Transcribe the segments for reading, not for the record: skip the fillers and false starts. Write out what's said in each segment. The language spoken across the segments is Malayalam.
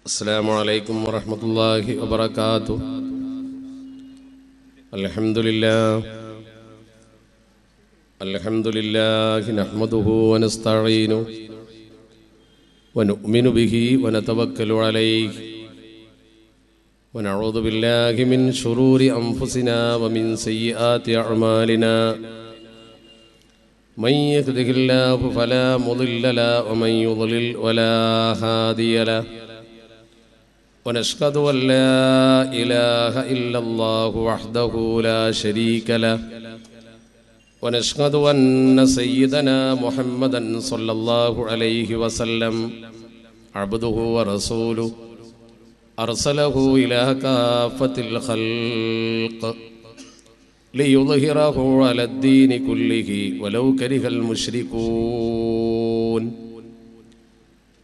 السلام عليكم ورحمة الله وبركاته. الحمد لله نحمده ونستعينه ونؤمن به ونتوكل عليه ونعوذ بالله من شرور أنفسنا ومن سيئات أعمالنا. من يهده الله فلا مضل له ومن يضلل ولا هادي له. ونشهد أن لا إله إلا الله وحده لا شريك له. ونشهد أن سيدنا محمدا صلى الله عليه وسلم عبده ورسوله أرسله إلى كافة الخلق ليظهره على الدين كله ولو كره المشركون.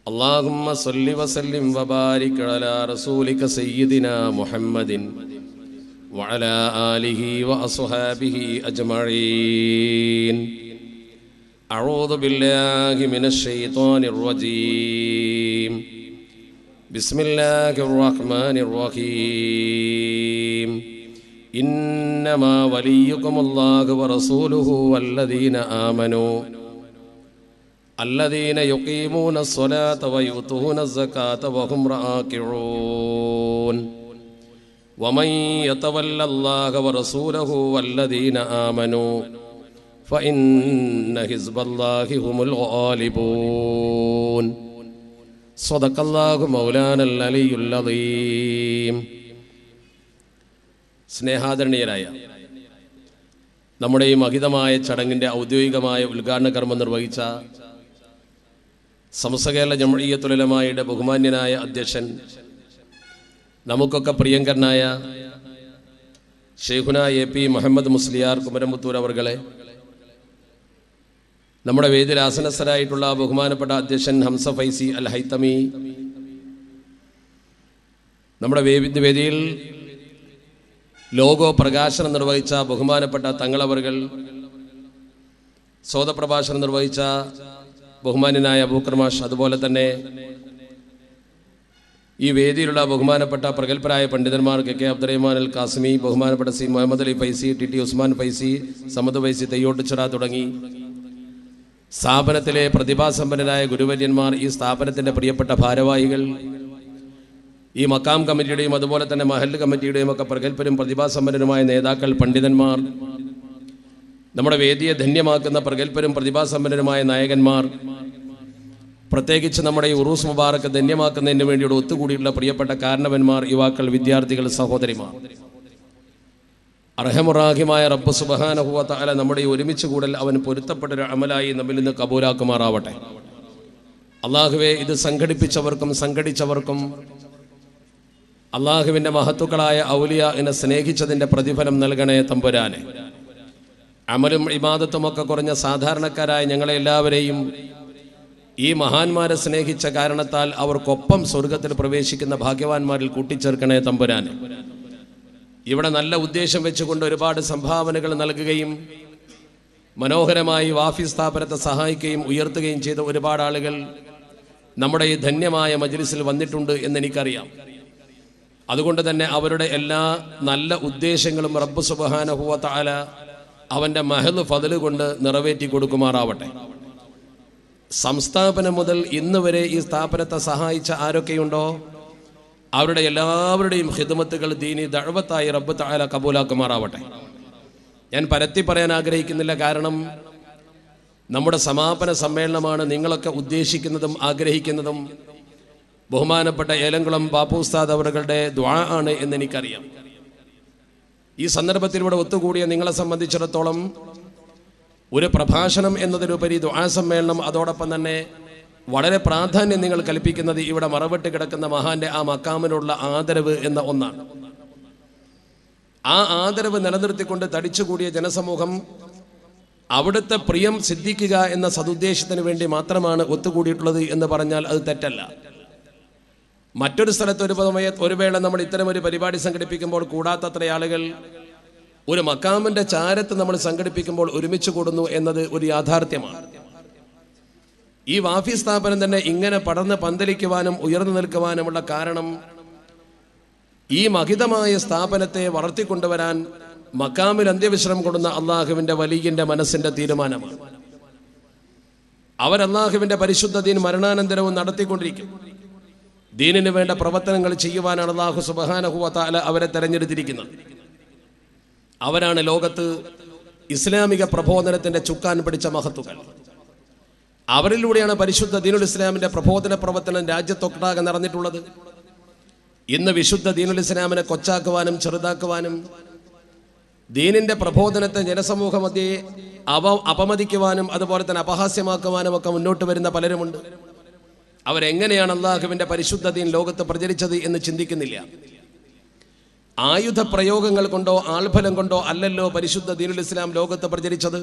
اللهم صل وسلم وبارك على رسولك سيدنا محمد وعلى آله وأصحابه أجمعين. أعوذ بالله من الشيطان الرجيم. بسم الله الرحمن الرحيم. إنما وليكم الله ورسوله والذين آمنوا الذين يقيمون الصلاة ويؤتون الزكاة وهم راكعون. ومن يتول الله ورسوله والذين آمنوا فإن حزب الله هم الغالبون. صدق الله مولانا العلي العظيم. സ്നേഹാദരണീയരായ നമ്മുടെ ഈ മഹിതമായ ചടങ്ങിൻ്റെ ഔദ്യോഗികമായ ഉദ്ഘാടന കർമ്മം നിർവഹിച്ച സമസ്ത ജംഇയ്യത്തുൽ ഉലമായുടെ ബഹുമാന്യനായ അധ്യക്ഷൻ, നമുക്കൊക്കെ പ്രിയങ്കരനായ ശൈഖുന AP മുഹമ്മദ് മുസ്ലിയാർ കുമരംപുത്തൂർ അവർകളെ, നമ്മുടെ വേദിയിൽ ആസനസ്ഥരായിട്ടുള്ള ബഹുമാനപ്പെട്ട അധ്യക്ഷൻ ഹംസ ഫൈസി അൽ ഹൈത്തമി, നമ്മുടെ വേദിയിൽ ലോഗോ പ്രകാശനം നിർവഹിച്ച ബഹുമാനപ്പെട്ട തങ്ങളവറുകൾ, സ്വതപ്രഭാഷണം നിർവഹിച്ച ബഹുമാന്യനായ അബൂബക്കർ മാഷ്, അതുപോലെ തന്നെ ഈ വേദിയിലുള്ള ബഹുമാനപ്പെട്ട പ്രഗത്ഭരായ പണ്ഡിതന്മാർ KK അബ്ദുറഹ്മാൻ അൽ കാസിമി, ബഹുമാനപ്പെട്ട സി മുഹമ്മദ് അലി ഫൈസി, TT ഉസ്മാൻ ഫൈസി, സമദ് ഫൈസി തെയ്യോട്ടിച്ചിറ തുടങ്ങി സ്ഥാപനത്തിലെ പ്രതിഭാസമ്പന്നരായ ഗുരുവര്യന്മാർ, ഈ സ്ഥാപനത്തിൻ്റെ പ്രിയപ്പെട്ട ഭാരവാഹികൾ, ഈ മക്കാം കമ്മിറ്റിയുടെയും അതുപോലെ തന്നെ മഹല്ല് കമ്മിറ്റിയുടെയും ഒക്കെ പ്രഗത്ഭരും പ്രതിഭാസമ്പന്നരുമായ നേതാക്കൾ, പണ്ഡിതന്മാർ, നമ്മുടെ വേദിയെ ധന്യമാക്കുന്ന പ്രഗത്ഭരും പ്രതിഭാസമ്പന്നരുമായ നായകന്മാർ, പ്രത്യേകിച്ച് നമ്മുടെ ഈ ഉറൂസ് മുബാറക്ക് ധന്യമാക്കുന്നതിന് വേണ്ടിയുള്ള ഒത്തുകൂടിയുള്ള പ്രിയപ്പെട്ട കാരണവന്മാർ, യുവാക്കൾ, വിദ്യാർത്ഥികൾ, സഹോദരിമാർ, അർഹമുറാഹിമായ റബ്ബ് സുബ്ഹാനഹു വ തആല നമ്മുടെ ഈ ഒരുമിച്ച് കൂടൽ അവൻ പൊരുത്തപ്പെട്ടൊരു അമലായി നമ്മിൽ നിന്ന് കബൂലാക്കുമാറാവട്ടെ. അള്ളാഹുവേ, ഇത് സംഘടിപ്പിച്ചവർക്കും സംഘടിച്ചവർക്കും അള്ളാഹുവിൻ്റെ മഹത്തുക്കളായ ഔലിയാഇനെ സ്നേഹിച്ചതിൻ്റെ പ്രതിഫലം നൽകണേ തമ്പുരാനെ. അമലും ഇബാദത്തുമൊക്കെ കുറഞ്ഞ സാധാരണക്കാരായ ഞങ്ങളെ എല്ലാവരെയും ഈ മഹാന്മാരെ സ്നേഹിച്ച കാരണത്താൽ അവർക്കൊപ്പം സ്വർഗത്തിൽ പ്രവേശിക്കുന്ന ഭാഗ്യവാന്മാരിൽ കൂട്ടിച്ചേർക്കണേ തമ്പുരാനെ. ഇവിടെ നല്ല ഉദ്ദേശം വെച്ചുകൊണ്ട് ഒരുപാട് സംഭാവനകൾ നൽകുകയും മനോഹരമായി വാഫി സ്ഥാപനത്തെ സഹായിക്കുകയും ഉയർത്തുകയും ചെയ്ത ഒരുപാട് ആളുകൾ നമ്മുടെ ഈ ധന്യമായ മജ്ലിസിൽ വന്നിട്ടുണ്ട് എന്നെനിക്കറിയാം. അതുകൊണ്ട് തന്നെ അവരുടെ എല്ലാ നല്ല ഉദ്ദേശങ്ങളും റബ്ബ് സുബ്ഹാനഹു വ തആല അവൻ്റെ മഹദ് ഫദ്ല് കൊണ്ട് നിറവേറ്റി കൊടുക്കുമാറാവട്ടെ. സംസ്ഥാപനം മുതൽ ഇന്ന് വരെ ഈ സ്ഥാപനത്തെ സഹായിച്ച ആരൊക്കെയുണ്ടോ അവരുടെ എല്ലാവരുടെയും ഖിദ്മത്തുകൾ ദീനി ദഅവത്തായി റബ്ബ് തആല കബൂലാക്കുമാറാവട്ടെ. ഞാൻ പരത്തി പറയാൻ ആഗ്രഹിക്കുന്നില്ല, കാരണം നമ്മുടെ സമാപന സമ്മേളനമാണ്. നിങ്ങളൊക്കെ ഉദ്ദേശിക്കുന്നതും ആഗ്രഹിക്കുന്നതും ബഹുമാനപ്പെട്ട ഏലംകുളം ബാപ്പു ഉസ്താദ് അവരുടെ ദുആ ആണ് എന്നെനിക്കറിയാം. ഈ സന്ദർഭത്തിലൂടെ ഒത്തുകൂടിയ നിങ്ങളെ സംബന്ധിച്ചിടത്തോളം ഒരു പ്രഭാഷണം എന്നതിലുപരി ദുആ സമ്മേളനം, അതോടൊപ്പം തന്നെ വളരെ പ്രാധാന്യം നിങ്ങൾ കൽപ്പിക്കുന്നത് ഇവിടെ മറവിട്ട് കിടക്കുന്ന മഹാന്റെ ആ മക്കാമിനുള്ള ആദരവ് എന്ന ഒന്നാണ്. ആ ആദരവ് നിലനിർത്തിക്കൊണ്ട് തടിച്ചുകൂടിയ ജനസമൂഹം അവിടുത്തെ പ്രിയം സിദ്ധിക്കുക എന്ന സതുദ്ദേശത്തിന് വേണ്ടി മാത്രമാണ് ഒത്തുകൂടിയിട്ടുള്ളത് എന്ന് പറഞ്ഞാൽ അത് തെറ്റല്ല. മറ്റൊരു സ്ഥലത്ത് ഒരു വേള നമ്മൾ ഇത്തരം ഒരു പരിപാടി സംഘടിപ്പിക്കുമ്പോൾ കൂടാത്തത്ര ആളുകൾ ഒരു മക്കാമിന്റെ ചാരത്ത് നമ്മൾ സംഘടിപ്പിക്കുമ്പോൾ ഒരുമിച്ച് കൂടുന്നു എന്നത് ഒരു യാഥാർത്ഥ്യമാണ്. ഈ വാഫി സ്ഥാപനം തന്നെ ഇങ്ങനെ പടർന്ന് പന്തലിക്കുവാനും ഉയർന്നു നിൽക്കുവാനുമുള്ള കാരണം ഈ മഹിതമായ സ്ഥാപനത്തെ വളർത്തിക്കൊണ്ടുവരാൻ മക്കാമിൽ അന്ത്യവിശ്രമം കൊടുന്ന അള്ളാഹുവിന്റെ വലിയന്റെ മനസ്സിന്റെ തീരുമാനമാണ്. അവരല്ലാഹുവിന്റെ പരിശുദ്ധ ദീൻ മരണാനന്തരവും നടത്തിക്കൊണ്ടിരിക്കും. ദീനിന് വേണ്ട പ്രവർത്തനങ്ങൾ ചെയ്യുവാനാണ് അല്ലാഹു സുബ്ഹാനഹു വ തആല അവരെ തെരഞ്ഞെടുത്തിരിക്കുന്നത്. അവരാണ് ലോകത്ത് ഇസ്ലാമിക പ്രബോധനത്തിന്റെ ചുക്കാൻ പിടിച്ച മഹത്തുക്കൾ. അവരിലൂടെയാണ് പരിശുദ്ധ ദീനുൽ ഇസ്ലാമിന്റെ പ്രബോധന പ്രവർത്തനം രാജ്യത്തൊട്ടാകെ നടന്നിട്ടുള്ളത്. ഇന്ന് വിശുദ്ധ ദീനുൽ ഇസ്ലാമിനെ കൊച്ചാക്കുവാനും ചെറുതാക്കുവാനും ദീനിന്റെ പ്രബോധനത്തെ ജനസമൂഹ മധ്യേ അപമതിക്കുവാനും അതുപോലെ തന്നെ അപഹാസ്യമാക്കുവാനും ഒക്കെ മുന്നോട്ട് വരുന്ന പലരുമുണ്ട്. അവരെങ്ങനെയാണ് അല്ലാഹുവിന്റെ പരിശുദ്ധ ദീൻ ലോകത്ത് പ്രചരിച്ചത് എന്ന് ചിന്തിക്കുന്നില്ല. ആയുധ പ്രയോഗങ്ങൾ കൊണ്ടോ ആൾഫലം കൊണ്ടോ അല്ലല്ലോ പരിശുദ്ധ ദീനുൽ ഇസ്ലാം ലോകത്ത് പ്രചരിച്ചത്.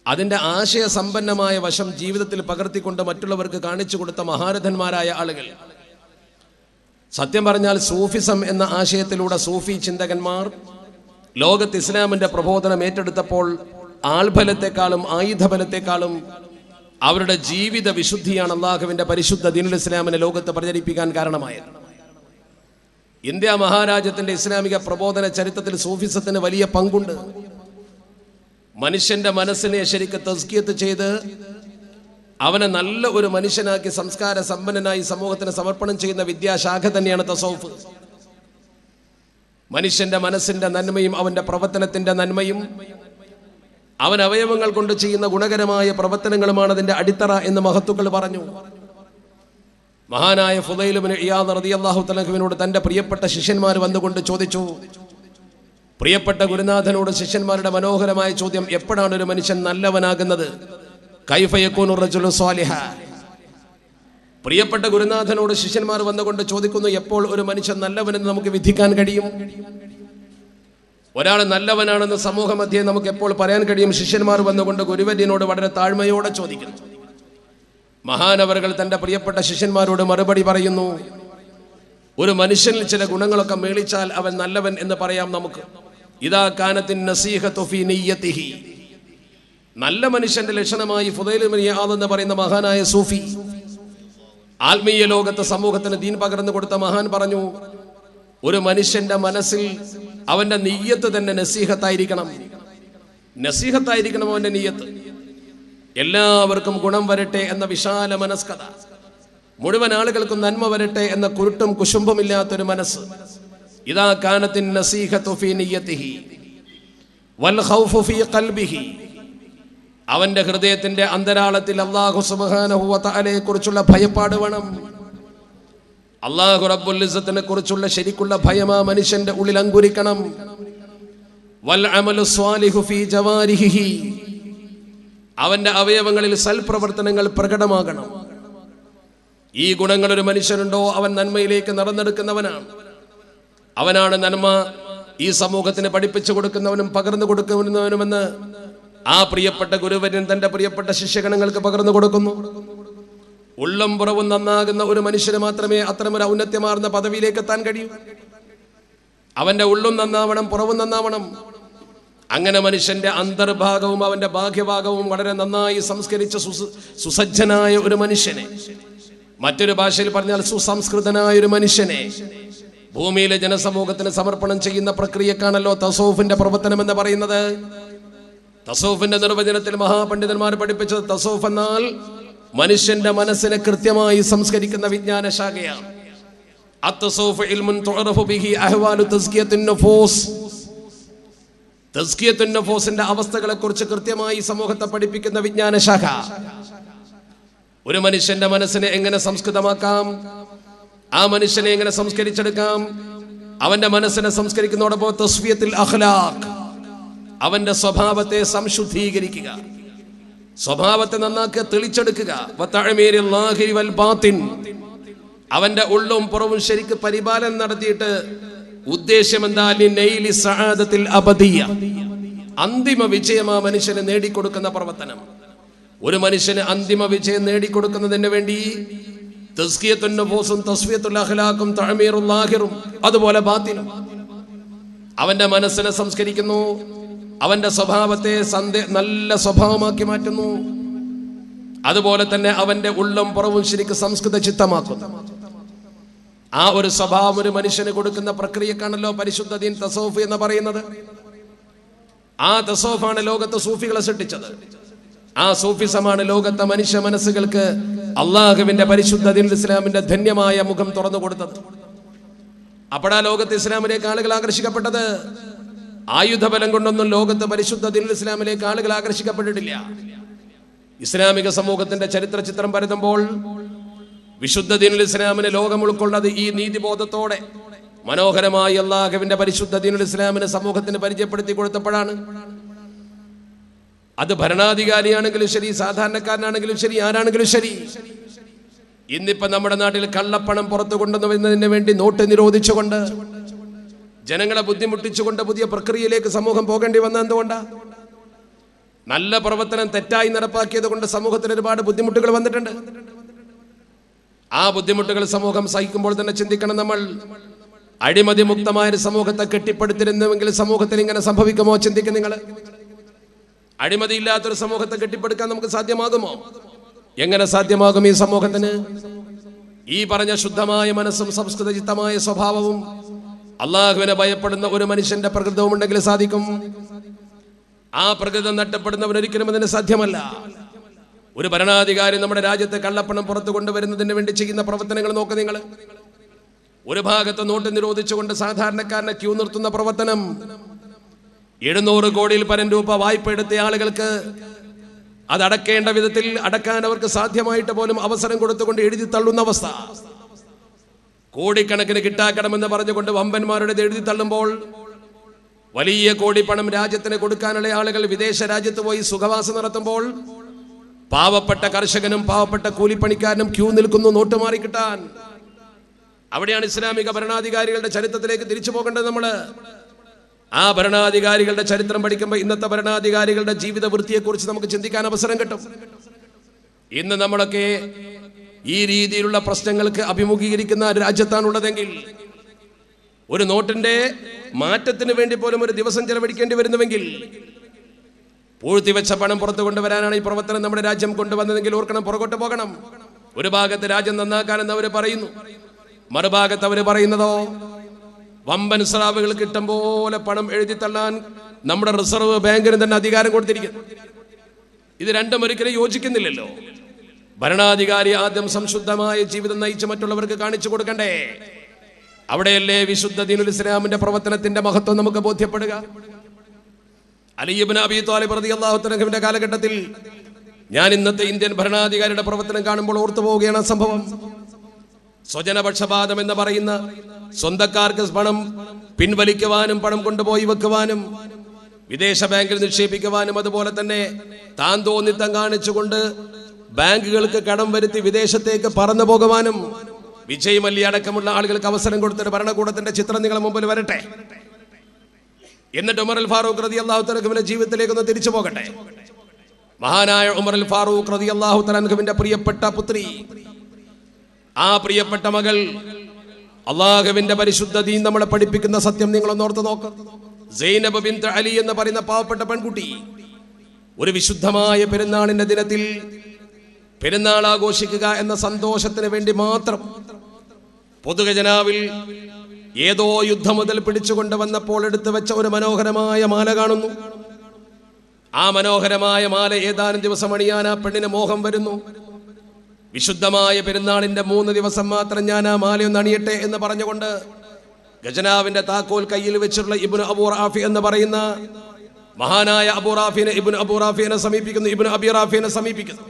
അതിന്റെ ആശയസമ്പന്നമായ വശം ജീവിതത്തിൽ പകർത്തിക്കൊണ്ട് മറ്റുള്ളവർക്ക് കാണിച്ചു കൊടുത്ത മഹാരഥന്മാരായ ആളുകൾ. സത്യം പറഞ്ഞാൽ സൂഫിസം എന്ന ആശയത്തിലൂടെ സൂഫി ചിന്തകന്മാർ ലോകത്ത് ഇസ്ലാമിന്റെ പ്രബോധനം ഏറ്റെടുത്തപ്പോൾ ആൾഫലത്തെക്കാളും ആയുധബലത്തെക്കാളും അവരുടെ ജീവിത വിശുദ്ധിയാണ് അല്ലാഹുവിന്റെ പരിശുദ്ധ ദീനുൽ ഇസ്ലാമിനെ ലോകത്ത് പ്രചരിപ്പിക്കാൻ കാരണമായത്. ഇന്ത്യ മഹാരാജ്യത്തിന്റെ ഇസ്ലാമിക പ്രബോധന ചരിത്രത്തിൽ സൂഫിസത്തിന് വലിയ പങ്കുണ്ട്. മനുഷ്യന്റെ മനസ്സിനെ ശരിക്ക് തസ്കിയത്ത് ചെയ്ത് അവനെ നല്ല ഒരു മനുഷ്യനാക്കി സംസ്കാര സമ്പന്നനായി സമൂഹത്തിന് സമർപ്പണം ചെയ്യുന്ന വിദ്യാശാഖ തന്നെയാണ് തസൗഫ്. മനുഷ്യന്റെ മനസ്സിന്റെ നന്മയും അവന്റെ പ്രവർത്തനത്തിന്റെ നന്മയും അവൻ അവയവങ്ങൾ കൊണ്ട് ചെയ്യുന്ന ഗുണകരമായ പ്രവർത്തനങ്ങളുമാണ് അതിന്റെ അടിത്തറ എന്ന് മഹത്തുക്കൾ പറഞ്ഞു. മഹാനായ ഫുദൈൽ ഇബ്നു ഇയാദ് റളിയല്ലാഹു തആല അൻഹുവിനോട് തന്റെ പ്രിയപ്പെട്ട ശിഷ്യന്മാർ വന്നുകൊണ്ട് ചോദിച്ചു. പ്രിയപ്പെട്ട ഗുരുനാഥനോട് ശിഷ്യന്മാരുടെ മനോഹരമായ ചോദ്യം, എപ്പോഴാണ് ഒരു മനുഷ്യൻ നല്ലവനാകുന്നത്? കൈഫ യകൂനു റജുലു സ്വാലിഹ. പ്രിയപ്പെട്ട ഗുരുനാഥനോട് ശിഷ്യന്മാർ വന്നുകൊണ്ട് ചോദിക്കുന്നു, എപ്പോൾ ഒരു മനുഷ്യൻ നല്ലവനെന്ന് നമുക്ക് വിധിക്കാൻ കഴിയും? ഒരാൾ നല്ലവനാണെന്ന് സമൂഹ മധ്യേ നമുക്ക് എപ്പോൾ പറയാൻ കഴിയും? ശിഷ്യന്മാർ വന്നുകൊണ്ട് ഗുരുവര്യനോട് വളരെ താഴ്മയോടെ ചോദിക്കുന്നു. മഹാനവറുകൾ തന്റെ പ്രിയപ്പെട്ട ശിഷ്യന്മാരോട് മറുപടി പറയുന്നു, ഒരു മനുഷ്യനിൽ ചില ഗുണങ്ങളൊക്കെ മേളിച്ചാൽ അവൻ നല്ലവൻ എന്ന് പറയാം നമുക്ക്. ഇദാ കാനത്തിൻ നസീഹതു ഫീ നിയ്യതിഹി. നല്ല മനുഷ്യന്റെ ലക്ഷണമായി ഫുദൈൽ ഇബ്നു ഇയാദ് എന്ന് പറയുന്ന മഹാനായ സൂഫി, ആത്മീയ ലോകത്തെ സമൂഹത്തിന് ദീൻ പകർന്നു കൊടുത്ത മഹാൻ പറഞ്ഞു, ഒരു മനുഷ്യന്റെ മനസ്സിൽ അവന്റെ നിയ്യത്ത് തന്നെ നസീഹത്തായിരിക്കണം. നസീഹത്തായിരിക്കണം അവന്റെ നിയ്യത്ത്. എല്ലാവർക്കും ഗുണം വരട്ടെ എന്ന വിശാല മനസ്കത, മുഴുവൻ ആളുകൾക്കും നന്മ വരട്ടെ എന്ന കുരുട്ടും കുശുംബമില്ലാത്തൊരു മനസ്സ്. ഇദാ കാനത്തിൻ നസീഹതു ഫീ നിയ്യതിഹി വൽ ഖൗഫു ഫീ ഖൽബിഹി. അവന്റെ ഹൃദയത്തിന്റെ അന്തരാളത്തിൽ അല്ലാഹു സുബ്ഹാനഹു വ തആലയെ കുറിച്ചുള്ള ഭയപ്പാട് വേണം. അല്ലാഹു റബ്ബുൽ ഇസ്സത്തിനെ കുറിച്ചുള്ള ശരിക്കുള്ള ഭയം ആ മനുഷ്യന്റെ ഉള്ളിൽ അങ്കുരിക്കണം. വൽ അമലു സ്വാലിഹു ഫീ ജവാരിഹിഹി. അവന്റെ അവയവങ്ങളിൽ സൽപ്രവർത്തനങ്ങൾ പ്രകടമാകണം. ഈ ഗുണങ്ങൾ ഒരു മനുഷ്യനുണ്ടോ അവൻ നന്മയിലേക്ക് നടന്നെടുക്കുന്നവനാണ്. അവനാണ് നന്മ ഈ സമൂഹത്തിന് പഠിപ്പിച്ചു കൊടുക്കുന്നവനും പകർന്നു കൊടുക്കുന്നവനുമെന്ന് ആ പ്രിയപ്പെട്ട ഗുരുവര്യൻ തന്റെ പ്രിയപ്പെട്ട ശിഷ്യഗണങ്ങൾക്ക് പകർന്നു കൊടുക്കുന്നു. ഉള്ളും പുറവും നന്നാകുന്ന ഒരു മനുഷ്യന് മാത്രമേ അത്തരമൊരു ഔന്നത്യമാർന്ന പദവിയിലേക്ക് എത്താൻ കഴിയൂ. അവന്റെ ഉള്ളും നന്നാവണം, പുറവും നന്നാവണം. അങ്ങനെ മനുഷ്യന്റെ അന്തർഭാഗവും അവന്റെ ബാഹ്യഭാഗവും വളരെ നന്നായി സംസ്കരിച്ച സുസജ്ജനായ ഒരു മനുഷ്യനെ, മറ്റൊരു ഭാഷയിൽ പറഞ്ഞാൽ സുസംസ്കൃതനായ ഒരു മനുഷ്യനെ ഭൂമിയിലെ ജനസമൂഹത്തിന് സമർപ്പണം ചെയ്യുന്ന പ്രക്രിയക്കാണല്ലോ തസൗഫിന്റെ പ്രവർത്തനം എന്ന് പറയുന്നത്. തസൗഫിന്റെ നിർവചനത്തിൽ മഹാപണ്ഡിതന്മാർ പഠിപ്പിച്ചത് തസൗഫ് എന്നാൽ മനുഷ്യന്റെ മനസ്സിനെ കൃത്യമായി സംസ്കരിക്കുന്ന വിജ്ഞാന ശാഖയാണ്. അത്തസൗഫ് ഇൽമുൻ തുഅറഫു ബിഹി അഹ്വാലു തസ്കിയത്തുൻ നുഫൂസ്. തസ്കിയത്തുൻ നുഫൂസിന്റെ അവസ്ഥകളെ കുറിച്ച് കൃത്യമായി സമൂഹത്തെ പഠിപ്പിക്കുന്ന വിജ്ഞാന ശാഖ. ഒരു മനുഷ്യന്റെ മനസ്സിനെ എങ്ങനെ സംസ്കൃതമാക്കാം, ആ മനുഷ്യനെ എങ്ങനെ സംസ്കരിച്ചെടുക്കാം? അവന്റെ മനസ്സിനെ സംസ്കരിക്കുന്നതോടൊപ്പം തസ്ഫിയത്തുൽ അഖ്ലാഖ്, അവന്റെ സ്വഭാവത്തെ സംശുദ്ധീകരിക്കുക, സ്വഭാവത്തെ നന്നാക്കി തെളിച്ചെടുക്കുക. വതഅമീരിൽ ലാഹിരി വൽ ബാത്തിൻ, അവന്റെ ഉള്ളും പുറവും ശരിക്ക് പരിപാലനം നടത്തിയിട്ട് ഉദ്ദേശം എന്താ? ലിനൈലി സഅദത്തിൽ അബദിയ, അന്തിമ വിജയം ആ മനുഷ്യന് നേടിക്കൊടുക്കുന്ന പ്രവർത്തനം. ഒരു മനുഷ്യന് അന്തിമ വിജയം നേടിക്കൊടുക്കുന്നതിന് വേണ്ടി തസ്കിയത്തുൻ നുഫൂസും തസ്ഫിയത്തുൽ അഖ്ലാഖും തഅമീറുൽ ലാഹിറും അതുപോലെ ബാത്തിനും അവന്റെ മനസ്സിനെ സംസ്കരിക്കുന്നു, അവന്റെ സ്വഭാവത്തെ നല്ല സ്വഭാവമാക്കി മാറ്റുന്നു. അതുപോലെ തന്നെ അവന്റെ ഉള്ളും പുറവും ശരിക്ക് സംസ്കൃത ചിത്തമാക്കുന്നു. ആ ഒരു സ്വഭാവം ഒരു മനുഷ്യന് കൊടുക്കുന്ന പ്രക്രിയക്കാണല്ലോ പരിശുദ്ധ ദീൻ തസൗഫ് എന്ന് പറയുന്നത്. ആ തസൗഫാണ് ലോകത്ത് സൂഫികളെ സൃഷ്ടിച്ചത്. ആ സൂഫിസമാണ് ലോകത്തെ മനുഷ്യ മനസ്സുകൾക്ക് അള്ളാഹുവിന്റെ പരിശുദ്ധ ദീനുൽ ഇസ്ലാമിന്റെ ധന്യമായ മുഖം തുറന്നു കൊടുത്തത്. അപ്പോഴാ ലോകത്ത് ഇസ്ലാമിലേക്ക് ആളുകൾ ആകർഷിക്കപ്പെട്ടത്. ആയുധബലം കൊണ്ടൊന്നും ലോകത്ത് പരിശുദ്ധ ദീനുൽ ഇസ്ലാമിലേക്ക് ആളുകൾ ആകർഷിക്കപ്പെട്ടിട്ടില്ല. ഇസ്ലാമിക സമൂഹത്തിന്റെ ചരിത്ര ചിത്രം പരതുമ്പോൾ വിശുദ്ധ ദീനുൽ ഇസ്ലാമിന് ലോകം ഉൾക്കൊള്ളത് ഈ നീതിബോധത്തോടെ മനോഹരമായി അല്ലാഹുവിന്റെ പരിശുദ്ധ ദീനുൽ ഇസ്ലാമിന് സമൂഹത്തിന് പരിചയപ്പെടുത്തി കൊടുത്തപ്പോഴാണ്. അത് ഭരണാധികാരിയാണെങ്കിലും ശരി, സാധാരണക്കാരനാണെങ്കിലും ശരി, ആരാണെങ്കിലും ശരി. ഇന്നിപ്പോ നമ്മുടെ നാട്ടിൽ കള്ളപ്പണം പുറത്തു കൊണ്ടുവന്നതിന് വേണ്ടി നോട്ട് നിരോധിച്ചുകൊണ്ട് ജനങ്ങളെ ബുദ്ധിമുട്ടിച്ചുകൊണ്ട് പുതിയ പ്രക്രിയയിലേക്ക് സമൂഹം പോകേണ്ടി വന്ന എന്തുകൊണ്ടാ? നല്ല പ്രവർത്തനം തെറ്റായി നടപ്പാക്കിയത് കൊണ്ട് സമൂഹത്തിന് ഒരുപാട് ബുദ്ധിമുട്ടുകൾ വന്നിട്ടുണ്ട്. ആ ബുദ്ധിമുട്ടുകൾ സമൂഹം സഹിക്കുമ്പോൾ തന്നെ ചിന്തിക്കണം നമ്മൾ. അഴിമതി മുക്തമായ ഒരു സമൂഹത്തെ കെട്ടിപ്പടുത്തിരുന്നുവെങ്കിൽ സമൂഹത്തിൽ ഇങ്ങനെ സംഭവിക്കുമോ? ചിന്തിക്കും നിങ്ങൾ. അഴിമതി ഇല്ലാത്തൊരു സമൂഹത്തെ കെട്ടിപ്പടുക്കാൻ നമുക്ക് സാധ്യമാകുമോ? എങ്ങനെ സാധ്യമാകും? ഈ സമൂഹത്തിന് ഈ പറഞ്ഞ ശുദ്ധമായ മനസ്സും സംസ്കൃത ചിത്തമായ സ്വഭാവവും അള്ളാഹുവിനെ ഭയപ്പെടുന്ന ഒരു മനുഷ്യന്റെ പ്രകൃതവും ഉണ്ടെങ്കിൽ സാധിക്കും. ആ പ്രകൃതം നഷ്ടപ്പെടുന്നവനൊരിക്കലും അതിന് സാധ്യമല്ല. ഒരു ഭരണാധികാരി നമ്മുടെ രാജ്യത്തെ കള്ളപ്പണം പുറത്തു കൊണ്ടുവരുന്നതിന് വേണ്ടി ചെയ്യുന്ന പ്രവർത്തനങ്ങൾ നോക്ക് നിങ്ങൾ. ഒരു ഭാഗത്ത് നോട്ട് നിരോധിച്ചുകൊണ്ട് സാധാരണക്കാരനെ ക്യൂ നിർത്തുന്ന പ്രവർത്തനം, 700 കോടിയിൽ പരം രൂപ വായ്പ എടുത്ത ആളുകൾക്ക് അത് അടക്കേണ്ട വിധത്തിൽ അടക്കാൻ അവർക്ക് സാധ്യമായിട്ട് പോലും അവസരം കൊടുത്തുകൊണ്ട് എഴുതി തള്ളുന്ന അവസ്ഥ, കോടിക്കണക്കിന് കിട്ടാക്കണമെന്ന് പറഞ്ഞുകൊണ്ട് വമ്പന്മാരുടെ എഴുതി തള്ളുമ്പോൾ വലിയ കോടി പണം രാജ്യത്തിന് കൊടുക്കാനുള്ള ആളുകൾ വിദേശ രാജ്യത്ത് പോയി സുഖവാസം നടത്തുമ്പോൾ പാവപ്പെട്ട കർഷകനും പാവപ്പെട്ട കൂലിപ്പണിക്കാരനും ക്യൂ നിൽക്കുന്നു നോട്ട് മാറി കിട്ടാൻ. അവിടെയാണ് ഇസ്ലാമിക ഭരണാധികാരികളുടെ ചരിത്രത്തിലേക്ക് തിരിച്ചു പോകേണ്ടത് നമ്മള്. ആ ഭരണാധികാരികളുടെ ചരിത്രം പഠിക്കുമ്പോൾ ഇന്നത്തെ ഭരണാധികാരികളുടെ ജീവിത വൃത്തിയെക്കുറിച്ച് നമുക്ക് ചിന്തിക്കാൻ അവസരം കിട്ടും. ഇന്ന് നമ്മളൊക്കെ ഈ രീതിയിലുള്ള പ്രശ്നങ്ങൾക്ക് അഭിമുഖീകരിക്കുന്ന രാജ്യത്താണുള്ളതെങ്കിൽ, ഒരു നോട്ടിന്റെ മാറ്റത്തിന് വേണ്ടി പോലും ഒരു ദിവസം ചെലവഴിക്കേണ്ടി വരുന്നുവെങ്കിൽ, പൂഴ്ത്തിവെച്ച പണം പുറത്തു കൊണ്ടുവരാനാണ് ഈ പ്രവർത്തനം നമ്മുടെ രാജ്യം കൊണ്ടുവന്നതെങ്കിൽ ഓർക്കണം, പുറകോട്ട് പോകണം. ഒരു ഭാഗത്ത് രാജ്യം നന്നാക്കാനെന്ന് അവർ പറയുന്നു, മറുഭാഗത്ത് അവർ പറയുന്നതോ വമ്പൻ സ്രാവുകൾക്ക് ഇഷ്ടം പോലെ പണം എഴുതി തള്ളാൻ നമ്മുടെ റിസർവ് ബാങ്കിന് തന്നെ അധികാരം കൊടുത്തിരിക്കുന്നു. ഇത് രണ്ടും ഒരിക്കലും യോജിക്കുന്നില്ലല്ലോ. ഭരണാധികാരി ആദ്യം സംശുദ്ധമായ ജീവിതം നയിച്ച് മറ്റുള്ളവർക്ക് കാണിച്ചു കൊടുക്കണ്ടേ? അവിടെയല്ലേ വിശുദ്ധ ദീനുൽ ഇസ്ലാമിന്റെ പ്രവർത്തനത്തിന്റെ മഹത്വം നമുക്ക് ബോധ്യപ്പെടുക. അലി ഇബ്നു അബീ ത്വാലിബ് റളിയല്ലാഹു തആലയുടെ കാലഘട്ടത്തിൽ ഞാൻ ഇന്നത്തെ ഇന്ത്യൻ ഭരണാധികാരിയുടെ പ്രവർത്തനം കാണുമ്പോൾ ഓർത്തു പോവുകയാണ് സംഭവം. സ്വജനപക്ഷപാതം എന്ന് പറയുന്ന, സ്വന്തക്കാർക്ക് പണം പിൻവലിക്കുവാനും പണം കൊണ്ടുപോയി വെക്കുവാനും വിദേശ ബാങ്കിൽ നിക്ഷേപിക്കുവാനും അതുപോലെ തന്നെ താൻ തോന്നിത്തം കാണിച്ചുകൊണ്ട് ബാങ്കുകൾക്ക് കടം വരുത്തി വിദേശത്തേക്ക് പറന്നു പോകുവാനും വിജയ് മല്യ അടക്കമുള്ള ആളുകൾക്ക് അവസരം കൊടുത്തിട്ട് ഭരണകൂടത്തിന്റെ ചിത്രം നിങ്ങളുടെ മുമ്പിൽ വരട്ടെ. എന്നിട്ട് ഉമർ അൽ ഫാറൂഖ് റളിയല്ലാഹു തആല അൻഹുവിന്റെ ജീവിതത്തിലേക്ക് ഒന്ന് തിരിച്ചു പോകട്ടെ. മഹാനായ ഉമർ അൽ ഫാറൂഖ് റളിയല്ലാഹു തആല അൻഹുവിന്റെ പ്രിയപ്പെട്ട പുത്രി, ആ പ്രിയപ്പെട്ട മകൾ, അള്ളാഹുവിന്റെ പരിശുദ്ധ ദീൻ നമ്മളെ പഠിപ്പിക്കുന്ന സത്യം നിങ്ങളൊന്ന് ഓർത്ത് നോക്ക്. സൈനബ് ബിൻത് അലി എന്ന് പറയുന്ന പാവപ്പെട്ട പെൺകുട്ടി ഒരു വിശുദ്ധമായ പെരുന്നാളിന്റെ ദിനത്തിൽ പെരുന്നാൾ ആഘോഷിക്കുക എന്ന സന്തോഷത്തിന് വേണ്ടി മാത്രം പൊതുഖജനാവിൽ ഏതോ യുദ്ധം മുതൽ പിടിച്ചുകൊണ്ടുവന്നപ്പോൾ എടുത്തു വെച്ച ഒരു മനോഹരമായ മാല കാണുന്നു. ആ മനോഹരമായ മാല ഏതാനും ദിവസം അണിയാൻ ആ പെണ്ണിന് മോഹം വരുന്നു. വിശുദ്ധമായ പെരുന്നാളിന്റെ 3 ദിവസം മാത്രം ഞാൻ ആ മാലയൊന്ന് അണിയട്ടെ എന്ന് പറഞ്ഞുകൊണ്ട് ഖജനാവിന്റെ താക്കോൽ കയ്യിൽ വെച്ചിട്ടുള്ള ഇബ്നു അബൂ റാഫി എന്ന് പറയുന്ന മഹാനായ അബൂ റാഫിനെ ഇബ്നു അബൂ റാഫിനെ സമീപിക്കുന്നു. ഇബ്നു അബി റാഫിനെ സമീപിക്കുന്നു.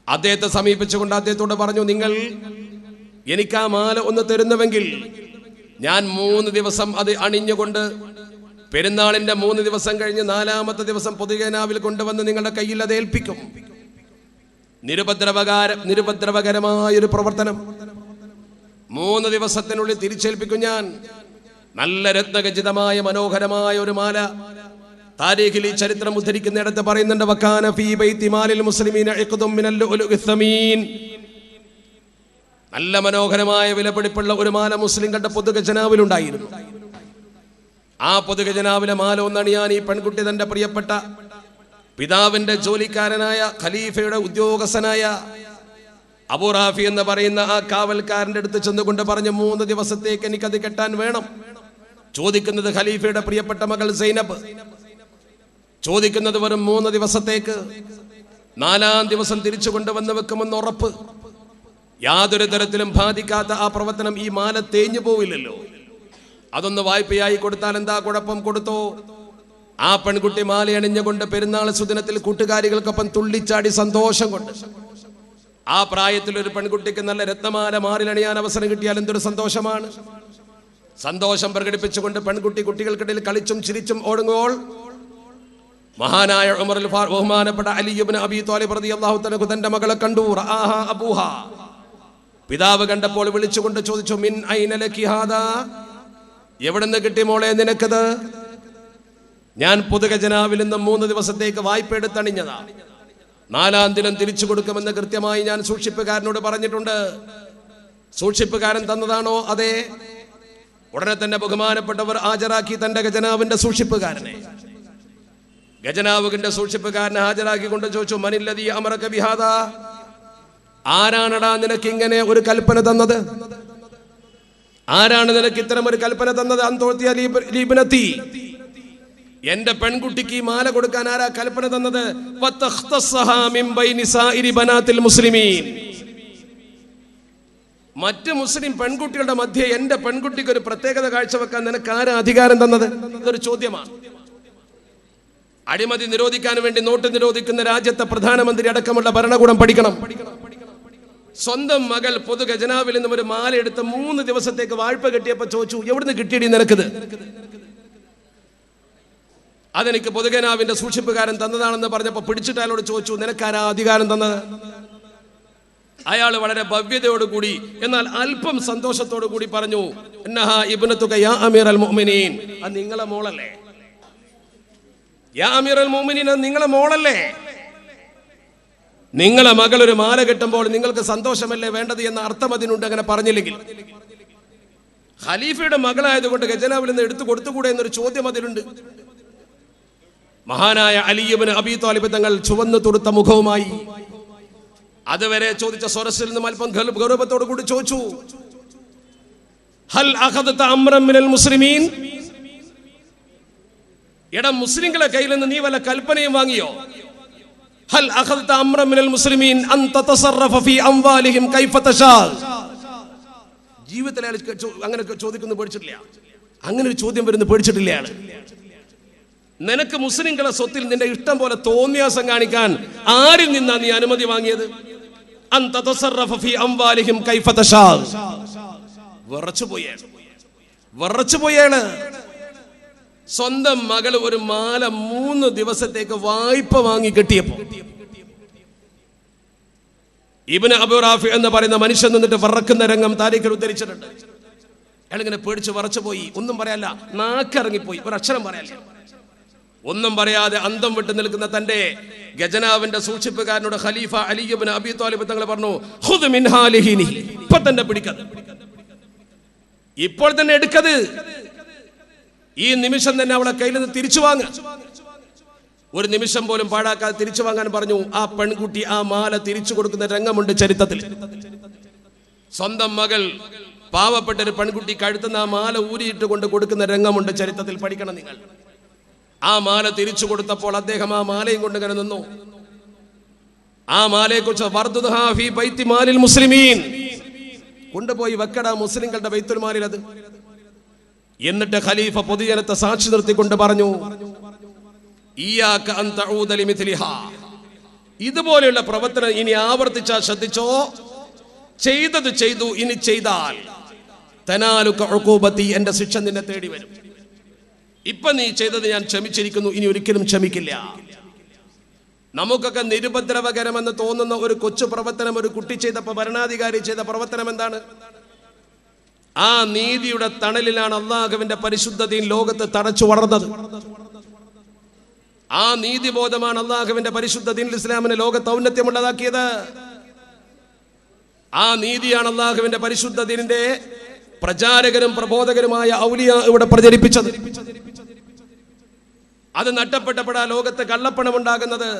അദ്ദേഹത്തെ സമീപിച്ചുകൊണ്ട് അദ്ദേഹത്തോട് പറഞ്ഞു, നിങ്ങൾ എനിക്ക് ആ മാല ഒന്ന് തരുന്നുവെങ്കിൽ ഞാൻ 3 ദിവസം അത് അണിഞ്ഞുകൊണ്ട് പെരുന്നാളിന്റെ 3 ദിവസം കഴിഞ്ഞ് 4ാമത്തെ ദിവസം പൊതുഖജനാവിൽ കൊണ്ടുവന്ന് നിങ്ങളുടെ കയ്യിൽ അത് ഏൽപ്പിക്കും. നിരുപദ്രവകരമായൊരു പ്രവർത്തനം 3 ദിവസത്തിനുള്ളിൽ തിരിച്ചേൽപ്പിക്കും ഞാൻ. നല്ല രത്നഖചിതമായ മനോഹരമായ ഒരു മാല താരീഖിൽ ഈ ചരിത്രം ഉദ്ധരിക്കുന്നിടത്ത് പറയുന്നുണ്ട്, വകാന ഫീ ബൈതി മാലിൽ മുസ്ലിമീന ഇഖ്ദും മിനൽ ലുഅ്ലുഇ സമീൻ. നല്ല മനോഹരമായ വിലപിടിപ്പുള്ള ഒരു മാല മുസ്ലിങ്ങളുടെ പൊതുഖജനാവിലുണ്ടായിരുന്നു. ആ പൊതുഖജനാവിലെ മാല ഒന്നണിയാൻ ഈ പെൺകുട്ടി തന്റെ പ്രിയപ്പെട്ട പിതാവിന്റെ ജോലിക്കാരനായ ഖലീഫയുടെ ഉദ്യോഗസ്ഥനായ അബൂ റാഫി എന്ന് പറയുന്ന ആ കാവൽക്കാരന്റെ അടുത്ത് ചെന്നുകൊണ്ട് പറഞ്ഞു, 3 ദിവസത്തേക്ക് എനിക്കത് കെട്ടാൻ വേണം. ചോദിക്കുന്നത് ഖലീഫയുടെ പ്രിയപ്പെട്ട മകൾ സൈനബ്. ചോദിക്കുന്നത് വെറും 3 ദിവസത്തേക്ക്. 4-ാം ദിവസം തിരിച്ചു കൊണ്ടുവന്ന് വെക്കുമെന്ന് ഉറപ്പ്. യാതൊരു തരത്തിലും ബാധിക്കാത്ത ആ പ്രവർത്തനം, ഈ മാല തേഞ്ഞു പോവില്ലല്ലോ. അതൊന്ന് വായ്പയായി കൊടുത്താൽ എന്താ കുഴപ്പം? കൊടുത്തോ. ആ പെൺകുട്ടി മാലയണിഞ്ഞുകൊണ്ട് പെരുന്നാൾ സുദിനത്തിൽ കൂട്ടുകാരികൾക്കൊപ്പം തുള്ളിച്ചാടി സന്തോഷം കൊണ്ട്. ആ പ്രായത്തിൽ ഒരു പെൺകുട്ടിക്ക് നല്ല രത്നമാല മാറിലണിയാൻ അവസരം കിട്ടിയാൽ എന്തൊരു സന്തോഷമാണ്. സന്തോഷം പ്രകടിപ്പിച്ചുകൊണ്ട് പെൺകുട്ടി കുട്ടികൾക്കിടയിൽ കളിച്ചും ചിരിച്ചും ഓടുമ്പോൾ മഹാനായ ഉമറുൽ ഫാറൂഖ് ബഹുമാനപ്പെട്ട അലി ഇബ്നു അബീ ത്വാലിബ് റളിയല്ലാഹു തആല തന്റെ മകളെ കണ്ടു. റആഹാ അബൂഹാ. പിതാവ് കണ്ടപ്പോൾ വിളിച്ചുകൊണ്ട് ചോദിച്ചു, മിൻ ഐന ലകി ഹാദാ? എവിടുന്ന് കിട്ടി മോളെ നിനക്കത്? ഞാൻ പൊതുഖജനാവിൽ നിന്ന് 3 ദിവസത്തേക്ക് വായ്പ എടുത്തണിഞ്ഞതാ. 4-ാം ദിനം തിരിച്ചു കൊടുക്കുമെന്ന് കൃത്യമായി ഞാൻ സൂക്ഷിപ്പുകാരനോട് പറഞ്ഞിട്ടുണ്ട്. സൂക്ഷിപ്പുകാരൻ തന്നതാണോ? അതെ. ഉടനെ തന്നെ ബഹുമാനപ്പെട്ടവർ ഹാജരാക്കി തന്റെ ഖജനാവിന്റെ സൂക്ഷിപ്പുകാരനെ. ഖജനാവിന്റെ സൂക്ഷിപ്പുകാരനെ ഹാജരാക്കിക്കൊണ്ട് ചോദിച്ചു, മനില്ലദീ അമറക ബിഹാദാ? ആരാണടാ നിനക്ക് ഇങ്ങനെ ഒരു കൽപ്പന തന്നത്? ആരാണ് നിനക്ക് ഇത്തരം ഒരു കൽപ്പന തന്നത്? അൻതുഅ്തിയ ലീബ്നതി, എന്റെ പെൺകുട്ടിക്ക് ഈ മാല കൊടുക്കാൻ ആരാ കൽപ്പന തന്നത്? വതഖ്തസ്സഹാ മിൻ ബൈനി സായിരി ബനാത്തിൽ മുസ്ലിമീൻ, മറ്റ് മുസ്ലിം പെൺകുട്ടികളുടെ മധ്യേ എന്റെ പെൺകുട്ടിക്ക് ഒരു പ്രത്യേകത കാഴ്ചവെക്കാൻ നിനക്ക് ആരാ അധികാരം തന്നത്? ഇതൊരു ചോദ്യമാണ്. അഴിമതി നിരോധിക്കാൻ വേണ്ടി നോട്ട് നിരോധിക്കുന്ന രാജ്യത്തെ പ്രധാനമന്ത്രി അടക്കമുള്ള ഭരണകൂടം പഠിക്കണം. സ്വന്തം മകൾ പൊതു ഖജനാവിൽ നിന്നും ഒരു മാല എടുത്ത് 3 ദിവസത്തേക്ക് വായ്പ കെട്ടിയപ്പോ ചോദിച്ചു, എവിടുന്ന് കിട്ടിയടി നിനക്കത്? അതെനിക്ക് പൊതുഖജനാവിന്റെ സൂക്ഷിപ്പുകാരൻ തന്നതാണെന്ന് പറഞ്ഞപ്പോ പിടിച്ചിട്ട് അയാളോട് ചോദിച്ചു, നിനക്കാരാ അധികാരം തന്നത്? അയാൾ വളരെ ഭവ്യതയോടുകൂടി എന്നാൽ അല്പം സന്തോഷത്തോടു കൂടി പറഞ്ഞു, ഇന്നഹാ ഇബ്നതുക യാ അമീറൽ മുഅ്മിനീൻ, അത് നിങ്ങളെ മോളല്ലേ? യാ അമീറൽ മുഅ്മിനീൻ, അത് നിങ്ങളെ മോളല്ലേ? നിങ്ങളെ മകൾ ഒരു മാല കെട്ടുമ്പോൾ നിങ്ങൾക്ക് സന്തോഷമല്ലേ വേണ്ടത് എന്ന അർത്ഥം അതിനുണ്ട്. അങ്ങനെ പറഞ്ഞില്ലെങ്കിൽ ഖലീഫയുടെ മകളായതുകൊണ്ട് ഖജനാവിൽ നിന്ന് എടുത്തു കൊടുത്തുകൂടെ എന്നൊരു ചോദ്യം അതിലുണ്ട്. മഹാനായ അലി ഇബ്നു അബീ ത്വാലിബ് തങ്ങൾ ചുവന്നു തുടുത്ത മുഖവുമായി അതുവരെ ചോദിച്ച സ്വരസിൽ നിന്നും അല്പം ഗൗരവത്തോടു കൂടി ചോദിച്ചു, ഹൽ അഖദത അംറൻ മിനൽ മുസ്ലിമീൻ? എടാ, മുസ്ലിങ്ങളെ കയ്യിൽ നിന്ന് നീ വല്ല കൽപ്പനയും വാങ്ങിയോ? ഹൽ അഖദത അംറൻ മിനൽ മുസ്ലിമീൻ അൻ തതസറഫ ഫീ അംവാലിഹിം കൈഫ തശാ? ജീവിതത്തിൽ അങ്ങനെ ചോദിക്കുന്നു പേടിച്ചിട്ടില്ല. അങ്ങനെ ഒരു ചോദ്യം വരുന്നു പേടിച്ചിട്ടില്ല. നിനക്ക് മുസ്ലിങ്ങളെ സ്വത്തിൽ നിന്റെ ഇഷ്ടം പോലെ തോന്നിയാസം കാണിക്കാൻ ആരിൽ നിന്നാ നീ അനുമതി വാങ്ങിയത്? അൻ തതസറഫ ഫീ അംവാലിഹിം കൈഫ തശാ. വിറച്ചുപോയാണ്. സ്വന്തം മകൾ ഒരു മാല 3 ദിവസത്തേക്ക് വായ്പ വാങ്ങി കെട്ടിയപ്പോ ഇബ്നു അബൂ റാഫി എന്ന് പറയുന്ന മനുഷ്യൻ നിന്നിട്ട് വിറക്കുന്ന രംഗം താരീഖിൽ ഉദ്ധരിച്ചിട്ടുണ്ട്. അയാളിങ്ങനെ പേടിച്ച് വിറച്ചുപോയി. ഒന്നും പറയാല്ല, നാക്കിറങ്ങിപ്പോയി, ഒരു അക്ഷരം പറയാല്ല. ഒന്നും പറയാതെ അന്തം വിട്ട് നിൽക്കുന്ന തന്റെ ഖജനാവിന്റെ സൂക്ഷിപ്പുകാരനോട് ഖലീഫ അലി ഇബ്നു അബീ ത്വാലിബ് തങ്ങൾ പറഞ്ഞു, ഖുദ് മിൻ ഹാലിഹിനി, ഇപ്പൊ തന്നെ പിടിക്കത്, ഇപ്പോൾ തന്നെ എടുക്കത്, ഈ നിമിഷം തന്നെ അവളെ കയ്യിൽ നിന്ന് തിരിച്ചു വാങ്ങ. ഒരു നിമിഷം പോലും പാഴാക്കാതെ തിരിച്ചു വാങ്ങാൻ പറഞ്ഞു. ആ പെൺകുട്ടി ആ മാല തിരിച്ചു കൊടുക്കുന്ന രംഗമുണ്ട് ചരിത്രത്തിൽ. സ്വന്തം മകൾ പാവപ്പെട്ട ഒരു പെൺകുട്ടി കഴുത്തുന്ന ആ മാല ഊരിയിട്ട് കൊണ്ട് കൊടുക്കുന്ന രംഗമുണ്ട് ചരിത്രത്തിൽ. പഠിക്കണം നിങ്ങൾ. ആ മാല തിരിച്ചു കൊടുത്തപ്പോൾ അദ്ദേഹം ആ മാലയും കൊണ്ട് ഇങ്ങനെ നിന്നു. ആ മാലയെ കുറിച്ച് വർദുഹാ ഫീ ബൈത്തി മാലിൽ മുസ്ലിമീൻ, കൊണ്ടുപോയി വെക്കട മുസ്ലിങ്ങളുടെ ബൈത്തുൽ മാലിൽ അത്. എന്നിട്ട് ഖലീഫ പൊതുജനത്തെ സാക്ഷി നിർത്തിക്കൊണ്ട് പറഞ്ഞു, ഇയ്യാക അൻ തഊദ ലിമിത്ലിഹാ, ഇതുപോലെയുള്ള പ്രവർത്തനം ഇനി ആവർത്തിച്ചാൽ ശ്രദ്ധിച്ചോ, ചെയ്തത് ചെയ്തു, ഇനി ചെയ്താൽ തനാലുക ഉഖൂബതി, എന്റെ ശിക്ഷ നിന്നെ തേടി വരും. ഇപ്പൊ നീ ചെയ്തത് ഞാൻ ക്ഷമിച്ചിരിക്കുന്നു, ഇനി ഒരിക്കലും ക്ഷമിക്കില്ല. നമുക്കൊക്കെ നിരുപദ്രവകരമെന്ന് തോന്നുന്ന ഒരു കൊച്ചു പ്രവർത്തനം ഒരു കുട്ടി ചെയ്തപ്പോ ഭരണാധികാരി ചെയ്ത പ്രവർത്തനം എന്താണ്? ആ നീതിയുടെ തണലിലാണ് അള്ളാഹുവിന്റെ പരിശുദ്ധ ദീൻ ലോകത്ത് തടച്ചു വളർന്നത്. ആ നീതിബോധമാണ് അള്ളാഹുവിന്റെ പരിശുദ്ധ ദീൻ ഇസ്ലാമിനെ ലോകത്ത് ഔന്നത്യമുള്ളതാക്കിയത്. ആ നീതിയാണ് അള്ളാഹുവിന്റെ പരിശുദ്ധ ദീനിന്റെ പ്രചാരകരും പ്രബോധകരുമായ ഔലിയ ഇവിടെ പ്രചരിപ്പിച്ചത്. അത് നഷ്ടപ്പെട്ടപ്പോഴാ ലോകത്ത് കള്ളപ്പണം ഉണ്ടാകുന്നത്.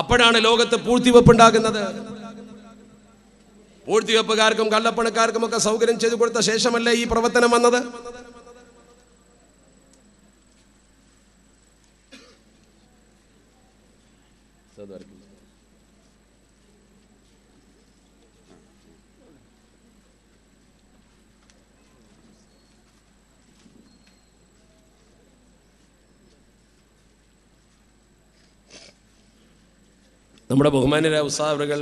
അപ്പോഴാണ് ലോകത്ത് പൂഴ്ത്തിവെപ്പുണ്ടാകുന്നത്. പൂഴ്ത്തിവെപ്പുകാർക്കും കള്ളപ്പണക്കാർക്കും ഒക്കെ സൗകര്യം ചെയ്തു കൊടുത്ത ശേഷമല്ലേ ഈ പ്രവർത്തനം വന്നത്? നമ്മുടെ ബഹുമാന്യരായ ഉസ്താദുകൾ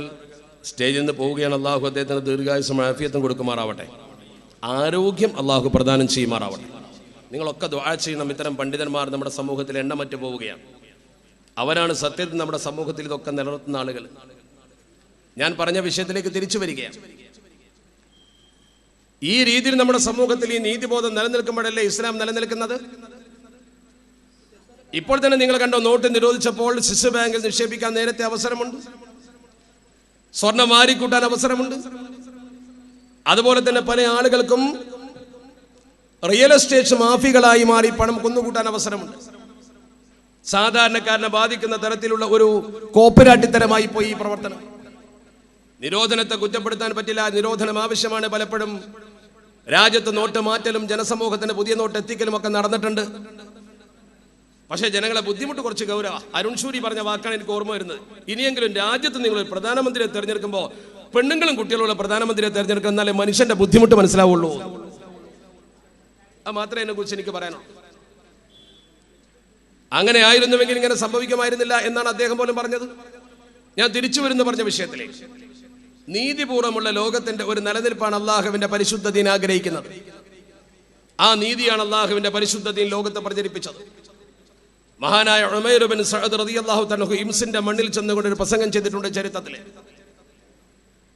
സ്റ്റേജിൽ നിന്ന് പോവുകയാണ്. അള്ളാഹു അദ്ദേഹത്തിന് ദീർഘായുസ്സും ആഫിയത്തും കൊടുക്കുമാറാവട്ടെ. ആരോഗ്യം അള്ളാഹു പ്രദാനം ചെയ്യുമാറാവട്ടെ. നിങ്ങളൊക്കെ ദുആ ചെയ്യണം. ഇത്തരം പണ്ഡിതന്മാർ നമ്മുടെ സമൂഹത്തിൽ എണ്ണമറ്റ് പോവുകയാണ്. അവരാണ് സത്യത്തിൽ നമ്മുടെ സമൂഹത്തിൽ ഇതൊക്കെ നിലനിർത്തുന്ന ആളുകൾ. ഞാൻ പറഞ്ഞ വിഷയത്തിലേക്ക് തിരിച്ചു വരികയാണ്. ഈ രീതിയിൽ നമ്മുടെ സമൂഹത്തിൽ ഈ നീതിബോധം നിലനിൽക്കുമ്പോഴല്ലേ ഇസ്ലാം നിലനിൽക്കുന്നത്. ഇപ്പോൾ തന്നെ നിങ്ങൾ കണ്ടോ, നോട്ട് നിരോധിച്ചപ്പോൾ സ്വിസ് ബാങ്കിൽ നിക്ഷേപിക്കാൻ നേരത്തെ അവസരമുണ്ട്, സ്വർണം വാരിക്കൂട്ടാൻ അവസരമുണ്ട്. അതുപോലെ തന്നെ പല ആളുകൾക്കും റിയൽ എസ്റ്റേറ്റ് മാഫികളായി മാറി പണം കുന്നുകൂട്ടാൻ അവസരമുണ്ട്. സാധാരണക്കാരനെ ബാധിക്കുന്ന തരത്തിലുള്ള ഒരു കോപ്പരാട്ടിത്തരമായി പോയി ഈ പ്രവർത്തനം. നിരോധനത്തെ കുറ്റപ്പെടുത്താൻ പറ്റില്ല. നിരോധനം ആവശ്യമാണ്. പലപ്പോഴും രാജ്യത്ത് നോട്ട് മാറ്റലും ജനസമൂഹത്തിന് പുതിയ നോട്ട് എത്തിക്കലും ഒക്കെ നടന്നിട്ടുണ്ട്. പക്ഷേ ജനങ്ങളെ ബുദ്ധിമുട്ട് കുറച്ച് ഗൗരവ. അരുൺ ഷൂരി പറഞ്ഞ വാക്കാണ് എനിക്ക് ഓർമ്മ വരുന്നത്. ഇനിയെങ്കിലും രാജ്യത്ത് നിങ്ങൾ പ്രധാനമന്ത്രിയെ തെരഞ്ഞെടുക്കുമ്പോൾ പെണ്ണുങ്ങളും കുട്ടികളുള്ള പ്രധാനമന്ത്രിയെ തെരഞ്ഞെടുക്കുക, എന്നാലേ മനുഷ്യന്റെ ബുദ്ധിമുട്ട് മനസ്സിലാവുള്ളൂ. അത് മാത്രമേ എന്നെ കുറിച്ച് എനിക്ക് പറയാനുള്ളൂ. അങ്ങനെ ആയിരുന്നുവെങ്കിൽ ഇങ്ങനെ സംഭവിക്കുമായിരുന്നില്ല എന്നാണ് അദ്ദേഹം പോലും പറഞ്ഞത്. ഞാൻ തിരിച്ചു വരുന്നു പറഞ്ഞ വിഷയത്തിലേക്ക്. നീതിപൂർവമുള്ള ലോകത്തിന്റെ ഒരു നിലനിൽപ്പാണ് അള്ളാഹുവിന്റെ പരിശുദ്ധ ദീൻ ആഗ്രഹിക്കുന്നത്. ആ നീതിയാണ് അള്ളാഹുവിന്റെ പരിശുദ്ധ ദീൻ ലോകത്തെ പ്രചരിപ്പിച്ചത്. മഹാനായ ഉമൈർ ബിൻ സഅദ് റളിയല്ലാഹു തആല ഇംസിന്റെ മണ്ണിൽ ചെന്നുകൊണ്ട് ഒരു പ്രസംഗം ചെയ്തിട്ടുണ്ട് ചരിത്രത്തിൽ.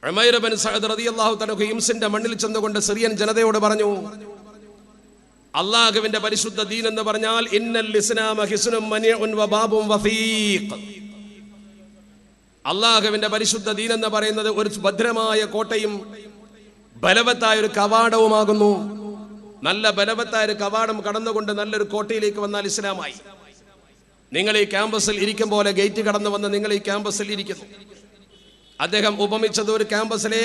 ഉമൈർ ബിൻ സഅദ് റളിയല്ലാഹു തആല ഇംസിന്റെ മണ്ണിൽ ചെന്നുകൊണ്ട് സിറിയൻ ജനതയോട് പറഞ്ഞു, അള്ളാഹുവിന്റെ പരിശുദ്ധ ദീൻ എന്ന് പറഞ്ഞാൽ ഇന്നൽ ഇസ്ലാമ ഹിസ്നും മനിഉൻ വബാബും വഫീഖ്. അള്ളാഹുവിന്റെ പരിശുദ്ധ ദീൻ എന്ന് പറയുന്നത് ഒരു ഭദ്രമായ കോട്ടയും ബലവത്തായ ഒരു കവാടവുമാകുന്നു. നല്ല ബലവത്തായ ഒരു കവാടം കടന്നുകൊണ്ട് നല്ലൊരു കോട്ടയിലേക്ക് വന്നാൽ ഇസ്ലാമായി. നിങ്ങൾ ഈ ക്യാമ്പസിൽ ഇരിക്കും പോലെ ഗേറ്റ് കടന്നു വന്ന് നിങ്ങൾ ഈ ക്യാമ്പസിൽ ഇരിക്കുന്നു. അദ്ദേഹം ഉപമിച്ചത് ഒരു ക്യാമ്പസിലെ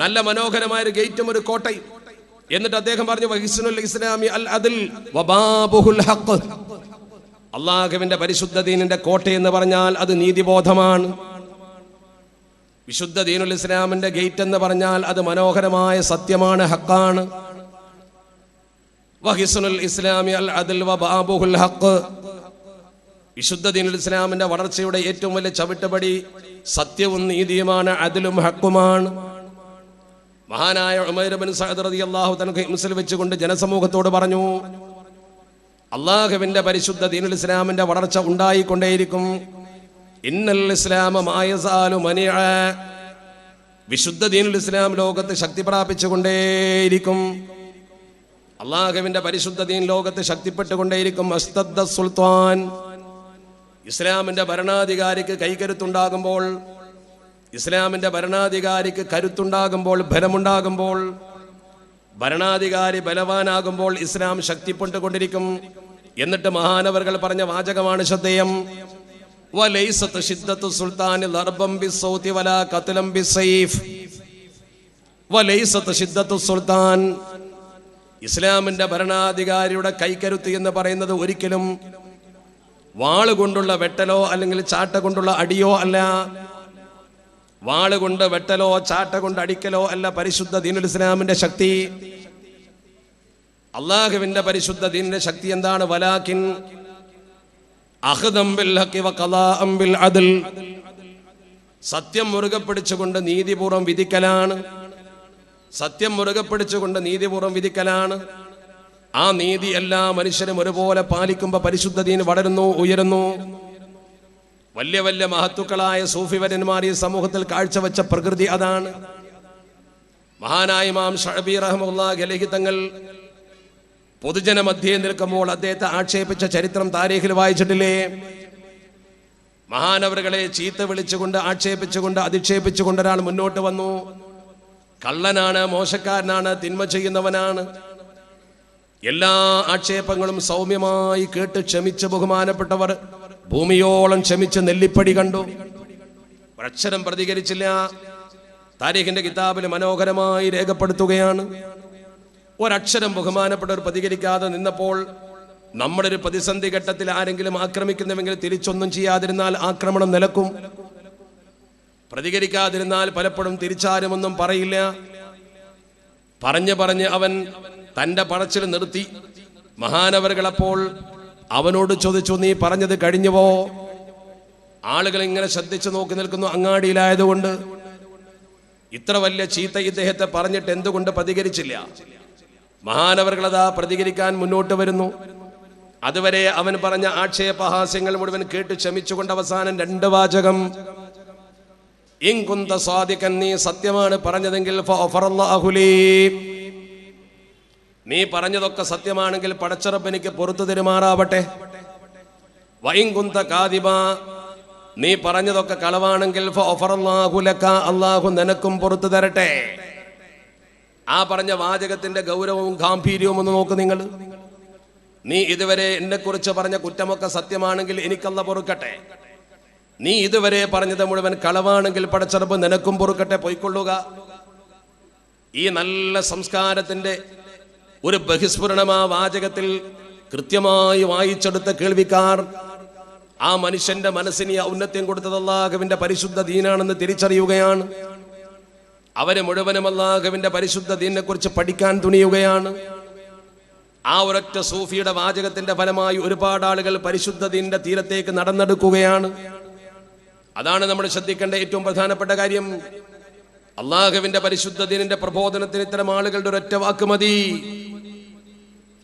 നല്ല മനോഹരമായ ഒരു ഗേറ്റും ഒരു കോട്ടയും. എന്നിട്ട് അദ്ദേഹം പറഞ്ഞു, വഹിസ്നുൽ ഇസ്ലാമി അൽ അദ്ൽ വബാബുൽ ഹഖ്. അല്ലാഹുവിന്റെ പരിശുദ്ധ ദീനിന്റെ കോട്ട എന്ന് പറഞ്ഞാൽ അത് നീതിബോധമാണ്. വിശുദ്ധ ദീനുൽ ഇസ്ലാമിന്റെ ഗേറ്റ് എന്ന് പറഞ്ഞാൽ അത് മനോഹരമായ സത്യമാണ്, ഹഖാണ്. വഹിസ്നുൽ ഇസ്ലാമി അൽ അദ്ൽ വബാബുൽ ഹഖ്. വിശുദ്ധ ദീനുൽ ഇസ്ലാമിന്റെ വളർച്ചയുടെ ഏറ്റവും വലിയ ചവിട്ടുപടി സത്യവും നീതിയുമാണ്, അദ്ലും ഹഖുമാണ്. മഹാനായ ഉമൈർ ബിൻ സഅദ് റളിയല്ലാഹു തആല ഇംസിൽ വെച്ചുകൊണ്ട് ജനസമൂഹത്തോട് പറഞ്ഞു, അല്ലാഹുവിന്റെ പരിശുദ്ധ ദീനുൽ ഇസ്ലാമിന്റെ വളർച്ച ഉണ്ടായിക്കൊണ്ടേയിരിക്കും. ഇന്നൽ ഇസ്ലാമ മാ യസാലു മനിഅ. വിശുദ്ധ ദീനുൽ ഇസ്ലാം ലോകത്ത് ശക്തി പ്രാപിച്ചുകൊണ്ടേയിരിക്കും. അല്ലാഹുവിന്റെ പരിശുദ്ധ ദീൻ ലോകത്ത് ശക്തിപ്പെട്ടുകൊണ്ടേയിരിക്കും. അസ്തദ്ദ സുൽത്താൻ. ഇസ്ലാമിന്റെ ഭരണാധികാരിക്ക് കൈകരുത്തുണ്ടാകുമ്പോൾ, ഇസ്ലാമിന്റെ ഭരണാധികാരിക്ക് കരുത്തുണ്ടാകുമ്പോൾ, ബലമുണ്ടാകുമ്പോൾ, ഭരണാധികാരി ബലവാനാകുമ്പോൾ ഇസ്ലാം ശക്തിപ്പെട്ടുകൊണ്ടിരിക്കും. എന്നിട്ട് മഹാനവറുകൾ പറഞ്ഞ വാചകമാണ് ശ്രദ്ധേയം. വലൈസത്ത് ശിദ്ദത്തു സുൽത്താനി ദർബം ബിസ്സൗതി വലാ ഖത്ലം ബിസ്സൈഫ്. വലൈസത്ത് ശിദ്ദത്തു സുൽത്താൻ. ഇസ്ലാമിന്റെ ഭരണാധികാരിയുടെ കൈകരുത്ത് എന്ന് പറയുന്നത് ഒരിക്കലും വാളുകൊണ്ടുള്ള വെട്ടലോ അല്ലെങ്കിൽ ചാട്ട കൊണ്ടുള്ള അടിയോ അല്ല. വാളുകൊണ്ട് വെട്ടലോ ചാട്ട കൊണ്ട് അടിക്കലോ അല്ല പരിശുദ്ധ ദീനുൽ ഇസ്ലാമിന്റെ ശക്തി. അല്ലാഹുവിന്റെ പരിശുദ്ധ ദീനിന്റെ ശക്തി എന്താണ്? വലാകിൻ അഖ്ദം ബിൽ ഹഖി വഖളാഅം ബിൽ അദ്ൽ. സത്യം മുറുകെ പിടിച്ചുകൊണ്ട് നീതിപൂർവം വിധിക്കലാണ്. സത്യം മുറുകെ പിടിച്ചുകൊണ്ട് നീതിപൂർവം വിധിക്കലാണ്. ആ നീതി എല്ലാ മനുഷ്യരും ഒരുപോലെ പാലിക്കുമ്പോൾ പരിശുദ്ധ ദീൻ വളരുന്നു, ഉയരുന്നു. വലിയ വലിയ മഹത്തുക്കളായ സൂഫിവര്യന്മാർ ഈ സമൂഹത്തിൽ കാഴ്ചവെച്ച പ്രകൃതി അതാണ്. മഹാനായ ഇമാം ശഅബി റഹ്മത്തുള്ളാഹി അലൈഹി തങ്ങൾ പൊതുജന മധ്യേ നിൽക്കുമ്പോൾ അദ്ദേഹത്തെ ആക്ഷേപിച്ച ചരിത്രം താരീഖിൽ വായിച്ചിട്ടില്ലേ? മഹാനവറുകളെ ചീത്ത വിളിച്ചുകൊണ്ട് ആക്ഷേപിച്ചുകൊണ്ട് അധിക്ഷേപിച്ചുകൊണ്ട് ഒരാൾ മുന്നോട്ട് വന്നു. കള്ളനാണ്, മോശക്കാരനാണ്, തിന്മ ചെയ്യുന്നവനാണ് എല്ലാ ആക്ഷേപങ്ങളും സൗമ്യമായി കേട്ട് ക്ഷമിച്ച് ബഹുമാനപ്പെട്ടവർ ഭൂമിയോളം ക്ഷമിച്ച് നെല്ലിപ്പടി കണ്ടു. ഒരക്ഷരം പ്രതികരിച്ചില്ല. താരീഖിന്റെ കിതാബിൽ മനോഹരമായി രേഖപ്പെടുത്തുകയാണ്. ഒരക്ഷരം ബഹുമാനപ്പെട്ടവർ പ്രതികരിക്കാതെ നിന്നപ്പോൾ നമ്മുടെ ഒരു പ്രതിസന്ധി ഘട്ടത്തിൽ ആരെങ്കിലും ആക്രമിക്കുന്നുവെങ്കിൽ തിരിച്ചൊന്നും ചെയ്യാതിരുന്നാൽ ആക്രമണം നിലക്കും. പ്രതികരിക്കാതിരുന്നാൽ പലപ്പോഴും തിരിച്ചാരുമൊന്നും പറയില്ല. പറഞ്ഞ് അവൻ തൻ്റെ പറച്ചിൽ നിർത്തി. മഹാനവറുകളപ്പോൾ അവനോട് ചോദിച്ചു, നീ പറഞ്ഞത് കഴിഞ്ഞുവോ? ആളുകൾ ഇങ്ങനെ ശ്രദ്ധിച്ചു നോക്കി നിൽക്കുന്നു. അങ്ങാടിയിലായതുകൊണ്ട് ഇത്ര വലിയ ചീത്ത ഇദ്ദേഹത്തെ പറഞ്ഞിട്ട് എന്തുകൊണ്ട് പ്രതികരിച്ചില്ല? മഹാനവറുകളതാ പ്രതികരിക്കാൻ മുന്നോട്ട് വരുന്നു. അതുവരെ അവൻ പറഞ്ഞ ആക്ഷേപഹാസ്യങ്ങൾ മുഴുവൻ കേട്ട് ക്ഷമിച്ചുകൊണ്ട് അവസാനം 2 വാചകം, ഇൻ കുന്ത സാദിഖൻ, നീ സത്യമാണ് പറഞ്ഞതെങ്കിൽ ഫഅഫറല്ലാഹു ലീ, നീ പറഞ്ഞതൊക്കെ സത്യമാണെങ്കിൽ പടച്ചറബ് എനിക്ക് പുറത്തു തരുമാറാവട്ടെ. വഇൻ കുന്ത കാദിബ, നീ പറഞ്ഞതൊക്കെ കളവാണെങ്കിൽ ഫഅഫറല്ലാഹു ലക, അല്ലാഹു നിനക്കും പുറത്തു തരട്ടെ. ആ പറഞ്ഞ വാചകത്തിന്റെ ഗൗരവവും ഗാംഭീര്യവും ഒന്ന് നോക്ക് നിങ്ങൾ. നീ ഇതുവരെ എന്നെക്കുറിച്ച് പറഞ്ഞ കുറ്റമൊക്കെ സത്യമാണെങ്കിൽ എനിക്കല്ല പൊറുക്കട്ടെ. നീ ഇതുവരെ പറഞ്ഞത് മുഴുവൻ കളവാണെങ്കിൽ പടച്ചറബ് നിനക്കും പൊറുക്കട്ടെ, പോയിക്കൊള്ളുക. ഈ നല്ല സംസ്കാരത്തിന്റെ ഒരു ബഹിസ്ഫുരണമാ വാചകത്തിൽ കൃത്യമായി വായിച്ചെടുത്ത കേൾവിക്കാർ ആ മനുഷ്യന്റെ മനസ്സിന് ഔന്നത്യം കൊടുത്തത് അല്ലാഹുവിന്റെ പരിശുദ്ധ ദീനാണെന്ന് തിരിച്ചറിയുകയാണ്. അവര് മുഴുവനും അല്ലാഹുവിന്റെ പരിശുദ്ധ ദീനിനെ കുറിച്ച് പഠിക്കാൻ തുനിയുകയാണ്. ആ ഒരൊറ്റ സൂഫിയുടെ വാചകത്തിന്റെ ഫലമായി ഒരുപാട് ആളുകൾ പരിശുദ്ധ ദീനിന്റെ തീരത്തേക്ക് നടന്നെടുക്കുകയാണ്. അതാണ് നമ്മൾ ശ്രദ്ധിക്കേണ്ട ഏറ്റവും പ്രധാനപ്പെട്ട കാര്യം. അല്ലാഹുവിന്റെ പരിശുദ്ധ ദീനിന്റെ പ്രബോധനത്തിന് ഇത്തരം ആളുകളുടെ ഒരൊറ്റ വാക്ക് മതി.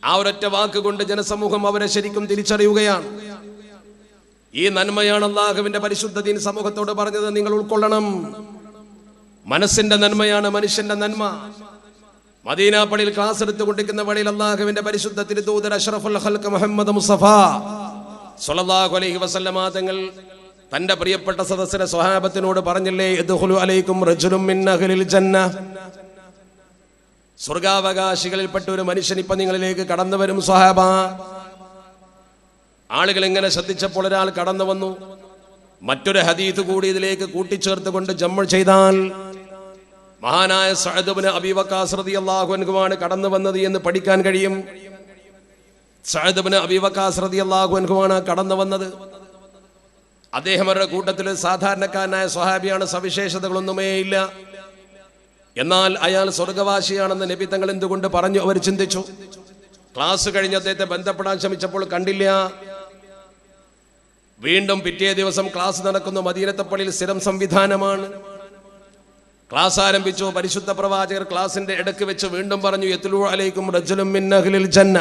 ആ ഒരൊറ്റ വാക്ക് കൊണ്ട് ജനസമൂഹം അവരെ ശരിക്കും തിരിച്ചറിയുകയാണ്. ഈ നന്മയാണ് അല്ലാഹുവിന്റെ പരിശുദ്ധ ദീൻ സമൂഹത്തോട് പറഞ്ഞത്, നിങ്ങൾ ഉൾക്കൊള്ളണം. മനസ്സിന്റെ നന്മയാണ് മനുഷ്യന്റെ നന്മ. മദീന പള്ളിയിൽ ക്ലാസ് എടുത്തുകൊണ്ടിരിക്കുന്ന വഴിയിൽ അല്ലാഹുവിന്റെ പരിശുദ്ധ തിരുദൂതർ അഷ്റഫുൽ ഖൽഖ് മുഹമ്മദ് മുസ്തഫ സ്വല്ലല്ലാഹു അലൈഹി വസല്ലമ തങ്ങൾ തന്റെ പ്രിയപ്പെട്ട സദസ്സരെ സ്വഹാബത്തിനോട് പറഞ്ഞില്ലേ, യദ്ഖുലു അലൈക്കും റജുലുൻ മിൻ അഹ്ലിൽ ജന്ന, സ്വർഗാവകാശികളിൽപ്പെട്ട ഒരു മനുഷ്യൻ ഇപ്പൊ നിങ്ങളിലേക്ക് കടന്നു വരും സ്വഹാബ. ആളുകൾ ഇങ്ങനെ ശ്രദ്ധിച്ചപ്പോൾ ഒരാൾ കടന്നു വന്നു. മറ്റൊരു ഹദീസ് കൂടി ഇതിലേക്ക് കൂട്ടിച്ചേർത്തുകൊണ്ട് ജമ്മ ചെയ്താൽ മഹാനായ സഅദ് ഇബ്നു അബീ വഖാസ് റളിയല്ലാഹു അൻഹുവാണ് കടന്നു വന്നത് എന്ന് പഠിക്കാൻ കഴിയും. സഅദ് ഇബ്നു അബീ വഖാസ് റളിയല്ലാഹു അൻഹുവാണ് കടന്നു വന്നത്. അദ്ദേഹം അവരുടെ കൂട്ടത്തിൽ സാധാരണക്കാരനായ സ്വഹാബിയാണ്, സവിശേഷതകളൊന്നുമേ ഇല്ല. എന്നാൽ അയാൾ സ്വർഗവാസിയാണെന്ന് നബി തങ്ങൾ എന്തുകൊണ്ട് പറഞ്ഞു? അവർ ചിന്തിച്ചു. ക്ലാസ് കഴിഞ്ഞ് അദ്ദേഹത്തെ ബന്ധപ്പെടാൻ ശ്രമിച്ചപ്പോൾ കണ്ടില്ല. വീണ്ടും പിറ്റേ ദിവസം ക്ലാസ് നടക്കുന്നു. മദീനത്തെ പള്ളിയിൽ സ്ഥിരം സംവിധാനമാണ്. ക്ലാസ് ആരംഭിച്ചു. പരിശുദ്ധ പ്രവാചകർ ക്ലാസിന്റെ ഇടയ്ക്ക് വെച്ച് വീണ്ടും പറഞ്ഞു, യത്ലു അലൈക്കും റജുലുൻ മിൻ അഹ്ലിൽ ജന്ന.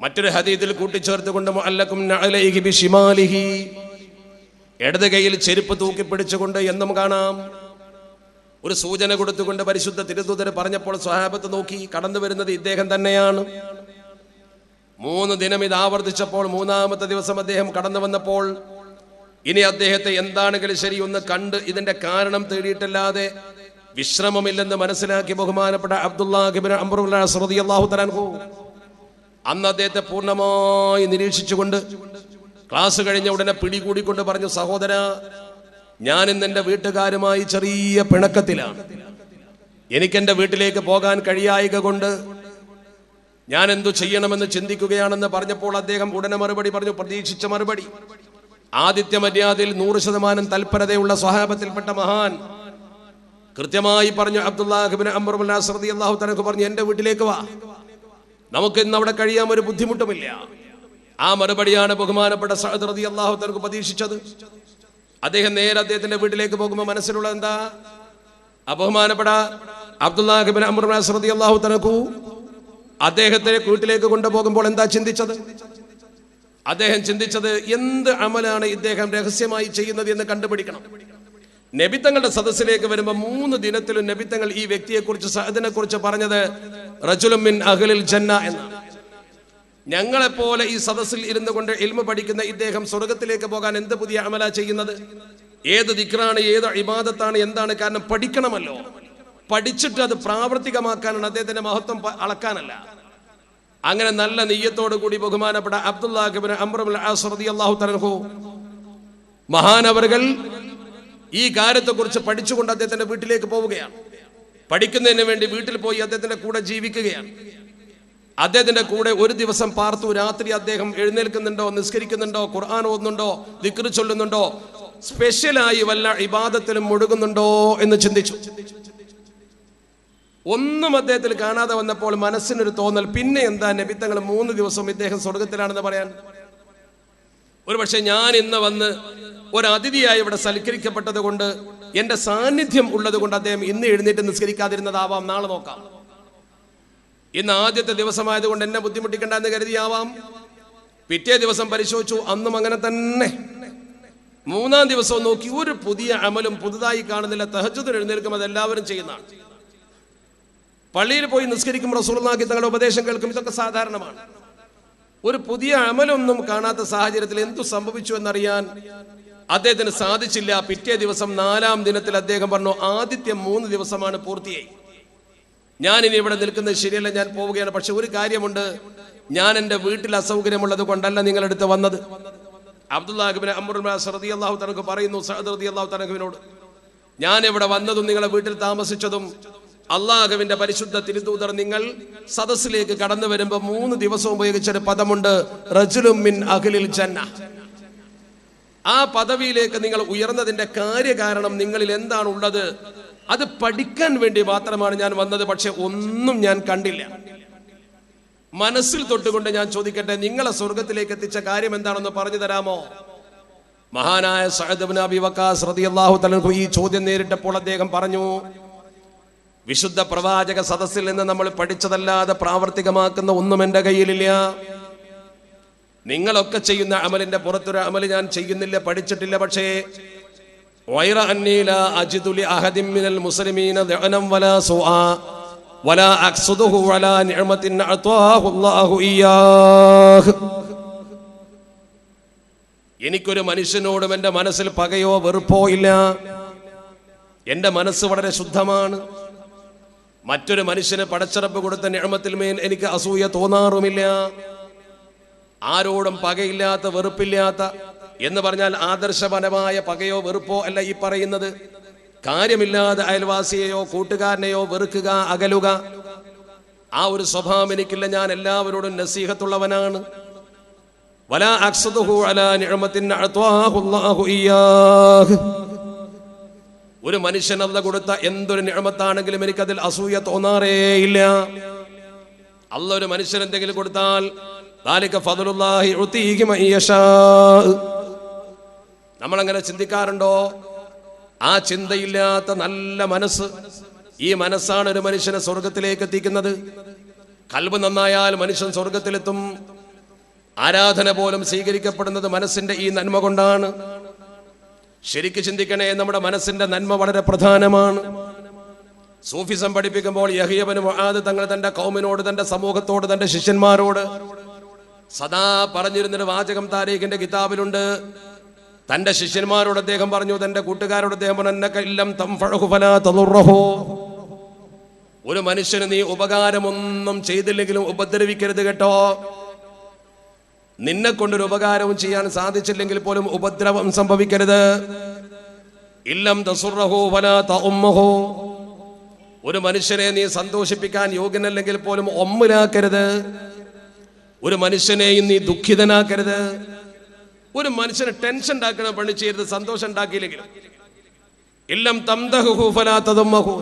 മറ്റൊരു ഹദീസിൽ കൂട്ടിച്ചേർത്തുകൊണ്ട് മുഅല്ലകും നഅലൈഹി ബിശിമാലിഹി, ഇടത് കൈയിൽ ചെരുപ്പ് തൂക്കി പിടിച്ചുകൊണ്ട് എന്നും കാണാം. ഒരു സൂചന കൊടുത്തുകൊണ്ട് പരിശുദ്ധ തിരുദൂതർ പറഞ്ഞപ്പോൾ സ്വഹാബത്ത് നോക്കി, കടന്നു വരുന്നത് ഇദ്ദേഹം തന്നെയാണ്. 3 ദിനം ഇത് ആവർത്തിച്ചപ്പോൾ 3-ാമത്തെ ദിവസം അദ്ദേഹം കടന്നു വന്നപ്പോൾ ഇനി അദ്ദേഹത്തെ എന്താണെങ്കിലും ശരി ഒന്ന് കണ്ട് ഇതിന്റെ കാരണം തേടിയിട്ടല്ലാതെ വിശ്രമമില്ലെന്ന് മനസ്സിലാക്കി ബഹുമാനപ്പെട്ട അബ്ദുല്ലാഹ് ഇബ്നു അംർ റളിയല്ലാഹു തആല അൻഹു അന്ന് അദ്ദേഹത്തെ പൂർണ്ണമായി നിരീക്ഷിച്ചുകൊണ്ട് ക്ലാസ് കഴിഞ്ഞ ഉടനെ പിടികൂടിക്കൊണ്ട് പറഞ്ഞു, സഹോദര, ഞാൻ ഇന്ന് എൻ്റെ വീട്ടുകാരുമായി ചെറിയ പിണക്കത്തിലാണ്. എനിക്കെൻ്റെ വീട്ടിലേക്ക് പോകാൻ കഴിയായിക കൊണ്ട് ഞാൻ എന്തു ചെയ്യണമെന്ന് ചിന്തിക്കുകയാണെന്ന് പറഞ്ഞപ്പോൾ അദ്ദേഹം ഉടനെ മറുപടി പറഞ്ഞു, പ്രതീക്ഷിച്ച മറുപടി. ആദിത്യ മര്യാദയിൽ 100% തൽപരതയുള്ള സ്വഹാബത്തിൽപ്പെട്ട മഹാൻ കൃത്യമായി പറഞ്ഞു. അബ്ദുല്ലാഹ് ഇബ്നു അംർ റളിയല്ലാഹു തആല പറഞ്ഞു, എൻ്റെ വീട്ടിലേക്ക് വാ, നമുക്ക് ഇന്ന് അവിടെ കഴിയാൻ ഒരു ബുദ്ധിമുട്ടുമില്ല. ആ മറുപടിയാണ് ബഹുമാനപ്പെട്ട സഅദ് റളിയല്ലാഹു തആല പ്രതീക്ഷിച്ചത്. അദ്ദേഹം നേരെ അദ്ദേഹത്തിന്റെ വീട്ടിലേക്ക് പോകുമ്പോൾ മനസ്സിലുള്ള എന്താ? ബഹുമാനപ്പെട്ട അബ്ദുല്ലാഹ് ഇബ്നു അംർ റളിയല്ലാഹു തആല അദ്ദേഹത്തെ വീട്ടിലേക്ക് കൊണ്ടുപോകുമ്പോൾ എന്താ ചിന്തിച്ചത്? അദ്ദേഹം ചിന്തിച്ചത്, എന്ത് അമലാണ് ഇദ്ദേഹം രഹസ്യമായി ചെയ്യുന്നത് എന്ന് കണ്ടുപിടിക്കണം. നബിത്തങ്ങളുടെ സദസ്സിലേക്ക് വരുമ്പോൾ 3 ദിനത്തിലും നബിത്തങ്ങൾ ഈ വ്യക്തിയെക്കുറിച്ച്, സഅദിനെ കുറിച്ച് പറഞ്ഞത് റജുലുൻ മിൻ അഹ്ലിൽ ജന്ന എന്നാണ്. ഞങ്ങളെപ്പോലെ ഈ സദസ്സിൽ ഇരുന്നു കൊണ്ട് ഇൽമ പഠിക്കുന്ന ഇദ്ദേഹം സ്വർഗത്തിലേക്ക് പോകാൻ എന്ത് പുതിയ അമല ചെയ്യുന്നത്? ഏത് ദിക്റാണ്, ഏത് ഇബാദത്താണ്, എന്താണ്? കാരണം പഠിക്കണമല്ലോ. പഠിച്ചിട്ട് അത് പ്രാവർത്തികമാക്കാനാണ്, അദ്ദേഹത്തിന്റെ മഹത്വം അളക്കാനല്ല. അങ്ങനെ നല്ല നെയ്യത്തോടു കൂടി ബഹുമാനപ്പെട്ട അബ്ദുല്ലാഹ് ഇബ്നു അംർ ഇബ്നുൽ ആസ് റളിയല്ലാഹു തആല അൻഹു മഹാനവറുകൾ ഈ കാര്യത്തെക്കുറിച്ച് പഠിച്ചുകൊണ്ട് അദ്ദേഹത്തിന്റെ വീട്ടിലേക്ക് പോവുകയാണ്. പഠിക്കുന്നതിന് വേണ്ടി വീട്ടിൽ പോയി അദ്ദേഹത്തിന്റെ കൂടെ ജീവിക്കുകയാണ്. അദ്ദേഹത്തിന്റെ കൂടെ ഒരു ദിവസം പാർത്തു. രാത്രി അദ്ദേഹം എഴുന്നേൽക്കുന്നുണ്ടോ, നിസ്കരിക്കുന്നുണ്ടോ, ഖുർആൻ ഓതുന്നുണ്ടോ, ദിക്ർ ചൊല്ലുന്നുണ്ടോ, സ്പെഷ്യലായി വല്ല ഇബാദത്തിലും മുഴുകുന്നുണ്ടോ എന്ന് ചിന്തിച്ചു. ഒന്നും അദ്ദേഹത്തിൽ കാണാതെ വന്നപ്പോൾ മനസ്സിനൊരു തോന്നൽ, പിന്നെ എന്താ നബി തങ്ങൾ 3 ദിവസം ഇദ്ദേഹം സ്വർഗത്തിലാണെന്ന് പറയാൻ? ഒരുപക്ഷെ ഞാൻ ഇന്ന് വന്ന് ഒരു അതിഥിയായി ഇവിടെ സൽക്കരിക്കപ്പെട്ടത് കൊണ്ട്, എന്റെ സാന്നിധ്യം ഉള്ളത് കൊണ്ട് അദ്ദേഹം ഇന്ന് എഴുന്നേറ്റ് നിസ്കരിക്കാതിരുന്നതാവാം. നാളെ നോക്കാം. ഇന്ന് ആദ്യത്തെ ദിവസമായതുകൊണ്ട് എന്നെ ബുദ്ധിമുട്ടിക്കണ്ട എന്ന് കരുതിയാവാം. പിറ്റേ ദിവസം പരിശോധിച്ചു, അന്നും അങ്ങനെ തന്നെ. 3-ാം ദിവസവും നോക്കി, ഒരു പുതിയ അമലും പുതുതായി കാണുന്നില്ല. തഹജ്ജുദിന് എഴുന്നേൽക്കും, അത് എല്ലാവരും ചെയ്യുന്നതാണ്. പള്ളിയിൽ പോയി നിസ്കരിക്കും, റസൂലുള്ളാഹി തങ്ങളുടെ ഉപദേശം കേൾക്കും, ഇതൊക്കെ സാധാരണമാണ്. ഒരു പുതിയ അമലൊന്നും കാണാത്ത സാഹചര്യത്തിൽ എന്തു സംഭവിച്ചു എന്നറിയാൻ അദ്ദേഹത്തിന് സാധിച്ചില്ല. പിറ്റേ ദിവസം 4-ാം ദിനത്തിൽ അദ്ദേഹം പറഞ്ഞു, ആദ്യത്തെ 3 ദിവസമാണ് പൂർത്തിയായി, ഞാനിനി ഇവിടെ നിൽക്കുന്നത് ശരിയല്ല, ഞാൻ പോവുകയാണ്. പക്ഷെ ഒരു കാര്യമുണ്ട്, ഞാൻ എൻ്റെ വീട്ടിൽ അസൗകര്യമുള്ളത് കൊണ്ടല്ല നിങ്ങളെടുത്ത് വന്നത്. അബ്ദുല്ലാഹ് ഇബ്നു അംർ ഇബ്നുൽ ആസ് റളിയല്ലാഹു തആല പറയുന്നു സഅദ് റളിയല്ലാഹു തആലവിനോട്, ഞാൻ ഇവിടെ വന്നതും നിങ്ങളെ വീട്ടിൽ താമസിച്ചതും അള്ളാഹുവിന്റെ പരിശുദ്ധ തിരുദൂതർ നിങ്ങൾ സദസ്സിലേക്ക് കടന്നു വരുമ്പോൾ 3 ദിവസം ഉപയോഗിച്ചൊരു പദമുണ്ട്, റജുലുൻ മിൻ അഹ്ലിൽ ജന്ന. ആ പദവിയിലേക്ക് നിങ്ങൾ ഉയർന്നതിന്റെ കാര്യകാരണം നിങ്ങളിൽ എന്താണ് ഉള്ളത്, അത് പഠിക്കാൻ വേണ്ടി മാത്രമാണ് ഞാൻ വന്നത്. പക്ഷെ ഒന്നും ഞാൻ കണ്ടില്ല. മനസ്സിൽ തൊട്ടുകൊണ്ട് ഞാൻ ചോദിക്കട്ടെ, നിങ്ങളെ സ്വർഗത്തിലേക്ക് എത്തിച്ച കാര്യം എന്താണെന്ന് പറഞ്ഞു തരാമോ? മഹാനായ സഅദ് ഇബ്നു അബി വഖാസ് റളിയല്ലാഹു തആല ഈ ചോദ്യം നേരിട്ടപ്പോൾ അദ്ദേഹം പറഞ്ഞു, വിശുദ്ധ പ്രവാചക സദസ്സിൽ നിന്ന് നമ്മൾ പഠിച്ചതല്ലാതെ പ്രാവർത്തികമാക്കുന്ന ഒന്നും എൻ്റെ കയ്യിലില്ല. നിങ്ങളൊക്കെ ചെയ്യുന്ന അമലിന്റെ പുറത്തൊരു അമൽ ഞാൻ ചെയ്യുന്നില്ല, പഠിച്ചിട്ടില്ല. പക്ഷേ വൈറ അന്നീ ലാ അജിദു ലി അഹദിൻ മിനൽ മുസ്ലിമീന ദഅനം വലാ സുആ വലാ അഖ്സുദുഹു വലാ നിഅമത്തിൻ അഅതാഹു അല്ലാഹു ഇയ്യാഹ്. എനിക്കൊരു മനുഷ്യനോടും എൻ്റെ മനസ്സിൽ പകയോ വെറുപ്പോ ഇല്ല. എൻ്റെ മനസ്സ് വളരെ ശുദ്ധമാണ്. മറ്റൊരു മനുഷ്യന് പടച്ചിറപ്പ് കൊടുത്ത നിഅമത്തിൽ മേൽ എനിക്ക് അസൂയ തോന്നാറുമില്ല. ആരോടും പകയില്ലാത്ത, വെറുപ്പില്ലാത്ത എന്ന് പറഞ്ഞാൽ ആദർശപരമായ പകയോ വെറുപ്പോ അല്ല ഈ പറയുന്നത്. കാര്യമില്ലാതെ അയൽവാസിയെയോ കൂട്ടുകാരനെയോ വെറുക്കുക, അകലുക, ആ ഒരു സ്വഭാവം എനിക്കില്ല. ഞാൻ എല്ലാവരോടും നസീഹത്തുള്ളവനാണ്. വലാ അഖ്സുദുഹു അലാ നിഅമത്തിൻ അഅതാഹു അല്ലാഹു ഇയ്യാഹ്. ഒരു മനുഷ്യൻ അല്ലാഹു കൊടുത്ത എന്തൊരു നിഅമത്താണെങ്കിലും എനിക്കതിൽ അസൂയ തോന്നാറേയില്ല. അല്ലാഹു ഒരു മനുഷ്യൻ എന്തെങ്കിലും കൊടുത്താൽ ദാലിക ഫദ്ലുല്ലാഹി യുതീഹി മൻ യശാ. നമ്മളങ്ങനെ ചിന്തിക്കാറുണ്ടോ? ആ ചിന്തയില്ലാത്ത നല്ല മനസ്സ്, ഈ മനസ്സാണ് ഒരു മനുഷ്യനെ സ്വർഗത്തിലേക്ക് എത്തിക്കുന്നത്. ഖൽബ് നന്നായാൽ മനുഷ്യൻ സ്വർഗത്തിലെത്തും. ആരാധന പോലും സ്വീകരിക്കപ്പെടുന്നത് മനസ്സിന്റെ ഈ നന്മ കൊണ്ടാണ്. ശരിക്ക് ചിന്തിക്കണേ, നമ്മുടെ മനസ്സിന്റെ നന്മ വളരെ പ്രധാനമാണ്. സൂഫിസം പഠിപ്പിക്കുമ്പോൾ യഹ്യ ഇബ്നു മുആദ് തങ്ങൾ തന്റെ ഖൗമിനോട്, തന്റെ സമൂഹത്തോട്, തന്റെ ശിഷ്യന്മാരോട് സദാ പറഞ്ഞിരുന്നൊരു വാചകം താരീഖിന്റെ കിതാബിലുണ്ട്. തന്റെ ശിഷ്യന്മാരോട് അദ്ദേഹം പറഞ്ഞു, തന്റെ കൂട്ടുകാരോട് അദ്ദേഹം പറഞ്ഞു, ഒരു മനുഷ്യന് നീ ഉപകാരമൊന്നും ചെയ്തില്ലെങ്കിലും ഉപദ്രവിക്കരുത് കേട്ടോ. നിന്നെ കൊണ്ടൊരു ഉപകാരവും ചെയ്യാൻ സാധിച്ചില്ലെങ്കിൽ പോലും ഉപദ്രവം സംഭവിക്കരുത്. ഇല്ലം തസുറഹു വലാ തഉമ്മഹു. ഒരു മനുഷ്യനെ നീ സന്തോഷിപ്പിക്കാൻ യോഗ്യനല്ലെങ്കിൽ പോലും ഒമ്മിലാക്കരുത്. ഒരു മനുഷ്യനെയും നീ ദുഃഖിതനാക്കരുത്. ഒരു മനുഷ്യന് ടെൻഷൻ ഉണ്ടാക്കണ പണി ചെയ്യരുത്, സന്തോഷം ഉണ്ടാക്കിയില്ലെങ്കിലും. ഇല്ലം തംദഹു ഫലാ തദുമ്മഹു.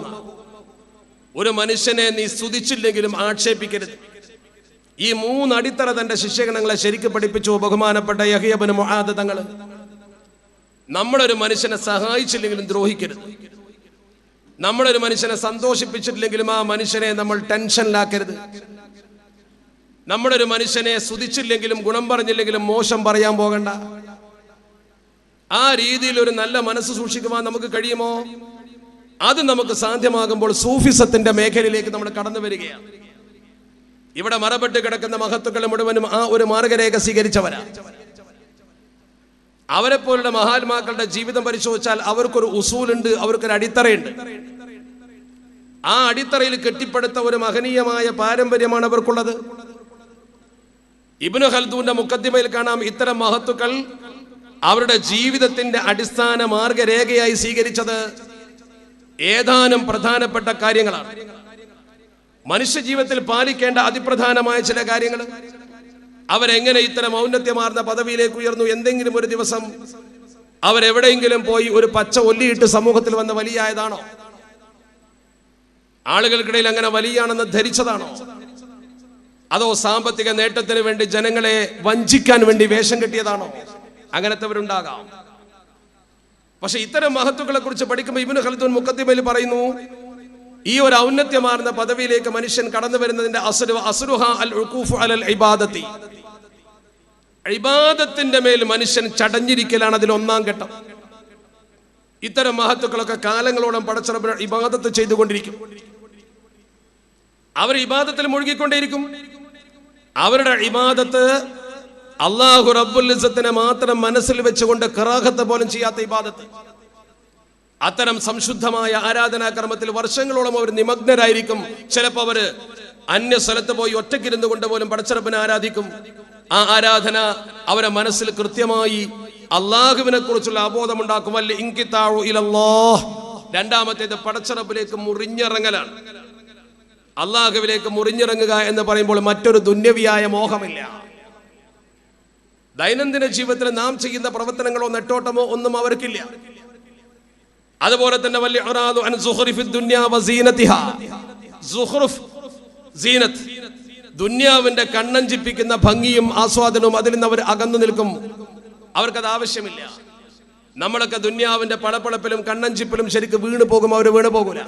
ഒരു മനുഷ്യനെ നീ സ്തുതിച്ചില്ലെങ്കിലും ആക്ഷേപിക്കരുത്. ഈ 3 അടിത്തറ തന്റെ ശിഷ്യഗണങ്ങളെ ശരിക്കും പഠിപ്പിച്ചു ബഹുമാനപ്പെട്ട യഹ്യ ഇബ്നു മുആദ് തങ്ങൾ. നമ്മളൊരു മനുഷ്യനെ സഹായിച്ചില്ലെങ്കിലും ദ്രോഹിക്കരുത്. നമ്മളൊരു മനുഷ്യനെ സന്തോഷിപ്പിച്ചിട്ടില്ലെങ്കിലും ആ മനുഷ്യനെ നമ്മൾ ടെൻഷനിലാക്കരുത്. നമ്മളൊരു മനുഷ്യനെ സ്തുതിച്ചില്ലെങ്കിലും ഗുണം പറഞ്ഞില്ലെങ്കിലും മോശം പറയാൻ പോകണ്ട. ആ രീതിയിൽ ഒരു നല്ല മനസ്സ് സൂക്ഷിക്കുവാൻ നമുക്ക് കഴിയുമോ? അത് നമുക്ക് സാധ്യമാകുമ്പോൾ സൂഫിസത്തിന്റെ മേഖലയിലേക്ക് നമ്മൾ കടന്നു വരികയാണ്. ഇവിടെ മറപ്പെട്ട് കിടക്കുന്ന മഹത്തുക്കൾ മുഴുവനും ആ ഒരു മാർഗരേഖ സ്വീകരിച്ചവരാ. അവരെ പോലുള്ള മഹാത്മാക്കളുടെ ജീവിതം പരിശോധിച്ചാൽ അവർക്കൊരു ഉസൂലുണ്ട്, അവർക്കൊരു അടിത്തറയുണ്ട്. ആ അടിത്തറയിൽ കെട്ടിപ്പടുത്ത ഒരു മഹനീയമായ പാരമ്പര്യമാണ് അവർക്കുള്ളത്. ഇബ്നു ഖൽദൂന്റെ മുഖദ്ദിമയിൽ കാണാം ഇത്തരം മഹത്തുക്കൾ അവരുടെ ജീവിതത്തിന്റെ അടിസ്ഥാന മാർഗരേഖയായി സ്വീകരിച്ചത് ഏതാനും പ്രധാനപ്പെട്ട കാര്യങ്ങളാണ്. മനുഷ്യ ജീവിതത്തിൽ പാലിക്കേണ്ട അതിപ്രധാനമായ ചില കാര്യങ്ങൾ. അവരെങ്ങനെ ഇത്തരം ഔന്നത്യമാർന്ന പദവിയിലേക്ക് ഉയർന്നു? എന്തെങ്കിലും ഒരു ദിവസം അവരെവിടെയെങ്കിലും പോയി ഒരു പച്ച ഒല്ലിയിട്ട് സമൂഹത്തിൽ വന്ന വലിയായതാണോ? ആളുകൾക്കിടയിൽ അങ്ങനെ വലിയാണെന്ന് ധരിച്ചതാണോ? അതോ സാമ്പത്തിക നേട്ടത്തിന് വേണ്ടി ജനങ്ങളെ വഞ്ചിക്കാൻ വേണ്ടി വേഷം കെട്ടിയതാണോ? അങ്ങനത്തെവരുണ്ടാകാം. പക്ഷെ ഇത്തരം മഹത്തുക്കളെ കുറിച്ച് പഠിക്കുമ്പോൾ ഇബ്നു ഖൽദൂൻ മുഖദ്ദിമയിൽ പറയുന്നു, ഈ ഒരു ഔന്നത്യമാർന്ന പദവിയിലേക്ക് മനുഷ്യൻ കടന്നു വരുന്നതിന്റെ ഇബാദത്തിന്റെ മേൽ മനുഷ്യൻ ചടഞ്ഞിരിക്കലാണ് അതിൽ ഒന്നാം ഘട്ടം. ഇത്തരം മഹത്തുക്കളൊക്കെ കാലങ്ങളോളം പടച്ചറബ് ഇബാദത്ത് ചെയ്തുകൊണ്ടിരിക്കും. അവർ ഇബാദത്തിൽ മുഴുകിക്കൊണ്ടേയിരിക്കും. അവരുടെ ഇബാദത്ത് അല്ലാഹു റബ്ബുൽ ഇസ്സത്തിനെ മാത്രം മനസ്സിൽ വെച്ചുകൊണ്ട് ഖിറാഅത്ത് പോലും ചെയ്യാത്ത ഇബാദത്ത്. അത്തരം സംശുദ്ധമായ ആരാധനാക്രമത്തിൽ വർഷങ്ങളോളം അവർ നിമഗ്നരായിരിക്കും. ചിലപ്പോൾ അവര് അന്യ സ്ഥലത്ത് പോയി ഒറ്റയ്ക്കിരുന്നു കൊണ്ട് പോലും പടച്ചറബിനെ ആരാധിക്കും. ആ ആരാധന അവരെ മനസ്സിൽ കൃത്യമായി അള്ളാഹുവിനെ കുറിച്ചുള്ള അവബോധമുണ്ടാക്കും. വൽ ഇൻകിതാഉ ഇലല്ലാഹ്. രണ്ടാമത്തേത് പടച്ചറബിലേക്ക് മുറിഞ്ഞിറങ്ങലാണ്. അള്ളാഹുവിലേക്ക് മുറിഞ്ഞിറങ്ങുക എന്ന് പറയുമ്പോൾ മറ്റൊരു ദുന്യവിയായ മോഹമില്ല. ദൈനംദിന ജീവിതത്തിൽ നാം ചെയ്യുന്ന പ്രവർത്തനങ്ങളോ നെട്ടോട്ടമോ ഒന്നും അവർക്കില്ല. അതുപോലെ തന്നെ വലിയ ദുന്യാവിന്റെ കണ്ണഞ്ചിപ്പിക്കുന്ന ഭംഗിയും ആസ്വാദനവും അതിൽ നിന്ന് അവർ അകന്നു നിൽക്കും. അവർക്കത് ആവശ്യമില്ല. നമ്മളൊക്കെ ദുന്യാവിന്റെ പളപ്പളപ്പിലും കണ്ണഞ്ചിപ്പിലും ശരിക്കും വീണു പോകും. അവർ വീണു പോകൂല.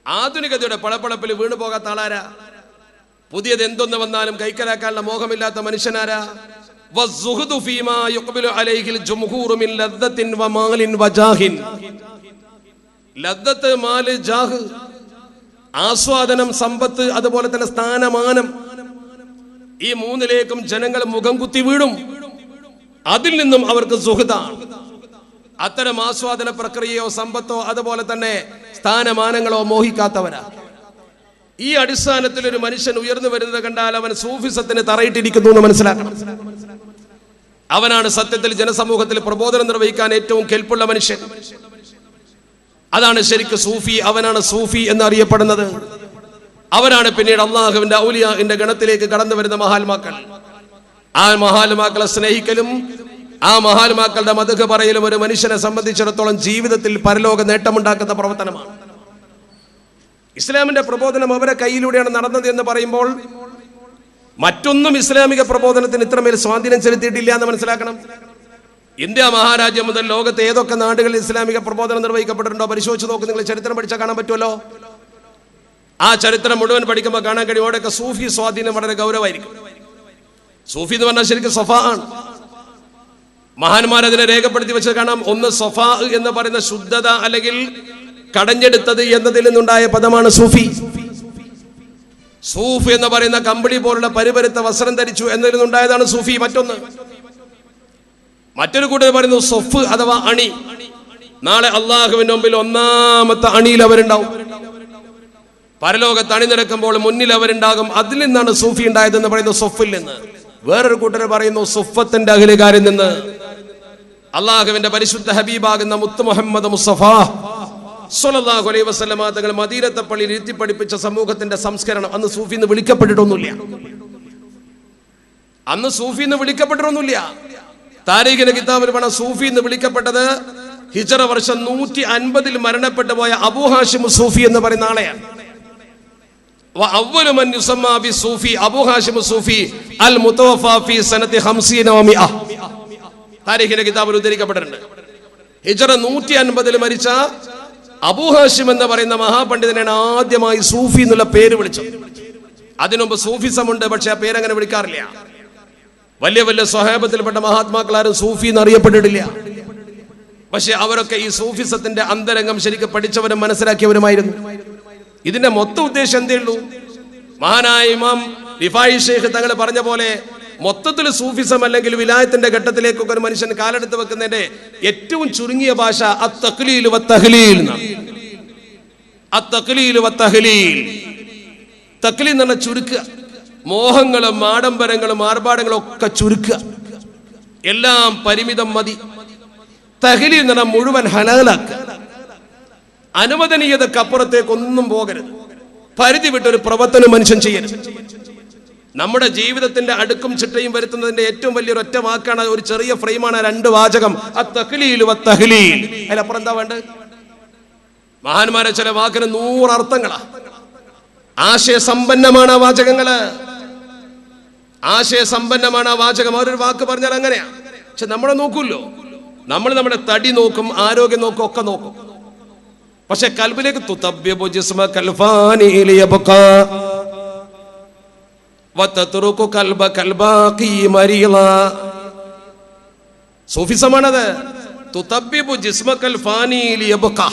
ആധുനികതയുടെ പളപ്പളപ്പിൽ വീണു പോകാത്ത ആളാരാ? പുതിയത് എന്തൊന്ന് വന്നാലും കൈക്കലാക്കാനുള്ള മോഹമില്ലാത്ത മനുഷ്യനാരാ? ആസ്വാദനം, സമ്പത്ത്, അതുപോലെ തന്നെ സ്ഥാനമാനം, ഈ മൂന്നിലേക്കും ജനങ്ങൾ മുഖം കുത്തി വീഴും. അതിൽ നിന്നും അവർക്ക് സുഹൃതാണ്. അത്തരം ആസ്വാദന പ്രക്രിയയോ സമ്പത്തോ അതുപോലെ തന്നെ സ്ഥാനമാനങ്ങളോ മോഹിക്കാത്തവരാ. ഈ അടിസ്ഥാനത്തിൽ ഒരു മനുഷ്യൻ ഉയർന്നു വരുന്നത് കണ്ടാൽ അവൻ സൂഫിസത്തിന് തറയിട്ടിരിക്കുന്നു എന്ന് മനസ്സിലാക്കണം. അവനാണ് സത്യത്തിൽ ജനസമൂഹത്തിൽ പ്രബോധനം നിർവഹിക്കാൻ ഏറ്റവും കെൽപ്പുള്ള മനുഷ്യൻ. അതാണ് ശരിക്കും സൂഫി. അവനാണ് സൂഫി എന്നറിയപ്പെടുന്നത്. അവരാണ് പിന്നീട് അള്ളാഹുവിന്റെ ഔലിയാഇന്റെ ഗണത്തിലേക്ക് കടന്നു വരുന്ന മഹാത്മാക്കൾ. ആ മഹാത്മാക്കളെ സ്നേഹിക്കലും ആ മഹാത്മാക്കളുടെ മദ്ഹ് പറയലും ഒരു മനുഷ്യനെ സംബന്ധിച്ചിടത്തോളം ജീവിതത്തിൽ പരലോക നേട്ടമുണ്ടാക്കുന്ന പ്രവർത്തനമാണ്. ഇസ്ലാമിന്റെ പ്രബോധനം അവരെ കയ്യിലൂടെയാണ് നടന്നത് എന്ന് പറയുമ്പോൾ മറ്റൊന്നും ഇസ്ലാമിക പ്രബോധനത്തിന് ഇത്രമേൽ സ്വാധീനം ചെലുത്തിയിട്ടില്ല എന്ന് മനസ്സിലാക്കണം. ഇന്ത്യ മഹാരാജ്യം മുതൽ ലോകത്തെ ഏതൊക്കെ നാടുകളിൽ ഇസ്ലാമിക പ്രബോധനം നിർവഹിക്കപ്പെട്ടിട്ടുണ്ടോ പരിശോധിച്ച് നോക്ക്. നിങ്ങൾ ചരിത്രം പഠിച്ചാൽ കാണാൻ പറ്റുമല്ലോ. ആ ചരിത്രം മുഴുവൻ പഠിക്കുമ്പോൾ കാണാൻ കഴിയും അവിടെയൊക്കെ സൂഫി സ്വാധീനം വളരെ ഗൗരവമായിരിക്കും. സൂഫി എന്ന് പറഞ്ഞാൽ ശരിക്കും സഫാ ആണ്. മഹാന്മാരതിനെ രേഖപ്പെടുത്തി വെച്ച് കാണാം. ഒന്ന് സഫാ എന്ന് പറയുന്ന ശുദ്ധത അല്ലെങ്കിൽ കടഞ്ഞെടുത്തത് എന്നതിൽ നിന്നുണ്ടായ പദമാണ് സൂഫി. സൂഫ് എന്ന് പറയുന്ന കമ്പിളി പോലുള്ള പരിപരുത്ത വസ്ത്രം ധരിച്ചു എന്നതിൽ നിന്നുണ്ടായതാണ് സൂഫി. മറ്റൊരു കൂട്ടർ പറയുന്നു സൊഫ് അഥവാ അണി. നാളെ അള്ളാഹുവിന്റെ മുമ്പിൽ ഒന്നാമത്തെ അണിയിൽ അവരുണ്ടാവും. പരലോകത്ത് അണി നിരക്കുമ്പോൾ മുന്നിൽ അവരുണ്ടാകും. അതിൽ നിന്നാണ് സൂഫി ഉണ്ടായതെന്ന് പറയുന്നു, സൊഫിൽ നിന്ന്. വേറൊരു കൂട്ടർ പറയുന്നു സുഫത്തിന്റെ അഹ്ലുകാരിൽ നിന്ന്. അള്ളാഹുവിന്റെ പരിശുദ്ധ ഹബീബാകുന്ന മുത്ത് മുഹമ്മദ് മുസ്തഫ സ്വല്ലല്ലാഹു അലൈഹി വസല്ലമ തങ്ങൾ മദീനത്തെ പള്ളിയിൽ ഇരുത്തി പഠിപ്പിച്ച സമൂഹത്തിന്റെ സംസ്കരണം. അന്ന് സൂഫി എന്ന് വിളിക്കപ്പെട്ടിട്ടൊന്നുമില്ല. താരീഖിന്റെ കിതാബിൽ പറഞ്ഞ സൂഫി എന്ന് വിളിക്കപ്പെട്ടത് ഹിജ്റ വർഷം 150 മരണപ്പെട്ടു പോയ അബൂ ഹാഷിം സൂഫി എന്ന് പറയുന്ന ആളെയാണ്. അവ്വലു മൻ യുസമ്മാ ബി സൂഫി അബൂ ഹാഷിം സൂഫി അൽ മുതവഫാ ഫീ സനതി 50 വ 100. താരീഖിന്റെ കിതാബിൽ ഉദ്ധരിക്കപ്പെട്ടിട്ടുണ്ട്. ഹിജ്റ 150 മരിച്ച അബൂ ഹാഷിം എന്ന് പറയുന്ന മഹാപണ്ഡിതനാണ് ആദ്യമായി സൂഫി എന്നുള്ള പേര് വിളിച്ചത്. അതിനുമുമ്പ് സൂഫിസം ഉണ്ട്, പക്ഷെ ആ പേരങ്ങനെ വിളിക്കാറില്ല. വലിയ വലിയ സ്വഹാബത്തിൽപ്പെട്ട മഹാത്മാക്കളാരും സൂഫി എന്നറിയപ്പെട്ടിട്ടില്ല. പക്ഷെ അവരൊക്കെ ഈ സൂഫിസത്തിന്റെ അന്തരംഗം ശരിക്കും പഠിച്ചവരും മനസ്സിലാക്കിയവരുമായിരുന്നു. ഇതിന്റെ മൊത്തം ഉദ്ദേശം എന്തേ ഉള്ളൂ? മഹാനായ ഇമാം റിഫായി ഷെയ്ഖ് തങ്ങൾ പറഞ്ഞ പോലെ മൊത്തത്തിൽ സൂഫിസം അല്ലെങ്കിൽ വിലായത്തിന്റെ ഘട്ടത്തിലേക്കൊക്കെ ഒരു മനുഷ്യൻ കാലെടുത്ത് വെക്കുന്നതിന്റെ ഏറ്റവും ചുരുങ്ങിയ ഭാഷ അത്തഖ്ലീൽ വത്തഹ്ലീൽ എന്നാണ്. അത്തഖ്ലീൽ വത്തഹ്ലീൽ. തഖ്ലീൽ എന്ന് പറഞ്ഞാൽ ചുരുക്കുക, മോഹങ്ങളും ആഡംബരങ്ങളും ആർഭാടങ്ങളും ഒക്കെ ചുരുക്കുക, എല്ലാം പരിമിതം മതി. തഹ്ലീൽ എന്ന് പറഞ്ഞാൽ മുഴുവൻ ഹലാലാക്കുക, അനുവദനീയതക്കപ്പുറത്തേക്ക് ഒന്നും പോകരുത്, പരിധി വിട്ടൊരു പ്രവർത്തനം മനുഷ്യൻ ചെയ്യരുത്. നമ്മുടെ ജീവിതത്തിന്റെ അടുക്കും ചിട്ടയും വരുത്തുന്നതിന്റെ ഏറ്റവും വലിയൊരു ഒറ്റ വാക്കാണ്, ഒരു ചെറിയ ഫ്രെയിമാണ്, 2 വാചകം, അത്തഖ്ലീൽ വത്തഹ്ലീൽ. അതിലപ്പുറം എന്താ വേണ്ടത്? മഹാന്മാരെ ചില വാക്കിന് 100 അർത്ഥങ്ങളാ. ആശയസമ്പന്നമാണ് ആ വാചകങ്ങള്, ആശയസമ്പന്നമാണ് ആ വാചകം. അവരൊരു വാക്ക് പറഞ്ഞാൽ അങ്ങനെയാ. പക്ഷെ നമ്മളെ നോക്കൂല്ലോ, നമ്മൾ നമ്മുടെ തടി നോക്കും, ആരോഗ്യം നോക്കും, ഒക്കെ നോക്കും. പക്ഷെ കൽബിലേക്ക് തുതബ്ബിബു ജിസ്മകൽ ഫാനി ലിയബ്ഖാ വതത്റുകു ഖൽബകൽ ബാഖി മരീളാ. സൂഫിസമാണത്. തുതബ്ബിബു ജിസ്മകൽ ഫാനി ലിയബ്ഖാ,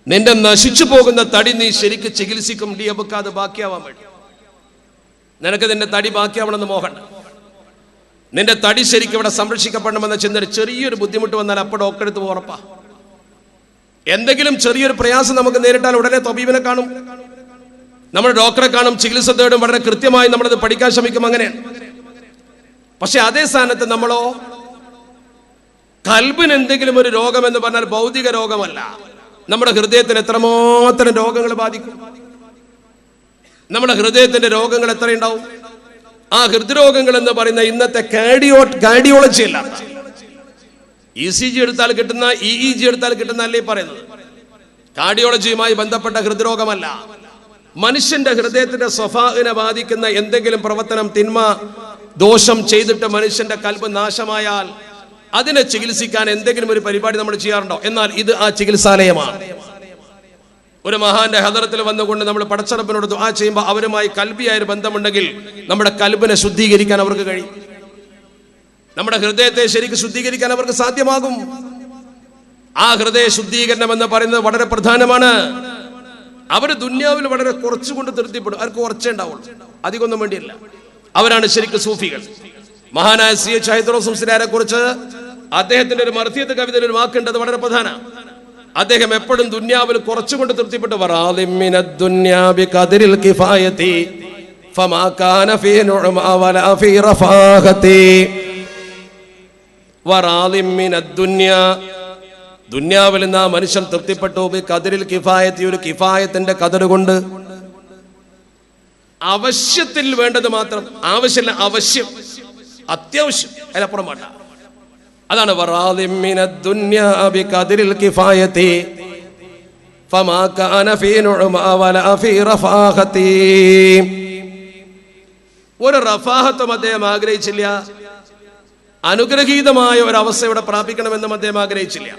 നിന്റെ നശിച്ചു പോകുന്ന തടി നീ ശരിക്ക് ചികിത്സിക്കും. ലിയബ്ഖാ, അത് ബാക്കിയാവാൻ വേണ്ടി. നിനക്ക് നിന്റെ തടി ബാക്കിയാവണമെന്ന് മോഹണ്ട, നിന്റെ തടി ശരിക്കും ഇവിടെ സംരക്ഷിക്കപ്പെടണമെന്ന ചിന്തയിൽ ചെറിയൊരു ബുദ്ധിമുട്ട് വന്നാൽ അപ്പോൾ ഡോക്ടറെ അടുത്ത് ഉറപ്പാ. എന്തെങ്കിലും ചെറിയൊരു പ്രയാസം നമുക്ക് നേരിട്ടാൽ ഉടനെ തബീബിനെ കാണും, നമ്മൾ ഡോക്ടറെ കാണും, ചികിത്സ തേടും, വളരെ കൃത്യമായി നമ്മളത് പഠിക്കാൻ ശ്രമിക്കും. അങ്ങനെയാണ്. പക്ഷെ അതേ സ്ഥാനത്ത് നമ്മളോ, കൽബിന് എന്തെങ്കിലും ഒരു രോഗം എന്ന് പറഞ്ഞാൽ ഭൗതിക രോഗമല്ല, നമ്മുടെ ഹൃദയത്തിന് എത്രമാത്രം രോഗങ്ങൾ ബാധിക്കും. നമ്മുടെ ഹൃദയത്തിന്റെ രോഗങ്ങൾ എത്രയുണ്ടാവും? ആ ഹൃദ്രോഗങ്ങൾ എന്ന് പറയുന്ന ഇന്നത്തെ കാർഡിയോളജി അല്ല, ECG എടുത്താൽ കിട്ടുന്ന, EEG എടുത്താൽ കിട്ടുന്ന അല്ലേ പറയുന്നത്. കാർഡിയോളജിയുമായി ബന്ധപ്പെട്ട ഹൃദ്രോഗമല്ല, മനുഷ്യന്റെ ഹൃദയത്തിന്റെ സ്വഭാവത്തിനെ ബാധിക്കുന്ന എന്തെങ്കിലും പ്രവർത്തനം, തിന്മ, ദോഷം ചെയ്തിട്ട് മനുഷ്യന്റെ കൽബ് നാശമായാൽ അതിനെ ചികിത്സിക്കാൻ എന്തെങ്കിലും ഒരു പരിപാടി നമ്മൾ ചെയ്യാറുണ്ടോ? എന്നാൽ ഇത് ആ ചികിത്സാലയമാണ്. ഒരു മഹാന്റെ ഹദറത്തിൽ വന്നുകൊണ്ട് നമ്മൾ പടച്ചറപ്പിനോട് ദുആ ചെയ്യുമ്പോൾ അവരുമായി കൽബിയായ ഒരു ബന്ധമുണ്ടെങ്കിൽ നമ്മുടെ കൽബിനെ ശുദ്ധീകരിക്കാൻ അവർക്ക് കഴിയും, നമ്മുടെ ഹൃദയത്തെ ശരിക്കും ശുദ്ധീകരിക്കാൻ അവർക്ക് സാധ്യമാകും. ആ ഹൃദയ ശുദ്ധീകരണം എന്ന് പറയുന്നത് വളരെ പ്രധാനമാണ്. അവർ ദുന്യാവിൽ വളരെ കുറച്ചുകൊണ്ട് തൃപ്തിപ്പെടും, അവർക്ക് കുറച്ചേ ഉണ്ടാവുള്ളൂ, അധികമൊന്നും വേണ്ടിയില്ല. അവരാണ് ശരിക്കും സൂഫികൾ. മഹാനായ CH ഹൈദ്രോസ് മുസ്ലിയാരെ കുറിച്ച് അദ്ദേഹത്തിന്റെ ഒരു മർത്തിയത്ത് കവിതയിൽ ഒരു വാക്കുണ്ട്, അത് വളരെ പ്രധാന. അദ്ദേഹം എപ്പോഴും ദുന്യാവിൽ കുറച്ചുകൊണ്ട് തൃപ്തിപ്പെട്ടു. ദുന്യാവിൽ നിന്ന് ആ മനുഷ്യൻ തൃപ്തിപ്പെട്ടു. കതിരിൽ കിഫായത്തി, ഒരു കിഫായത്തിന്റെ കതിർ കൊണ്ട്, ആവശ്യത്തിൽ വേണ്ടത് മാത്രം, ആവശ്യമില്ല, അവശ്യം, അത്യാവശ്യം, അതിലപ്പുറം വേണ്ട. അതാണ് ഒരു റഫാഹത്തും അദ്ദേഹം ആഗ്രഹിച്ചില്ല, അനുഗ്രഹീതമായ ഒരു അവസ്ഥ ഇവിടെ പ്രാപിക്കണമെന്നും അദ്ദേഹം ആഗ്രഹിച്ചില്ല.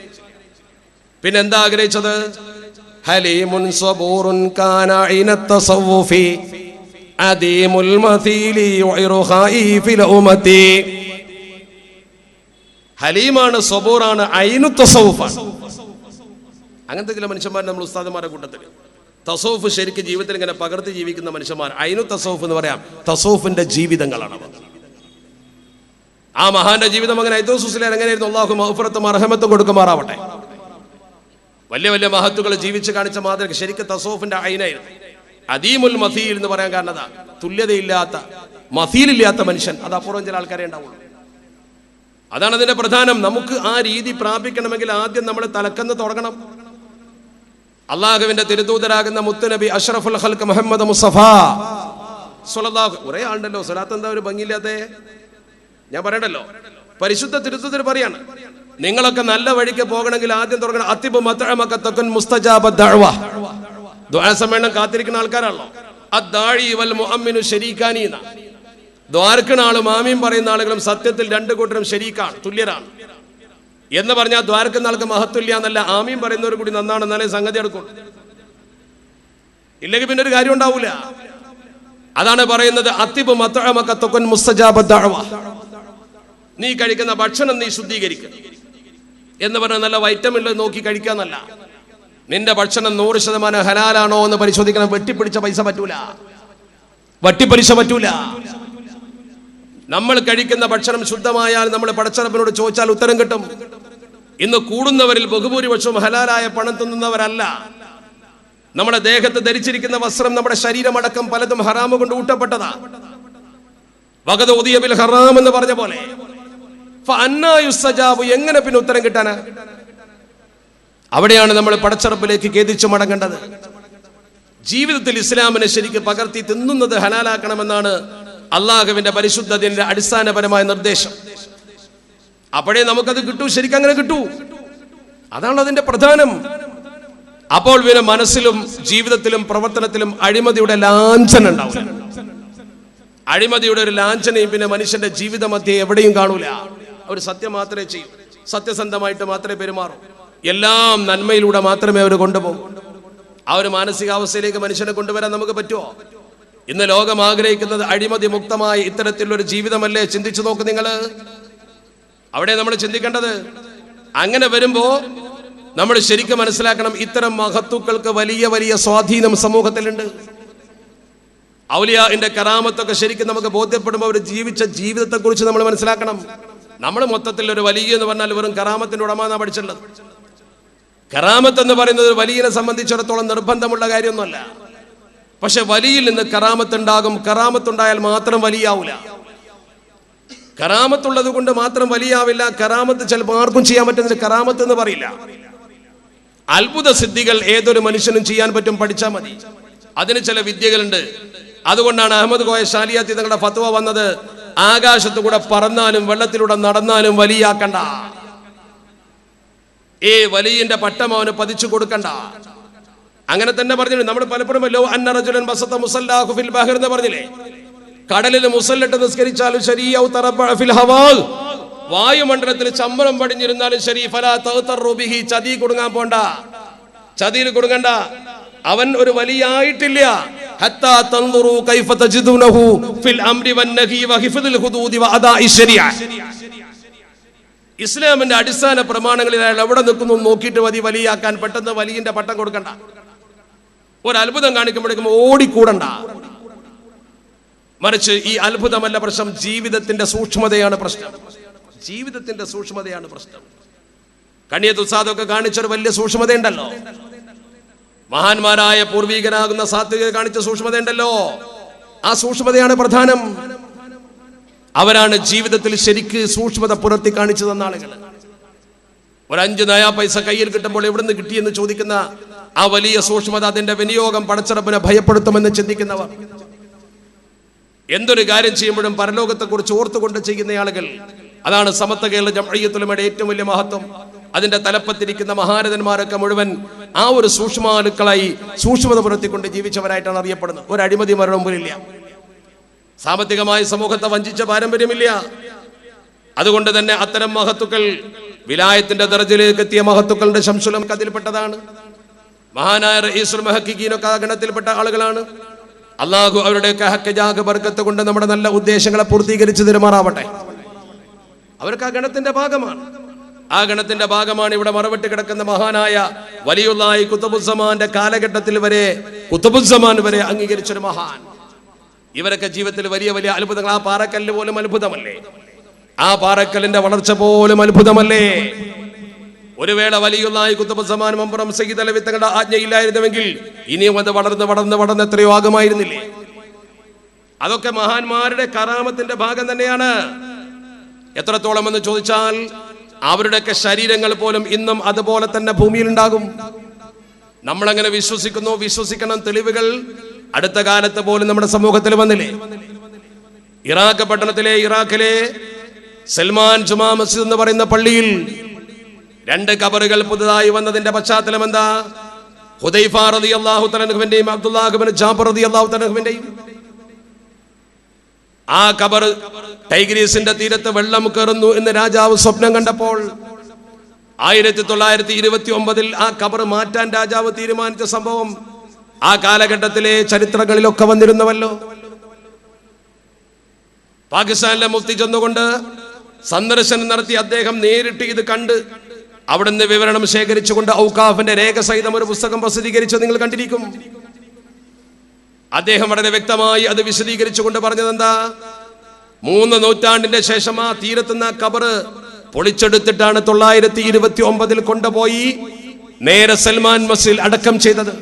പിന്നെന്താ ആഗ്രഹിച്ചത്? ഹലീമുൻ സബൂറുൻ കാന ഇനത്ത തസവ്വുഫി അദീമുൽ മസീലി വഇറുഖായി ഫിൽ ഉമ്മത്തി. ഹലീമാണ്, സബൂറാണ്, ഐനു തസവ്വുഫാണ്. അങ്ങനത്തെ ചില മനുഷ്യന്മാർ നമ്മൾ ഉസ്താദന്മാരുടെ കൂട്ടത്തിൽ തസവ്വുഫ് ശരിക്കും ജീവിതത്തിൽ ഇങ്ങനെ പകർത്തി ജീവിക്കുന്ന മനുഷ്യന്മാർ, ഐനു തസവ്വുഫ് എന്ന് പറയാം. തസവ്വുഫിന്റെ ജീവിതങ്ങളാണ്. ആ മഹാന്റെ ജീവിതം അങ്ങനെ എങ്ങനെയായിരുന്നു? അല്ലാഹു മഗ്ഫിറത്തും മർഹമത്തും കൊടുക്കുമാറാവട്ടെ. വലിയ വലിയ മഹത്തുക്കൾ ജീവിച്ച് കാണിച്ച മാതൃക ശരിക്കും തസവ്വുഫിന്റെ ഐനായിരുന്നു. അദീമുൽ മസീൽ എന്ന് പറയാൻ കാരണം അതാ, തുല്യതയില്ലാത്ത, മസീലില്ലാത്ത മനുഷ്യൻ. അത് അപ്പുറം ചില ആൾക്കാരെ ഉണ്ടാവുള്ളൂ. അതാണ് അതിന്റെ പ്രധാനം. നമുക്ക് ആ രീതി പ്രാപിക്കണമെങ്കിൽ ആദ്യം നമ്മൾ തലക്കന്ന് തുടങ്ങണം. അള്ളാഹുവിന്റെ തിരുദൂതരാകുന്ന മുത്തുനബി അഷ്റഫുൽ ഖൽഖ് മുഹമ്മദ് മുസ്തഫ സ്വല്ലല്ലാഹു. കുറെ ആളുണ്ടല്ലോ സ്വലാത്ത് എന്താ ഒരു ഭംഗിയില്ലാത്ത, ഞാൻ പറയണ്ടല്ലോ. പരിശുദ്ധ തിരുദൂതർ പറയാണ്, നിങ്ങളൊക്കെ നല്ല വഴിക്ക് പോകണമെങ്കിൽ ആദ്യം തുടങ്ങണം അത്തിബ് മത്അമക തകുൻ മുസ്തജാബ ദഅവ. ദുആ സമ്മേളനം കാത്തിരിക്കുന്ന ആൾക്കാരാണല്ലോ. അദ്ദാഇ വൽ മുഅമ്മിനു ശരീകാനി. ദ്വാരക്കണ ആളും ആമീൻ പറയുന്ന ആളുകളും സത്യത്തിൽ രണ്ടു കൂട്ടരും ശരീക്കാണ്, തുല്യരാണ് എന്ന് പറഞ്ഞാൽ ദ്വാരക്കുന്ന ആൾക്ക് മഹത്തുല്യ എന്നല്ല, ആമീൻ പറയുന്നവർ കൂടി നന്നാണ്, എന്നാലേ സംഗതി എടുക്കും. ഇല്ലെങ്കിൽ പിന്നെ ഒരു കാര്യം ഉണ്ടാവൂല. അതാണ് പറയുന്നത് അത്തിബ് മത്അമക തകുൻ മുസ്തജാബ ദഅവ. നീ കഴിക്കുന്ന ഭക്ഷണം നീ ശുദ്ധീകരിക്കുക എന്ന് പറഞ്ഞാൽ നല്ല വൈറ്റമിൻ നോക്കി കഴിക്കാന്നല്ല. നിന്റെ ഭക്ഷണം 100% ഹലാലാണോ എന്ന് പരിശോധിക്കണം. വെട്ടിപ്പിടിച്ച പൈസ പറ്റൂല, വട്ടിപ്പലിശ പറ്റൂല. നമ്മൾ കഴിക്കുന്ന ഭക്ഷണം ശുദ്ധമായാൽ നമ്മൾ പടച്ചറപ്പിനോട് ചോദിച്ചാൽ ഉത്തരം കിട്ടും. ഇന്ന് കൂടുന്നവരിൽ ബഹുഭൂരിപക്ഷവും ഹലാലായ പണം തിന്നുന്നവരല്ല. നമ്മുടെ ദേഹത്ത് ധരിച്ചിരിക്കുന്ന വസ്ത്രം, നമ്മുടെ ശരീരമടക്കം പലതും ഹറാമ് കൊണ്ട് ഊട്ടപ്പെട്ടതാ. വഖദ് ഉദിയ ബിൽ ഹറാം എന്ന് പറഞ്ഞ പോലെ ഫഅന്നാ യുസ്തജാബു, എങ്ങനെ പിന്നെ ഉത്തരം കിട്ടാനാ? അവിടെയാണ് നമ്മൾ പടച്ചറപ്പിലേക്ക് ഖേദിച്ചു മടങ്ങേണ്ടത്. ജീവിതത്തിൽ ഇസ്ലാമിനെ ശരിക്ക് പകർത്തി തിന്നുന്നത് ഹലാലാക്കണമെന്നാണ് അള്ളാഹുവിന്റെ പരിശുദ്ധത്തിന്റെ അടിസ്ഥാനപരമായ നിർദ്ദേശം. അപ്പോഴേ നമുക്കത് കിട്ടൂ, ശരിക്കും അങ്ങനെ കിട്ടൂ. അതാണ് അതിന്റെ പ്രധാനം. അപ്പോൾ പിന്നെ മനസ്സിലും ജീവിതത്തിലും പ്രവർത്തനത്തിലും അഴിമതിയുടെ ലാഞ്ചന ഉണ്ടാവില്ല. അഴിമതിയുടെ ഒരു ലാഞ്ചനയും പിന്നെ മനുഷ്യന്റെ ജീവിത മധ്യേ എവിടെയും കാണൂല. അവർ സത്യം മാത്രമേ ചെയ്യൂ, സത്യസന്ധമായിട്ട് മാത്രമേ പെരുമാറൂ, എല്ലാം നന്മയിലൂടെ മാത്രമേ അവർ കൊണ്ടുപോകൂ. ആ ഒരു മാനസികാവസ്ഥയിലേക്ക് മനുഷ്യനെ കൊണ്ടുവരാൻ നമുക്ക് പറ്റുമോ? ഇന്ന് ലോകം ആഗ്രഹിക്കുന്നത് അഴിമതി മുക്തമായ ഇത്തരത്തിലുള്ളൊരു ജീവിതമല്ലേ? ചിന്തിച്ചു നോക്ക് നിങ്ങൾ. അവിടെ നമ്മൾ ചിന്തിക്കേണ്ടത്. അങ്ങനെ വരുമ്പോ നമ്മൾ ശരിക്കും മനസ്സിലാക്കണം, ഇത്തരം മഹത്തുക്കൾക്ക് വലിയ വലിയ സ്വാധീനം സമൂഹത്തിലുണ്ട്. ഔലിയാഇന്റെ കറാമത്തൊക്കെ ശരിക്കും നമുക്ക് ബോധ്യപ്പെടുമ്പോൾ അവർ ജീവിച്ച ജീവിതത്തെ കുറിച്ച് നമ്മൾ മനസ്സിലാക്കണം. നമ്മൾ മൊത്തത്തിൽ ഒരു വലിയ എന്ന് പറഞ്ഞാൽ വെറും കറാമത്തിന്റെ ഉടമ പഠിച്ചിട്ടുള്ളത്. കറാമത്ത് എന്ന് പറയുന്നത് വലിയനെ സംബന്ധിച്ചിടത്തോളം നിർബന്ധമുള്ള കാര്യമൊന്നുമല്ല. പക്ഷെ വലിയിൽ നിന്ന് കറാമത്ത് ഉണ്ടാകും. കറാമത്തുണ്ടായാൽ മാത്രം വലിയാവൂല. കറാമത്തുള്ളത് കൊണ്ട് മാത്രം വലിയാവില്ല. കറാമത്ത് ചിലപ്പോൾ ആർക്കും ചെയ്യാൻ പറ്റുന്നതിന് കറാമത്ത് എന്ന് പറയില്ല. അത്ഭുത സിദ്ധികൾ ഏതൊരു മനുഷ്യനും ചെയ്യാൻ പറ്റും, പഠിച്ചാൽ മതി. അതിന് ചില വിദ്യകളുണ്ട്. അതുകൊണ്ടാണ് അഹമ്മദ് കോയ ഷാലിയാത്തി തങ്ങളുടെ ഫത്വ വന്നത്, ആകാശത്തു കൂടെ പറന്നാലും വെള്ളത്തിലൂടെ നടന്നാലും വലിയാക്കണ്ട, വലിയന്റെ പട്ടം അവന് പതിച്ചു കൊടുക്കണ്ട. അങ്ങനെ തന്നെ പറഞ്ഞിട്ടുണ്ട്. നമ്മൾ പലപ്പോഴും പറഞ്ഞില്ലേ, കടലിൽ മുസല്ലിട്ട് നിസ്കരിച്ചാലും ശരി, വായുമണ്ഡലത്തിൽ ചമ്പളം പടിഞ്ഞിരുന്നാലും ശരി, ചതി കുടുങ്ങാൻ പോണ്ട, ചതിയിൽ കുടുങ്ങണ്ട. അവൻ ഒരു വലിയായിട്ടില്ല. ഇസ്ലാമിന്റെ അടിസ്ഥാന പ്രമാണങ്ങളിൽ അയാൾ എവിടെ നിൽക്കുന്നു നോക്കിയിട്ട് മതി വലിയാക്കാൻ. പെട്ടെന്ന് വലിയന്റെ പട്ടം കൊടുക്കണ്ട. ഒരു അത്ഭുതം കാണിക്കുമ്പോഴേക്കും ഓടിക്കൂടണ്ട. മറിച്ച് ഈ അത്ഭുതമല്ല പ്രശ്നം, ജീവിതത്തിന്റെ സൂക്ഷ്മതയാണ് പ്രശ്നം. ജീവിതത്തിന്റെ സൂക്ഷ്മതയാണ് പ്രശ്നം. കണ്ണിയത്ത് ഉസ്താദൊക്കെ കാണിച്ചൊരു വലിയ സൂക്ഷ്മതയുണ്ടല്ലോ. മഹാന്മാരായ പൂർവീകനാകുന്ന സാത്വിക കാണിച്ച സൂക്ഷ്മതയുണ്ടല്ലോ. ആ സൂക്ഷ്മതയാണ് പ്രധാനം. അവരാണ് ജീവിതത്തിൽ ശരിക്ക് സൂക്ഷ്മത പുലർത്തി കാണിച്ചു തന്ന ആളുകൾ. ഒരു 5 നയാ പൈസ കയ്യിൽ കിട്ടുമ്പോൾ എവിടുന്ന് കിട്ടിയെന്ന് ചോദിക്കുന്ന ആ വലിയ സൂക്ഷ്മത, അതിന്റെ വിനിയോഗം പടച്ചറപ്പിനെ ഭയപ്പെടുത്തുമെന്ന് ചിന്തിക്കുന്നവർ, എന്തൊരു കാര്യം ചെയ്യുമ്പോഴും പരലോകത്തെ കുറിച്ച് ഓർത്തുകൊണ്ട് ചെയ്യുന്ന ആളുകൾ, അതാണ് സമത്വ കേരള ജംഇയ്യത്തുൽ ഉലമയുടെ ഏറ്റവും വലിയ മഹത്വം. അതിന്റെ തലപ്പത്തിരിക്കുന്ന മഹാരഥന്മാരൊക്കെ മുഴുവൻ ആ ഒരു സൂക്ഷ്മാലുക്കളായി സൂക്ഷ്മത പുലർത്തിക്കൊണ്ട് ജീവിച്ചവരായിട്ടാണ് അറിയപ്പെടുന്നത്. ഒരു അഴിമതി മരണം പോലില്ല. സാമ്പത്തികമായി സമൂഹത്തെ വഞ്ചിച്ച പാരമ്പര്യമില്ല. അതുകൊണ്ട് തന്നെ അത്തരം മഹത്തുക്കൾ വിലായത്തിന്റെ ദർജയിലേക്ക് എത്തിയ മഹത്തുക്കളുടെ ശംസുലം അതിൽപ്പെട്ടതാണ്. മഹാനായ റഈസുൽ മുഹഖഖീനൊക്കെ ആ ഗണത്തിൽപ്പെട്ട ആളുകളാണ്. അള്ളാഹു അവരുടെയൊക്കെ ഹക്ക് ജാഗ് ബർക്കത്ത് കൊണ്ട് നമ്മുടെ നല്ല ഉദ്ദേശങ്ങളെ പൂർത്തീകരിച്ചു തരുമാറാവട്ടെ. അവർക്ക് ആ ഗണത്തിന്റെ ഭാഗമാണ്. ആ ഗണത്തിന്റെ ഭാഗമാണ് ഇവിടെ മറവിട്ട് കിടക്കുന്ന മഹാനായ വലിയുള്ളാഹി ഖുതുബുസ്സമാന്റെ കാലഘട്ടത്തിൽ വരെ, ഖുതുബുസ്സമാൻ വരെ അംഗീകരിച്ചൊരു മഹാൻ. ഇവരൊക്കെ ജീവിതത്തിൽ വലിയ വലിയ അത്ഭുതങ്ങൾ. ആ പാറക്കല്ല് പോലും അത്ഭുതമല്ലേ? ആ പാറക്കല്ലിന്റെ വളർച്ച പോലും അത്ഭുതമല്ലേ? ഒരു വേള വലിയുള്ളാഹി ഖുതുബുസ്സമാൻ മമ്പുറം സയ്യിദ് അലവി തങ്ങളുടെ ആജ്ഞയില്ലായിരുന്നുവെങ്കിൽ ഇനിയും അത് വളർന്ന് എത്രയോ ആകുമായിരുന്നില്ലേ? അതൊക്കെ മഹാന്മാരുടെ കറാമത്തിന്റെ ഭാഗം തന്നെയാണ്. എത്രത്തോളം എന്ന് ചോദിച്ചാൽ അവരുടെയൊക്കെ ശരീരങ്ങൾ പോലും ഇന്നും അതുപോലെ തന്നെ ഭൂമിയിൽ ഉണ്ടാകും. നമ്മളങ്ങനെ വിശ്വസിക്കുന്നു, വിശ്വസിക്കണം. തെളിവുകൾ അടുത്ത കാലത്ത് പോലും നമ്മുടെ സമൂഹത്തിൽ വന്നില്ലേ? ഇറാഖ് പട്ടണത്തിലെ ഇറാഖിലെ സൽമാൻ ജുമാ മസ്ജിദ് എന്ന് പറയുന്ന പള്ളിയിൽ 2 ഖബറുകൾ പുതുതായി വന്നതിന്റെ പശ്ചാത്തലം എന്താ? ഹുദൈഫ റളിയല്ലാഹു തആല അൻഹുവിന്റെയും അബ്ദുല്ലാഹ് ഇബ്നു ജാബർ റളിയല്ലാഹു തആല അൻഹുവിന്റെയും ആ ഖബർ ടൈഗ്രീസിന്റെ തീരത്ത് വെള്ളം കയറുന്നു എന്ന് രാജാവ് സ്വപ്നം കണ്ടപ്പോൾ 1929 ആ ഖബർ മാറ്റാൻ രാജാവ് തീരുമാനിച്ച സംഭവം ആ കാലഘട്ടത്തിലെ ചരിത്രങ്ങളിലൊക്കെ വന്നിരുന്നവല്ലോ. പാകിസ്ഥാനിലെ മുഫ്തി ചെന്നുകൊണ്ട് സന്ദർശനം നടത്തി അദ്ദേഹം നേരിട്ട് ഇത് കണ്ട് അവിടുന്ന് വിവരണം ശേഖരിച്ചുകൊണ്ട് ഔഖാഫിന്റെ രേഖ സഹിതം ഒരു പുസ്തകം പ്രസിദ്ധീകരിച്ച് നിങ്ങൾ കണ്ടിരിക്കും. അദ്ദേഹം വളരെ വ്യക്തമായി അത് വിശദീകരിച്ചുകൊണ്ട് പറഞ്ഞത് എന്താ? 3 നൂറ്റാണ്ടിന്റെ ശേഷം ആ തീരത്തുനിന്ന് ഖബർ പൊളിച്ചെടുത്തിട്ടാണ് 929 കൊണ്ടുപോയി നേരെ സൽമാൻ മസ്ജിദിൽ അടക്കം ചെയ്തത്.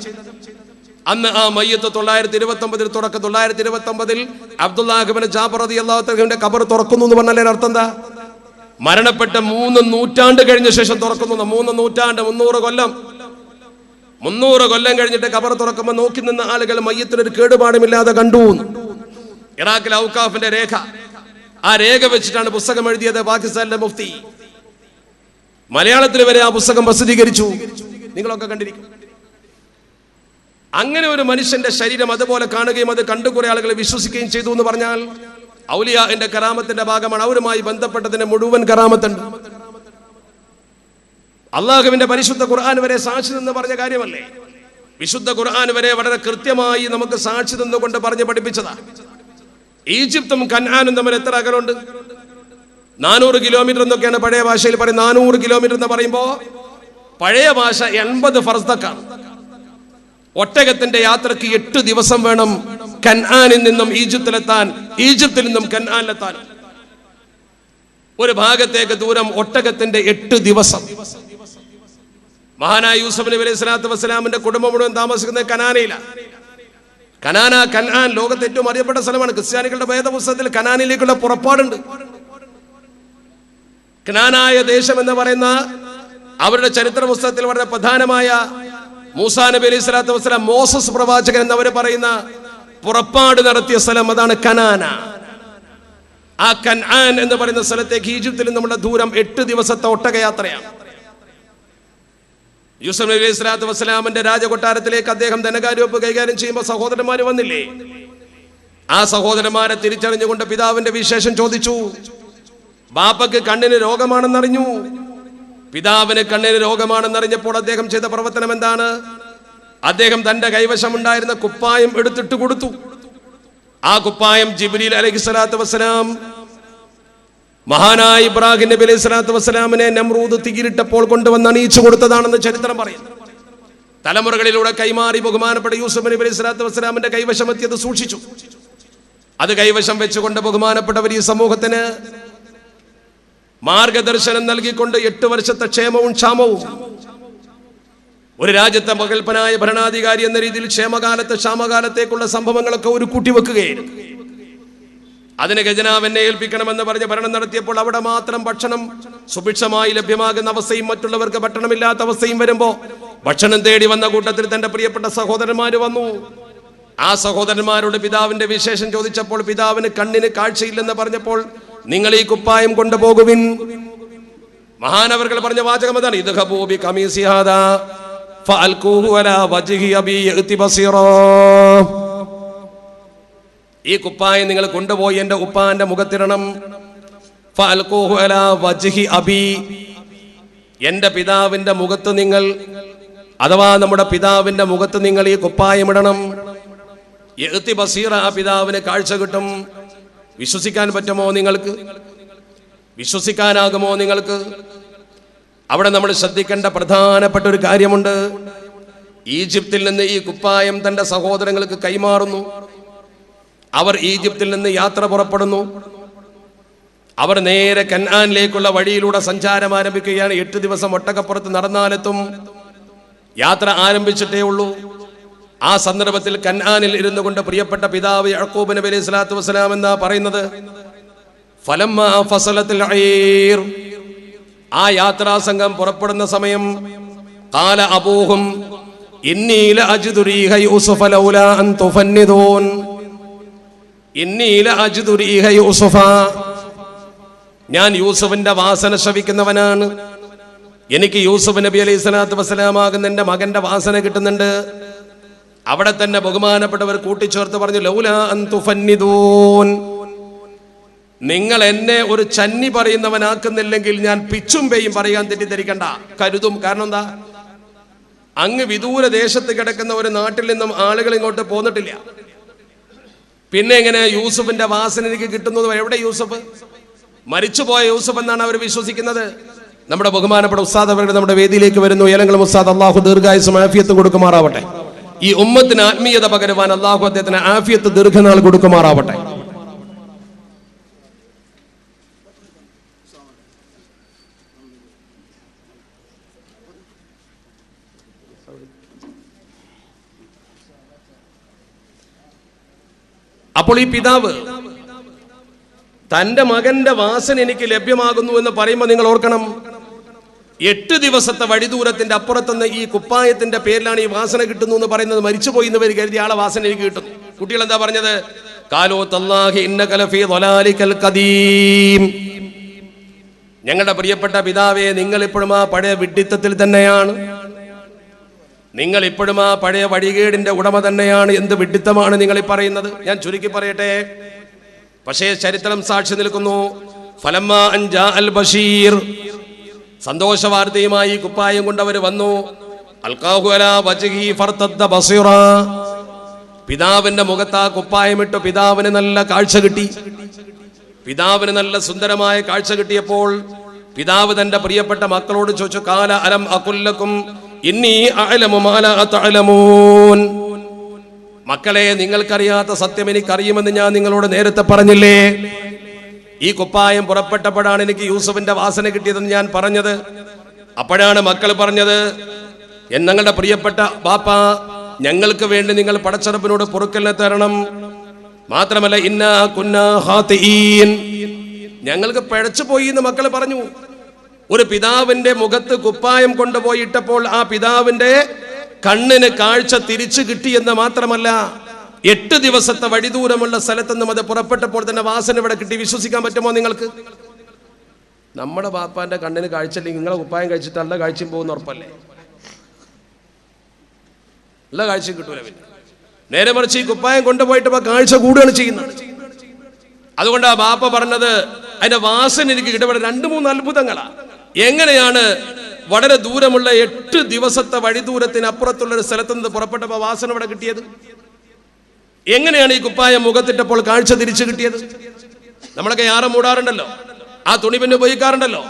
അന്ന് ആ മയ്യത്ത് 929 തുടക്കം 929 അബ്ദുല്ലാഹ് ഇബ്നു ജാബർ റളിയല്ലാഹു തആലയുടെ ഖബർ തുറക്കുന്നു എന്ന് പറഞ്ഞാൽ അർത്ഥം എന്താ? മരണപ്പെട്ട 3 നൂറ്റാണ്ട് കഴിഞ്ഞ ശേഷം തുറക്കുന്നു. 3 നൂറ്റാണ്ട് 300 കൊല്ലം 300 കൊല്ലം കഴിഞ്ഞിട്ട് ഖബർ തുറക്കുമ്പോൾ നോക്കി നിന്ന ആളുകൾ മയ്യത്തിനൊരു കേടുപാടുമില്ലാതെ കണ്ടു. ഇറാഖിലെ ഔക്കാഫിന്റെ രേഖ, ആ രേഖ വെച്ചിട്ടാണ് പുസ്തകം എഴുതിയത് പാകിസ്ഥാനിലെ മുഫ്തി. മലയാളത്തിൽ വരെ ആ പുസ്തകം പ്രസിദ്ധീകരിച്ചു, നിങ്ങളൊക്കെ കണ്ടിരിക്കും. അങ്ങനെ ഒരു മനുഷ്യന്റെ ശരീരം അതുപോലെ കാണുകയും അത് കണ്ടു കുറെ ആളുകൾ വിശ്വസിക്കുകയും ചെയ്തു എന്ന് പറഞ്ഞാൽ ഔലിയാന്റെ കറാമത്തിന്റെ ഭാഗമാണ്. അവരുമായി ബന്ധപ്പെട്ടതിന്റെ മുഴുവൻ കറാമത്തുണ്ട്. അള്ളാഹുവിന്റെ പരിശുദ്ധ ഖുർആൻ വരെ സാക്ഷി നിന്ന് പറഞ്ഞ കാര്യമല്ലേ? വിശുദ്ധ ഖുർആൻ വരെ വളരെ കൃത്യമായി നമുക്ക് സാക്ഷി നിന്നുകൊണ്ട് പറഞ്ഞ് പഠിപ്പിച്ചതാ. ഈജിപ്തും കനാനും തമ്മിൽ എത്ര അകലുണ്ട്? 400 കിലോമീറ്റർ എന്നൊക്കെയാണ് പഴയ ഭാഷയിൽ പറയുന്നത്. 400 കിലോമീറ്റർ എന്ന് പറയുമ്പോൾ പഴയ ഭാഷ 80 ഫർദക്കാണ്. ഒട്ടകത്തിന്റെ യാത്രക്ക് 8 ദിവസം വേണം കനാനിൽ നിന്നും ഈജിപ്തിലെത്താൻ, ഈജിപ്തിൽ നിന്നും കനാനിലെത്താൻ. ഒരു ഭാഗത്തേക്ക് ദൂരം ഒട്ടകത്തിന്റെ 8 ദിവസം. മഹാനായ യൂസുഫ് നബി അലൈഹി സ്വലാത്തു വസ്സലാമിന്റെ കുടുംബം മുഴുവൻ താമസിക്കുന്നത് കനാനയിലാണ്. കനാൻ ലോകത്തെ ഏറ്റവും അറിയപ്പെട്ട സ്ഥലമാണ്. ക്രിസ്ത്യാനികളുടെ വേദപുസ്തകത്തിൽ കനാനിലേക്കുള്ള പുറപ്പാടുണ്ട്. കനാനായ ദേശം എന്ന് പറയുന്ന അവരുടെ ചരിത്ര പുസ്തകത്തിൽ വളരെ പ്രധാനമായ മൂസാ നബി അലൈഹി സ്വലാത്തു വസ്സലാം, മോസസ് പ്രവാചകൻ എന്നവർ പറയുന്ന പുറപ്പാട് നടത്തിയ സ്ഥലം അതാണ് കനാന. ആ കനാൻ എന്ന് പറയുന്ന സ്ഥലത്തേക്ക് ഈജിപ്തിൽ നിന്നുള്ള ദൂരം 8 ദിവസത്തെ ഒട്ടകയാത്രയാണ്. യൂസുഫ് നബി അലൈഹി സ്വലാത്തു വസ്സലാമിന്റെ രാജകൊട്ടാരത്തിലേക്ക് അദ്ദേഹം ധനകാര്യവകുപ്പ് കൈകാര്യം ചെയ്യുമ്പോൾ സഹോദരന്മാര് വന്നില്ലേ? ആ സഹോദരന്മാരെ തിരിച്ചറിഞ്ഞുകൊണ്ട് പിതാവിന്റെ വിശേഷം ചോദിച്ചു. ബാപ്പക്ക് കണ്ണിന് രോഗമാണെന്നറിഞ്ഞു. പിതാവിന് കണ്ണിന് രോഗമാണെന്നറിഞ്ഞപ്പോൾ അദ്ദേഹം ചെയ്ത പ്രവർത്തനം എന്താണ്? അദ്ദേഹം തന്റെ കൈവശമുണ്ടായിരുന്ന കുപ്പായം എടുത്തിട്ട് കൊടുത്തു. ആ കുപ്പായം ജിബ്രീൽ അലൈഹിസ്സലാത്തു വസ്സലാം മഹാനായ ഇബ്രാഹിം നബി അലൈഹി സ്വലാത്തു വസ്സലാമിനെ നമ്രൂദ് തീയിലിട്ടപ്പോൾ കൊണ്ടുവന്ന് അണിയിച്ചു കൊടുത്തതാണെന്ന് ചരിത്രം പറയുന്നു. തലമുറകളിലൂടെ കൈമാറി ബഹുമാനപ്പെട്ട യൂസുഫ് നബി അലൈഹി സ്വലാത്തു വസ്സലാമിന്റെ കൈവശമെത്തിയത് സൂക്ഷിച്ചു. അത് കൈവശം വെച്ചുകൊണ്ട് ബഹുമാനപ്പെട്ടവർ ഈ സമൂഹത്തിന് മാർഗദർശനം നൽകിക്കൊണ്ട് 8 വർഷത്തെ ക്ഷേമവും ക്ഷാമവും, ഒരു രാജ്യത്തെ മകൽപ്പനായ ഭരണാധികാരി എന്ന രീതിയിൽ ക്ഷേമകാലത്ത് ക്ഷാമകാലത്തേക്കുള്ള സംഭവങ്ങളൊക്കെ ഒരു കൂട്ടിവെക്കുകയായിരുന്നു. അതിന് ഖജനാവ് എന്നെ ഏൽപ്പിക്കണമെന്ന് പറഞ്ഞ് ഭരണം നടത്തിയപ്പോൾ അവിടെ മാത്രം ഭക്ഷണം സുഭിക്ഷമായി ലഭ്യമാകുന്ന അവസ്ഥയും മറ്റുള്ളവർക്ക് ഭക്ഷണമില്ലാത്ത അവസ്ഥയും വരുമ്പോൾ ഭക്ഷണം തേടി വന്ന കൂട്ടത്തിൽ തന്റെ പ്രിയപ്പെട്ട സഹോദരന്മാര് വന്നു. ആ സഹോദരന്മാരോട് പിതാവിന്റെ വിശേഷം ചോദിച്ചപ്പോൾ പിതാവിന് കണ്ണിന് കാഴ്ചയില്ലെന്ന് പറഞ്ഞപ്പോൾ നിങ്ങൾ ഈ കുപ്പായം കൊണ്ടുപോകുവിൻ. മഹാനവർകൾ പറഞ്ഞ വാചകം അതാണ്, ഇദ്ഹബൂ ബി ഖമീസി ഹാദാ ഫഅൽഖൂഹു അലാ വജ്ഹി അബീ യഅതി ബസീറാ. ഈ കുപ്പായം നിങ്ങൾ കൊണ്ടുപോയി എന്റെ ഉപ്പാന്റെ മുഖത്തിടണം. ഫഅൽഖൂഹു അലാ വജ്ഹി അബീ, എന്റെ പിതാവിന്റെ മുഖത്ത് നിങ്ങൾ, അഥവാ നമ്മുടെ പിതാവിന്റെ മുഖത്ത് നിങ്ങൾ ഈ കുപ്പായം ഇടണം. യഅതി ബസീറ, ആ പിതാവിന് കാഴ്ച കിട്ടും. വിശ്വസിക്കാൻ പറ്റുമോ നിങ്ങൾക്ക്? വിശ്വസിക്കാനാകുമോ നിങ്ങൾക്ക്? അവിടെ നമ്മൾ ശ്രദ്ധിക്കേണ്ട പ്രധാനപ്പെട്ട ഒരു കാര്യമുണ്ട്. ഈജിപ്തിൽ നിന്ന് ഈ കുപ്പായം തന്റെ സഹോദരങ്ങൾക്ക് കൈമാറുന്നു. അവർ ഈജിപ്തിൽ നിന്ന് യാത്ര പുറപ്പെടുന്നു. അവർ നേരെ കനാനിലേക്കുള്ള വഴിയിലൂടെ സഞ്ചാരം ആരംഭിക്കുകയാണ്. 8 ദിവസം ഒട്ടകപ്പുറത്ത് നടന്നാലെത്തും. യാത്ര ആരംഭിച്ചിട്ടേ ഉള്ളൂ. ആ സന്ദർഭത്തിൽ കനാനിൽ ഇരുന്നു കൊണ്ട് പ്രിയപ്പെട്ട പിതാവ് യഅ്ഖൂബ് നബി അലൈഹി സ്വലാത്തു വസ്സലാം എന്നാ പറയുന്നത്, ഫലമ്മാ ഫസലത്തിൽ ഐർ, ആ യാത്രാ സംഘം പുറപ്പെടുന്ന സമയം, ഖാല അബൂഹും ഇന്നി ലഅജിദു റീഹ യൂസുഫ ലൗലാ അൻ തുഫന്നിദൂൻ, ഇന്നി ലഅജിദു റീഹ യൂസുഫ, ഞാൻ യൂസുഫിന്റെ വാസന ശ്രവിക്കുന്നവനാണ്. എനിക്ക് യൂസുഫ് നബി അലൈഹി സ്വലാത്തു വസ്സലാം ആകുന്ന എന്റെ മകന്റെ വാസന കിട്ടുന്നുണ്ട്. അവിടെ തന്നെ ബഹുമാനപ്പെട്ടവർ കൂട്ടിച്ചേർത്ത് പറഞ്ഞു, ലൗലാ അൻ തുഫന്നിദൂൻ, നിങ്ങൾ എന്നെ ഒരു ചന്നി പറയുന്നവനാക്കുന്നില്ലെങ്കിൽ ഞാൻ പിച്ചും പേയും പറയാൻ തെറ്റിദ്ധരിക്കണ്ട, കരുതും. കാരണം എന്താ? അങ്ങ് വിദൂര ദേശത്ത് കിടക്കുന്ന ഒരു നാട്ടിൽ നിന്നും ആളുകൾ ഇങ്ങോട്ട് പോന്നിട്ടില്ല. പിന്നെ എങ്ങനെ യൂസുഫിന്റെ വാസന എനിക്ക് കിട്ടുന്നത്? എവിടെ യൂസുഫ്? മരിച്ചുപോയ യൂസുഫ് എന്നാണ് അവർ വിശ്വസിക്കുന്നത്. നമ്മുടെ ബഹുമാനപ്പെട്ട ഉസ്താദ് അവരുടെ നമ്മുടെ വേദിയിലേക്ക് വരുന്നു. ഏലങ്ങളും ഉസ്താദ്, അള്ളാഹു ദീർഘായുസ്സും ആഫിയത്തും കൊടുക്കുമാറാവട്ടെ. ഈ ഉമ്മത്തിന് ആത്മീയത പകരുവാൻ അള്ളാഹു അദ്ദേഹത്തിന് ആഫിയത്ത് ദീർഘനാൾ കൊടുക്കുമാറാവട്ടെ. അപ്പോൾ ഈ പിതാവ് തന്റെ മകന്റെ വാസന എനിക്ക് ലഭ്യമാകുന്നു എന്ന് പറയുമ്പോൾ നിങ്ങൾ ഓർക്കണം, 8 ദിവസത്തെ വഴിദൂരത്തിന്റെ അപ്പുറത്തുനിന്ന് ഈ കുപ്പായത്തിന്റെ പേരിലാണ് ഈ വാസന കിട്ടുന്നു എന്ന് പറയുന്നത്. മരിച്ചുപോയി എന്ന് പേര് കരുതി ആളെ വാസന എനിക്ക് കിട്ടുന്നു. കുട്ടികൾ എന്താ പറഞ്ഞത്? കാലോ തല്ലാഹി ഇന്നക ലഫീ ളലാലികൽ ഖദീം. ഞങ്ങളുടെ പ്രിയപ്പെട്ട പിതാവേ, നിങ്ങൾ ഇപ്പോഴും ആ പഴയ വിഡ്ഢിത്തത്തിൽ തന്നെയാണ്, നിങ്ങൾ ഇപ്പോഴും ആ പഴയ വഴികേടിന്റെ ഉടമ തന്നെയാണ്. എന്ത് വിഡ്ഢിത്തമാണ് നിങ്ങൾ ഈ പറയുന്നത്? ഞാൻ ചുരുക്കി പറയട്ടെ, പക്ഷേ ചരിത്രം സാക്ഷി നിൽക്കുന്നു. ഫലമ്മാ അൻ ജാ അൽ ബഷീർ, സന്തോഷ വാർത്തയുമായി കുപ്പായം കൊണ്ടവർ വന്നു. അൽഖാഹു അലാ വജ്ഹി ഫർതദ്ദ ബസീറ, പിതാവിന്റെ മുഖത്ത് ആ കുപ്പായമിട്ടു. പിതാവിന് നല്ല കാഴ്ച കിട്ടി. പിതാവിന് നല്ല സുന്ദരമായ കാഴ്ച കിട്ടിയപ്പോൾ പിതാവ് തന്റെ പ്രിയപ്പെട്ട മക്കളോട് ചോദിച്ചു, കാല അലം അഖുല്ലകും ഇന്നി അഅലമു മാ ലാ തഅലമൂൻ. മക്കളെ, നിങ്ങൾക്കറിയാത്ത സത്യം എനിക്കറിയുമെന്ന് ഞാൻ നിങ്ങളോട് നേരത്തെ പറഞ്ഞില്ലേ? ഈ കുപ്പായം പുറപ്പെട്ടപ്പോഴാണ് എനിക്ക് യൂസഫിന്റെ വാസന കിട്ടിയതെന്ന് ഞാൻ പറഞ്ഞത്. അപ്പോഴാണ് മക്കൾ പറഞ്ഞത്, ഞങ്ങളുടെ പ്രിയപ്പെട്ട ബാപ്പ, ഞങ്ങൾക്ക് വേണ്ടി നിങ്ങൾ പടച്ചറപ്പിനോട് പൊറുക്കലിനെ തരണം. മാത്രമല്ല ഇന്നാ കുന്നാ ഖാതിഈൻ, ഞങ്ങൾക്ക് പിഴച്ചു പോയി എന്ന് മക്കൾ പറഞ്ഞു. ഒരു പിതാവിന്റെ മുഖത്ത് കുപ്പായം കൊണ്ടുപോയി ഇട്ടപ്പോൾ ആ പിതാവിന്റെ കണ്ണിന് കാഴ്ച തിരിച്ചു കിട്ടിയെന്ന് മാത്രമല്ല, 8 ദിവസത്തെ വഴിദൂരമുള്ള സ്ഥലത്തുനിന്നും അത് പുറപ്പെട്ടപ്പോൾ തന്നെ വാസന ഇവിടെ കിട്ടി. വിശ്വസിക്കാൻ പറ്റുമോ നിങ്ങൾക്ക്? നമ്മുടെ ബാപ്പാന്റെ കണ്ണിന് കാഴ്ചയില്ലെങ്കിൽ നിങ്ങളെ കുപ്പായം കഴിച്ചിട്ട് നല്ല കാഴ്ചയും പോകുന്ന ഉറപ്പല്ലേ? നല്ല കാഴ്ചയും കിട്ടൂല. പിന്നെ നേരെ മറിച്ച് ഈ കുപ്പായം കൊണ്ടുപോയിട്ട് കാഴ്ച കൂടുകയാണ് ചെയ്യുന്നത്. അതുകൊണ്ട് ആ ബാപ്പ പറഞ്ഞത്, അതിന്റെ വാസന എനിക്ക് കിട്ടുമ്പോൾ 2-3 അത്ഭുതങ്ങളാ. എങ്ങനെയാണ് വളരെ ദൂരമുള്ള 8 ദിവസത്തെ വഴിദൂരത്തിന് അപ്പുറത്തുള്ള ഒരു സ്ഥലത്ത് നിന്ന് പുറപ്പെട്ടപ്പോൾ വാസന ഇവിടെ കിട്ടിയത്? എങ്ങനെയാണ് ഈ കുപ്പായം മുഖത്തിട്ടപ്പോൾ കാഴ്ച തിരിച്ചു കിട്ടിയത്? നമ്മളൊക്കെ യാറ മൂടാറുണ്ടല്ലോ, ആ തുണി പിന്നെ ഉപയോഗിക്കാറുണ്ടല്ലോ.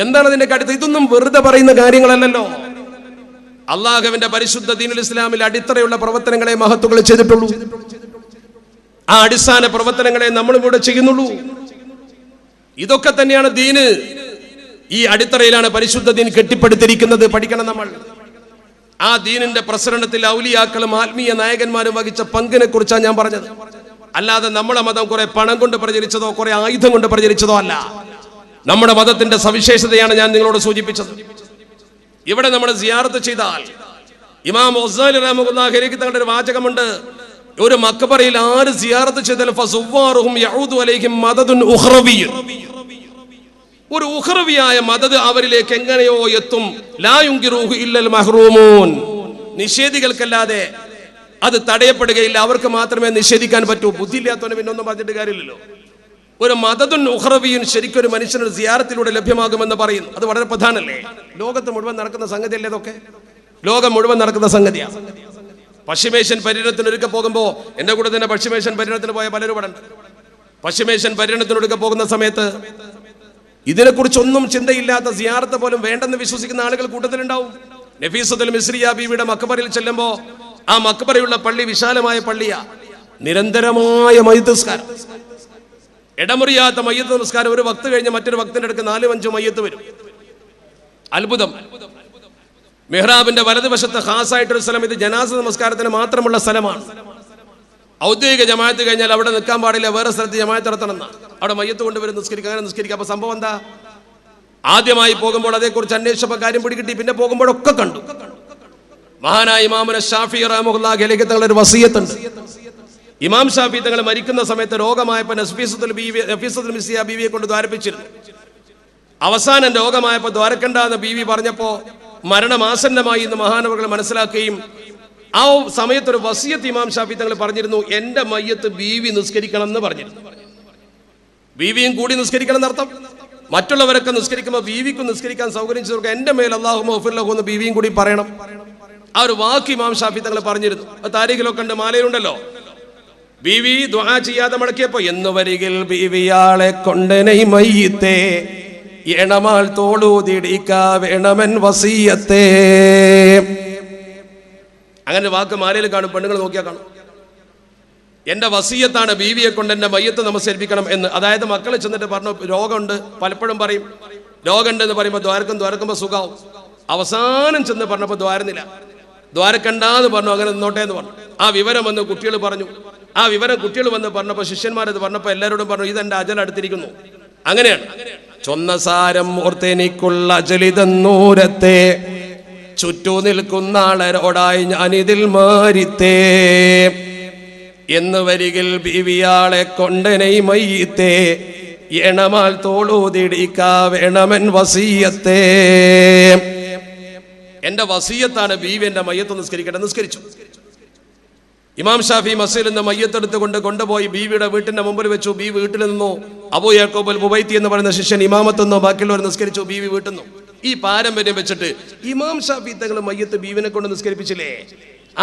എന്താണ് ഇതിന്റെ കടുത്ത്? ഇതൊന്നും വെറുതെ പറയുന്ന കാര്യങ്ങളല്ലല്ലോ. അള്ളാഹുവിന്റെ പരിശുദ്ധ ദീനുൽ ഇസ്ലാമിൽ അടിത്തറയുള്ള പ്രവർത്തനങ്ങളെ മഹത്തുക്കൾ ചെയ്തിട്ടുള്ളൂ. ആ അടിസ്ഥാന പ്രവർത്തനങ്ങളെ നമ്മളും ഇവിടെ ചെയ്യുന്നുള്ളൂ. ഇതൊക്കെ തന്നെയാണ് ദീന്. ഈ അടിത്തറയിലാണ് പരിശുദ്ധ ദീൻ കെട്ടിപ്പടുത്തിരിക്കുന്നത്. പഠിക്കണം നമ്മൾ. ആ ദീനിന്റെ പ്രസരണത്തിൽ ഔലിയാക്കളും ആത്മീയ നായകന്മാരും വഹിച്ച പങ്കിനെ കുറിച്ചാണ് ഞാൻ പറഞ്ഞത്. അല്ലാതെ നമ്മുടെ മതം കുറെ പണം കൊണ്ട് പ്രചരിച്ചതോ കുറെ ആയുധം കൊണ്ട് പ്രചരിച്ചതോ അല്ല. നമ്മുടെ മതത്തിന്റെ സവിശേഷതയാണ് ഞാൻ നിങ്ങളോട് സൂചിപ്പിച്ചത്. ഇവിടെ നമ്മൾ സിയാറത്ത് ചെയ്താൽ ഇമാം ഗസാലി റഹ്മത്തുള്ളാഹി അലൈഹി തങ്ങളുടെ ഒരു വാചകമുണ്ട്, ഒരു മഖബറയിൽ ആര് സിയാറത്ത് ചെയ്താൽ ഫസുവാറുഹും യഊദു അലൈഹിം മദദുൻ ഉഖ്റവിയ്യ്, ഒരു ഉഖ്റവിയായ മദദ് അവരിലേക്ക് എങ്ങനെയോ എത്തും. ലാ യുൻകിറുഹു ഇല്ലൽ മഹ്റൂമൂൻ, നിഷേധികൾക്കല്ലാതെ അത് തടയപ്പെടുകയില്ല. അവർക്ക് മാത്രമേ നിഷേധിക്കാൻ പറ്റൂ. ബുദ്ധിയില്ലാത്തവന് പിന്നെ ഒന്നും പറഞ്ഞിട്ട് കാര്യമില്ലല്ലോ. ഒരു മദദുൻ ഉഖ്റവിയ്യൻ ശരിക്കൊരു മനുഷ്യന് സിയാറത്തിലൂടെ ലഭ്യമാകുമെന്ന് പറയുന്നു. അത് വളരെ പ്രധാനമല്ലേ? ലോകത്ത് മുഴുവൻ നടക്കുന്ന സംഗതിയല്ലേ ഇതൊക്കെ? ലോകം മുഴുവൻ നടക്കുന്ന സംഗതിയാണ്. പശ്ചിമേഷ്യൻ പര്യടനത്തിന് ഒരുക്കെ പോകുമ്പോൾ, എൻ്റെ കൂടെ തന്നെ പശ്ചിമേഷ്യൻ പര്യടനത്തിന് പോയ പലരും ഇവിടെ ഉണ്ട്. പശ്ചിമേഷ്യൻ പര്യടനത്തിനൊടുക്കെ പോകുന്ന സമയത്ത് ഇതിനെക്കുറിച്ചൊന്നും ചിന്തയില്ലാത്ത സിയാറത്ത് പോലും വേണ്ടെന്ന് വിശ്വസിക്കുന്ന ആളുകൾ കൂട്ടത്തിലുണ്ടാവും. നഫീസത്തുൽ മിസ്രിയ ബീവിയുടെ മഖബറയിൽ ചെല്ലുമ്പോൾ ആ മഖബറയുള്ള പള്ളി വിശാലമായ പള്ളിയാ. നിരന്തരമായ മയ്യിത്ത് നിസ്കാരം, ഇടമുറിയാത്ത മയ്യിത്ത് നമസ്കാരം. ഒരു വക്ത് കഴിഞ്ഞ് മറ്റൊരു വക്തിന്റെ അടുക്ക് 4-5 മയ്യിത്ത് വരും. അത്ഭുതം. മെഹ്റാബിന്റെ വലതുവശത്ത് ഖാസായിട്ടൊരു സ്ഥലം. ഇത് ജനാസ നമസ്കാരത്തിന് മാത്രമുള്ള സ്ഥലമാണ്. ഔദ്യോഗിക ജമാഅത്ത് കഴിഞ്ഞാൽ അവിടെ നിൽക്കാൻ പാടില്ല, വേറെ സ്ഥലത്ത് ജമാഅത്ത് നടത്തണം. അവിടെ മയ്യത്ത് കൊണ്ടുവരും, നിസ്കരിക്കുക, അങ്ങനെ നിസ്കരിക്കുക. അപ്പൊ സംഭവം എന്താ? ആദ്യമായി പോകുമ്പോൾ അതേക്കുറിച്ച് അന്വേഷിച്ചപ്പോൾ കാര്യം പിടികിട്ടി. പിന്നെ പോകുമ്പോഴൊക്കെ കണ്ടു. മഹാനായ ഇമാമുന ഷാഫി റഹ്മത്തുള്ളാഹി അലൈഹി തങ്ങളുടെ ഒരു വസിയത്തുണ്ട്. ഇമാം ഷാഫി തങ്ങൾ മരിക്കുന്ന സമയത്ത് രോഗമായപ്പോൾ നഫീസത്തുൽ മിസ്രിയ ബീവിയെ കൊണ്ട് ദ്വാരപ്പിച്ചിരുന്നു. അവസാനം രോഗമായപ്പോൾ ദ്വാരക്കണ്ടെന്ന് ബീവി പറഞ്ഞപ്പോൾ മരണമാസന്നമായി എന്ന് മഹാനവകൾ മനസ്സിലാക്കുകയും ആ സമയത്തൊരു വസിയത്ത് ഇമാം ഷാഫി തങ്ങൾ പറഞ്ഞിരുന്നു, എന്റെ മയ്യത്ത് ബീവി നിസ്കരിക്കണം എന്ന് പറഞ്ഞിരുന്നു. ബീവിയും കൂടി നിസ്കരിക്കണം എന്നർത്ഥം. മറ്റുള്ളവരൊക്കെ നിസ്കരിക്കുമ്പോൾ ബീവിക്കും നിസ്കരിക്കാൻ സൗകര്യം ചെയ്തു കൊടുക്കുക. എന്റെ മേൽ അല്ലാഹുമ്മ ഗഫിർ ലഹു എന്ന് ബീവിയും കൂടി പറയണം. ആ ഒരു വാക്ക് ഇമാം ഷാഫി തങ്ങൾ പറഞ്ഞിരുന്നു. താരീഖിലൊക്കെ ഉണ്ട്, മാലയിലുണ്ടല്ലോ. ബീവി ദുആ ചെയ്യാതെ മടക്കിയപ്പോ, എന്ന് വരികിൽ ബീവിയാളെ കൊണ്ടനൈ മയ്യിത്തേ എണമാൾ തോളൂതിടിക്ക വേണമെൻ വസിയത്തേ. അങ്ങനെ വാക്ക് മാലയിൽ കാണും, പെണ്ണുങ്ങൾ നോക്കിയാൽ കാണും. എന്റെ വസിയത്താണ് ബീവിയെ കൊണ്ട് എന്റെ മയ്യത്ത് നമസ്കരിപ്പിക്കണം എന്ന്. അതായത് മക്കളെ ചെന്നിട്ട് പറഞ്ഞു, രോഗമുണ്ട്, പലപ്പോഴും പറയും രോഗമുണ്ട് എന്ന് പറയുമ്പോൾ ദ്വാരക്കുമ്പോൾ സുഖാവും. അവസാനം ചെന്ന് പറഞ്ഞപ്പോൾ ദ്വാരുന്നില്ല, ദ്വാരക്കണ്ടെന്ന് പറഞ്ഞു, അങ്ങനെ നിന്നോട്ടെ എന്ന് പറഞ്ഞു. ആ വിവരം വന്ന് കുട്ടികൾ പറഞ്ഞു. ആ വിവരം കുട്ടികൾ വന്ന് പറഞ്ഞപ്പോൾ ശിഷ്യന്മാരത് പറഞ്ഞപ്പോൾ എല്ലാവരോടും പറഞ്ഞു ഇതെന്റെ അജൽ അടുത്തിരിക്കുന്നു. അങ്ങനെയാണ്. ചൊന്നസാരം ഓർത്തെനിക്കുള്ള അജലിതന്നൂരത്തെ ചുറ്റു നിൽക്കുന്ന ആളരോടായി ഞാനിതിൽ മാരിത്തേ എന്ന് വരികിൽ ബീവിയാളെ കൊണ്ടനെ മയ്യത്തേ എണമാൽ തോളൂതിടിക്കാ വേണമെൻ വസീയത്തേ. എന്റെ വസീയത്താണ് ബീവി എന്റെ മയ്യത്ത് നിസ്കരിക്കട്ടെ. നിസ്കരിച്ചു. ഇമാം ഷാഫി മസ്ജിദിൽ നിന്ന് മയ്യത്തെടുത്ത് കൊണ്ടുപോയി ബീവിയുടെ വീട്ടിന്റെ മുമ്പിൽ വെച്ചു. ബീവി വീട്ടിൽ നിന്നു. അബൂ യാക്കൂബ് അൽ ബുബൈത്തി എന്ന് പറയുന്ന ശിഷ്യൻ ഇമാമത്ത് നിന്നോ ബാക്കിയുള്ളവർ നിസ്കരിച്ചു. ബീവി വീട്ടിൽ നിന്നു. ഈ പാരമ്പര്യം വെച്ചിട്ട് ഇമാം ഷാഫി തങ്ങൾ മയ്യത്ത് ബീവിനെ കൊണ്ട് നിസ്കരിപ്പിച്ചില്ലേ?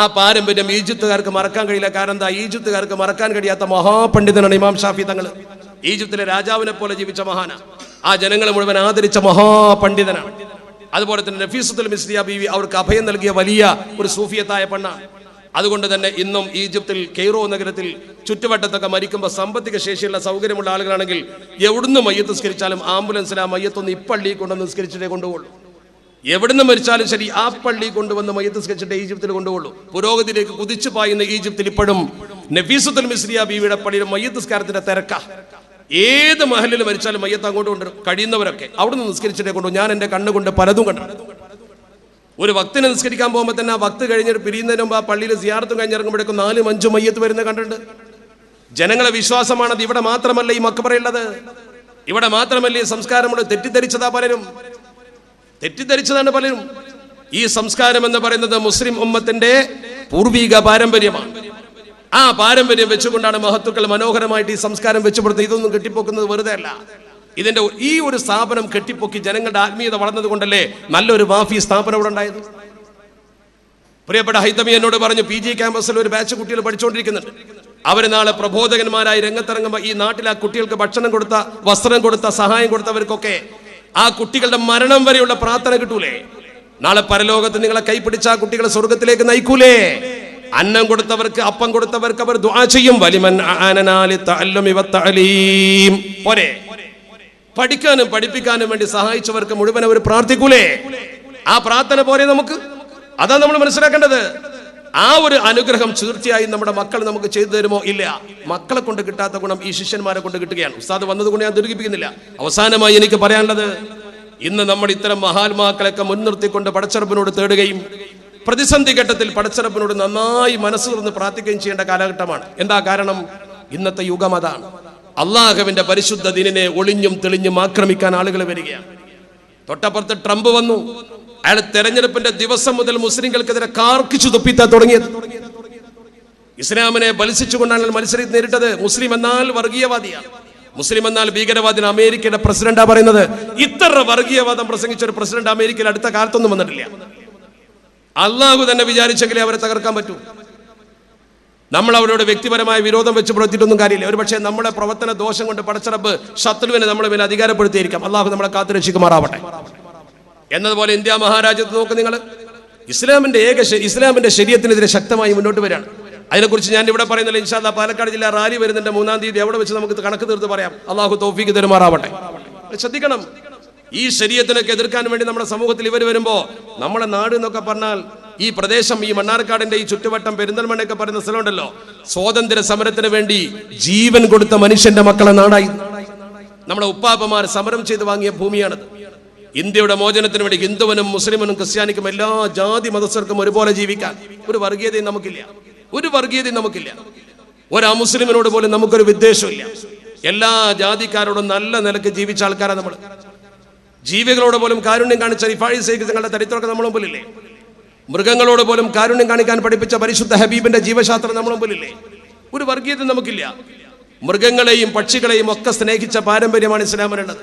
ആ പാരമ്പര്യം ഈജിപ്തുകാർക്ക് മറക്കാൻ കഴിയില്ല. കാരണം എന്താ? ഈജിപ്തുകാർക്ക് മറക്കാൻ കഴിയാത്ത മഹാപണ്ഡിതനാണ് ഇമാം ഷാഫി തങ്ങൾ. ഈജിപ്തിലെ രാജാവിനെ പോലെ ജീവിച്ച മഹാന, ആ ജനങ്ങളെ മുഴുവൻ ആദരിച്ച മഹാപണ്ഡിതനാണ്. അതുപോലെ തന്നെ നഫീസത്തുൽ മിസ്രിയ ബീവി അവർക്ക് അഭയം നൽകിയ വലിയ ഒരു സൂഫിയത്തായ പെണ്ണാണ്. അതുകൊണ്ട് തന്നെ ഇന്നും ഈജിപ്തിൽ കെയ്റോ നഗരത്തിൽ ചുറ്റുവട്ടത്തൊക്കെ മരിക്കുമ്പോൾ സാമ്പത്തിക ശേഷിയുള്ള സൗകര്യമുള്ള ആളുകളാണെങ്കിൽ എവിടുന്ന് മയ്യത്ത് നിസ്കരിച്ചാലും ആംബുലൻസിൽ ആ മയ്യത്തൊന്ന് ഇപ്പള്ളി കൊണ്ടുവന്ന് നിസ്കരിച്ചിട്ടേ കൊണ്ടുപോകുള്ളൂ. എവിടുന്ന് മരിച്ചാലും ശരി ആ പള്ളി കൊണ്ടുവന്ന് മയ്യത്ത് നിസ്കരിച്ചിട്ടേ ഈജിപ്തിൽ കൊണ്ടുപോകുള്ളൂ. പുരോഗതിയിലേക്ക് കുതിച്ചു പായുന്ന ഈജിപ്തിൽ ഇപ്പോഴും നഫീസത്തുൽ മിസ്രിയ ബീവിയുടെ പള്ളിയുടെ മയ്യത്ത് നിസ്കാരത്തിന്റെ തിരക്ക. ഏത് മഹലിൽ മരിച്ചാലും മയ്യത്ത് അങ്ങോട്ട് കൊണ്ടുവരും. കഴിയുന്നവരൊക്കെ അവിടുന്ന് നിസ്കരിച്ചിട്ടേ കൊണ്ടുപോകും. ഞാൻ എൻ്റെ കണ്ണുകൊണ്ട് പലതും കണ്ടു. ഒരു ഭക്തിനെ നിസ്കരിക്കാൻ പോകുമ്പോൾ തന്നെ ആ ഭക്തി കഴിഞ്ഞിട്ട് പിരിയുന്നതിന് മുമ്പ് ആ പള്ളിയിൽ സിയാറത്തും കഴിഞ്ഞിറങ്ങുമ്പോഴേക്കും 4-5 മയ്യത്ത് വരുന്ന കണ്ടിട്ടുണ്ട്. ജനങ്ങളെ വിശ്വാസമാണത്. ഇവിടെ മാത്രമല്ല ഈ മക്ബറയുള്ളത്, ഇവിടെ മാത്രമല്ല ഈ സംസ്കാരമുള്ളത്. തെറ്റിദ്ധരിച്ചതാണ് പലരും. ഈ സംസ്കാരം എന്ന് പറയുന്നത് മുസ്ലിം ഉമ്മത്തിന്റെ പൂർവിക പാരമ്പര്യമാണ്. ആ പാരമ്പര്യം വെച്ചുകൊണ്ടാണ് മഹത്തുക്കൾ മനോഹരമായിട്ട് ഈ സംസ്കാരം വെച്ചുപെടുത്തുന്നത്. ഇതൊന്നും കെട്ടിപ്പൊക്കുന്നത് വെറുതെ അല്ല. ഇതിന്റെ ഈ ഒരു സ്ഥാപനം കെട്ടിപ്പൊക്കി ജനങ്ങളുടെ ആത്മീയത വളർന്നത് കൊണ്ടല്ലേ നല്ലൊരു മാഫി സ്ഥാപനം ഇവിടെ ഉണ്ടായത്. പ്രിയപ്പെട്ട ഹൈതമി എന്നോട് പറഞ്ഞു, PG ക്യാമ്പസിൽ ഒരു ബാച്ച് കുട്ടികൾ പഠിച്ചുകൊണ്ടിരിക്കുന്നുണ്ട്. അവർ നാളെ പ്രബോധകന്മാരായി രംഗത്തിറങ്ങുമ്പോൾ ഈ നാട്ടിൽ ആ കുട്ടികൾക്ക് ഭക്ഷണം കൊടുത്ത, വസ്ത്രം കൊടുത്ത, സഹായം കൊടുത്തവർക്കൊക്കെ ആ കുട്ടികളുടെ മരണം വരെയുള്ള പ്രാർത്ഥന കിട്ടൂലേ? നാളെ പരലോകത്ത് നിങ്ങളെ കൈപിടിച്ച ആ കുട്ടികളെ സ്വർഗത്തിലേക്ക് നയിക്കൂലേ? അന്നം കൊടുത്തവർക്ക്, അപ്പം കൊടുത്തവർക്ക് അവർ ദുആ ചെയ്യും. വലിമൻ ആനനാലി തഅല്ലുമി വത്തഅലീം. പോരെ, പഠിക്കാനും പഠിപ്പിക്കാനും വേണ്ടി സഹായിച്ചവർക്ക് മുഴുവൻ അവർ പ്രാർത്ഥിക്കൂലേ? ആ പ്രാർത്ഥന പോലെ നമുക്ക് അതാ നമ്മൾ മനസ്സിലാക്കേണ്ടത്. ആ ഒരു അനുഗ്രഹം തീർച്ചയായും നമ്മുടെ മക്കൾ നമുക്ക് ചെയ്തു തരുമോ? ഇല്ല. മക്കളെ കൊണ്ട് കിട്ടാത്ത ഗുണം ഈ ശിഷ്യന്മാരെ കൊണ്ട് കിട്ടുകയാണ്. ഉസ്താദ് വന്നതുകൊണ്ട് ഞാൻ ദീർഘിപ്പിക്കുന്നില്ല. അവസാനമായി എനിക്ക് പറയാനുള്ളത്, ഇന്ന് നമ്മൾ ഇത്തരം മഹാത്മാക്കളൊക്കെ മുൻനിർത്തിക്കൊണ്ട് പടച്ചറപ്പിനോട് തേടുകയും പ്രതിസന്ധി ഘട്ടത്തിൽ പടച്ചറപ്പിനോട് നന്നായി മനസ്സ് തുറന്ന് പ്രാർത്ഥിക്കുകയും ചെയ്യേണ്ട കാലഘട്ടമാണ്. എന്താ കാരണം? ഇന്നത്തെ യുഗം അതാണ്. അള്ളാഹുവിന്റെ പരിശുദ്ധ ദീനിനെ ഒളിഞ്ഞും തെളിഞ്ഞും ആക്രമിക്കാൻ ആളുകൾ വരികയാണ്. തൊട്ടപ്പുറത്ത് ട്രംപ് വന്നു. അയാൾ തെരഞ്ഞെടുപ്പിന്റെ ദിവസം മുതൽ മുസ്ലിംകൾക്കെതിരെ കാർക്കിച്ചു തുപ്പിത്താൻ തുടങ്ങിയത്. ഇസ്ലാമിനെ ബലിച്ചുകൊണ്ടാണ് മത്സരം നേരിട്ടത്. മുസ്ലിം എന്നാൽ വർഗീയവാദിയാണ്, മുസ്ലിം എന്നാൽ ഭീകരവാദിയാണ്. അമേരിക്കയുടെ പ്രസിഡന്റാ പറയുന്നത്. ഇത്ര വർഗീയവാദം പ്രസംഗിച്ച ഒരു പ്രസിഡന്റ് അമേരിക്കയിൽ അടുത്ത കാലത്തൊന്നും വന്നിട്ടില്ല. അള്ളാഹു തന്നെ വിചാരിച്ചെങ്കിലേ അവരെ തകർക്കാൻ പറ്റൂ. നമ്മൾ അവരോട് വ്യക്തിപരമായ വിരോധം വെച്ച് പുലർത്തിയിട്ടൊന്നും കാര്യമില്ല. ഒരു പക്ഷേ നമ്മുടെ പ്രവർത്തന ദോഷം കൊണ്ട് പടച്ചറബ് ശത്രുവിനെ നമ്മളെ മേലെ അധികാരപ്പെടുത്തിയിരിക്കാം. അള്ളാഹു നമ്മളെ കാത്തുരക്ഷിക്കുമാറാവട്ടെ. എന്നതുപോലെ ഇന്ത്യ മഹാരാജ്യത്ത് നോക്ക് നിങ്ങൾ, ഇസ്ലാമിന്റെ ശരീഅത്തിനെതിരെ ശക്തമായി മുന്നോട്ട് വരികയാണ്. അതിനെക്കുറിച്ച് ഞാൻ ഇവിടെ പറയുന്നില്ല. ഇൻഷാ അല്ലാഹ് പാലക്കാട് ജില്ല റാലി വരുന്നുണ്ട് 3-ാം തീയതി. അവിടെ വെച്ച് നമുക്ക് കണക്ക് തീർത്ത് പറയാം. അള്ളാഹു തൗഫീഖ് തരുമാറാവട്ടെ. ശ്രദ്ധിക്കണം, ഈ ശരീഅത്തിനൊക്കെ എതിർക്കാൻ വേണ്ടി നമ്മുടെ സമൂഹത്തിൽ ഇവർ വരുമ്പോൾ, നമ്മുടെ നാട് എന്നൊക്കെ പറഞ്ഞാൽ ഈ പ്രദേശം, ഈ മണ്ണാർക്കാടിന്റെ ഈ ചുറ്റുവട്ടം, പെരിന്തൽമണ്ണയൊക്കെ പറയുന്ന സ്ഥലമുണ്ടല്ലോ, സ്വാതന്ത്ര്യ സമരത്തിന് വേണ്ടി ജീവൻ കൊടുത്ത മനുഷ്യന്റെ മക്കളെ നാടായി. നമ്മുടെ ഉപ്പാപ്പമാർ സമരം ചെയ്ത് വാങ്ങിയ ഭൂമിയാണത്. ഇന്ത്യയുടെ മോചനത്തിന് വേണ്ടി ഹിന്ദുവിനും മുസ്ലിമിനും ക്രിസ്ത്യാനിക്കും എല്ലാ ജാതി മതസ്ഥർക്കും ഒരുപോലെ ജീവിക്കാൻ ഒരു വർഗീയതയും നമുക്കില്ല. ഒരു അമുസ്ലിമിനോട് പോലും നമുക്കൊരു വിദ്വേഷമില്ല. എല്ലാ ജാതിക്കാരോടും നല്ല നിലക്ക് ജീവിച്ച ആൾക്കാരാണ് നമ്മൾ. ജീവികളോട് പോലും കാരുണ്യം കാണിച്ച റിഫായി സയ്യിദ് തങ്ങളുടെ ചരിത്രമൊക്കെ നമ്മുടെ മുമ്പിലില്ലേ? മൃഗങ്ങളോട് പോലും കാരുണ്യം കാണിക്കാൻ പഠിപ്പിച്ച പരിശുദ്ധ ഹബീബിന്റെ ജീവശാസ്ത്രം നമ്മുടെ മുമ്പിലില്ലേ? ഒരു വർഗീയത നമുക്കില്ല. മൃഗങ്ങളെയും പക്ഷികളെയും ഒക്കെ സ്നേഹിച്ച പാരമ്പര്യമാണ് ഇസ്ലാമിനുള്ളത്.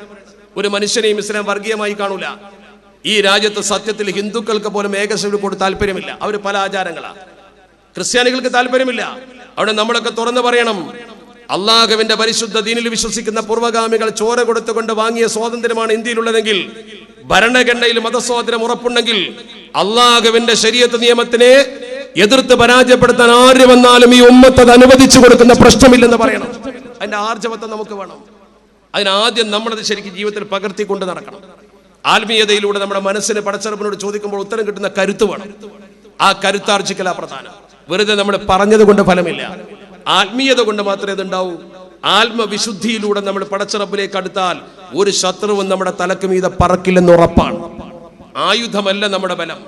ഒരു മനുഷ്യനെയും ഇസ്ലാം വർഗീയമായി കാണൂല. ഈ രാജ്യത്ത് സത്യത്തിൽ ഹിന്ദുക്കൾക്ക് പോലും ഏകശിവനോട് താല്പര്യമില്ല. അവർ പല ആചാരങ്ങളാണ്. ക്രിസ്ത്യാനികൾക്ക് താല്പര്യമില്ല. അവിടെ നമ്മളൊക്കെ തുറന്നു പറയണം, അള്ളാഹുവിന്റെ പരിശുദ്ധ ദീനിൽ വിശ്വസിക്കുന്ന പൂർവ്വഗാമികൾ ചോര കൊടുത്തുകൊണ്ട് വാങ്ങിയ സ്വാതന്ത്ര്യമാണ് ഇന്ത്യയിലുള്ളതെങ്കിൽ, ഭരണഘടനയിൽ മതസ്വാതന്ത്ര്യം ഉറപ്പുണ്ടെങ്കിൽ, അള്ളാഹുവിന്റെ ശരീഅത്ത് നിയമത്തിനെ എതിർത്ത് പരാജയപ്പെടുത്താൻ ആര് വന്നാലും ഈ ഉമ്മത്ത് അത് അനുവദിച്ചു കൊടുക്കുന്ന പ്രശ്നമില്ലെന്ന് പറയണം. അതിന്റെ ആർജവത്വം നമുക്ക് വേണം. അതിനാദ്യം നമ്മളത് ശരിക്കും ജീവിതത്തിൽ പകർത്തിക്കൊണ്ട് നടക്കണം. ആത്മീയതയിലൂടെ നമ്മുടെ മനസ്സിന് പടച്ചറപ്പിനോട് ചോദിക്കുമ്പോൾ ഉത്തരം കിട്ടുന്ന കരുത്ത് വേണം. ആ കരുത്താർജിക്കലാ പ്രധാനം. വെറുതെ നമ്മൾ പറഞ്ഞത് കൊണ്ട് ഫലമില്ല. ആത്മീയത കൊണ്ട് മാത്രമേ ഇതുണ്ടാവൂ. ആത്മവിശുദ്ധിയിലൂടെ നമ്മൾ പടച്ച റബ്ബിലേക്ക് അടുത്താൽ ഒരു ശത്രുവും നമ്മുടെ തലക്ക് മീതെ പറക്കില്ലെന്ന് ഉറപ്പാണ്. ആയുധമല്ല നമ്മുടെ ബലം,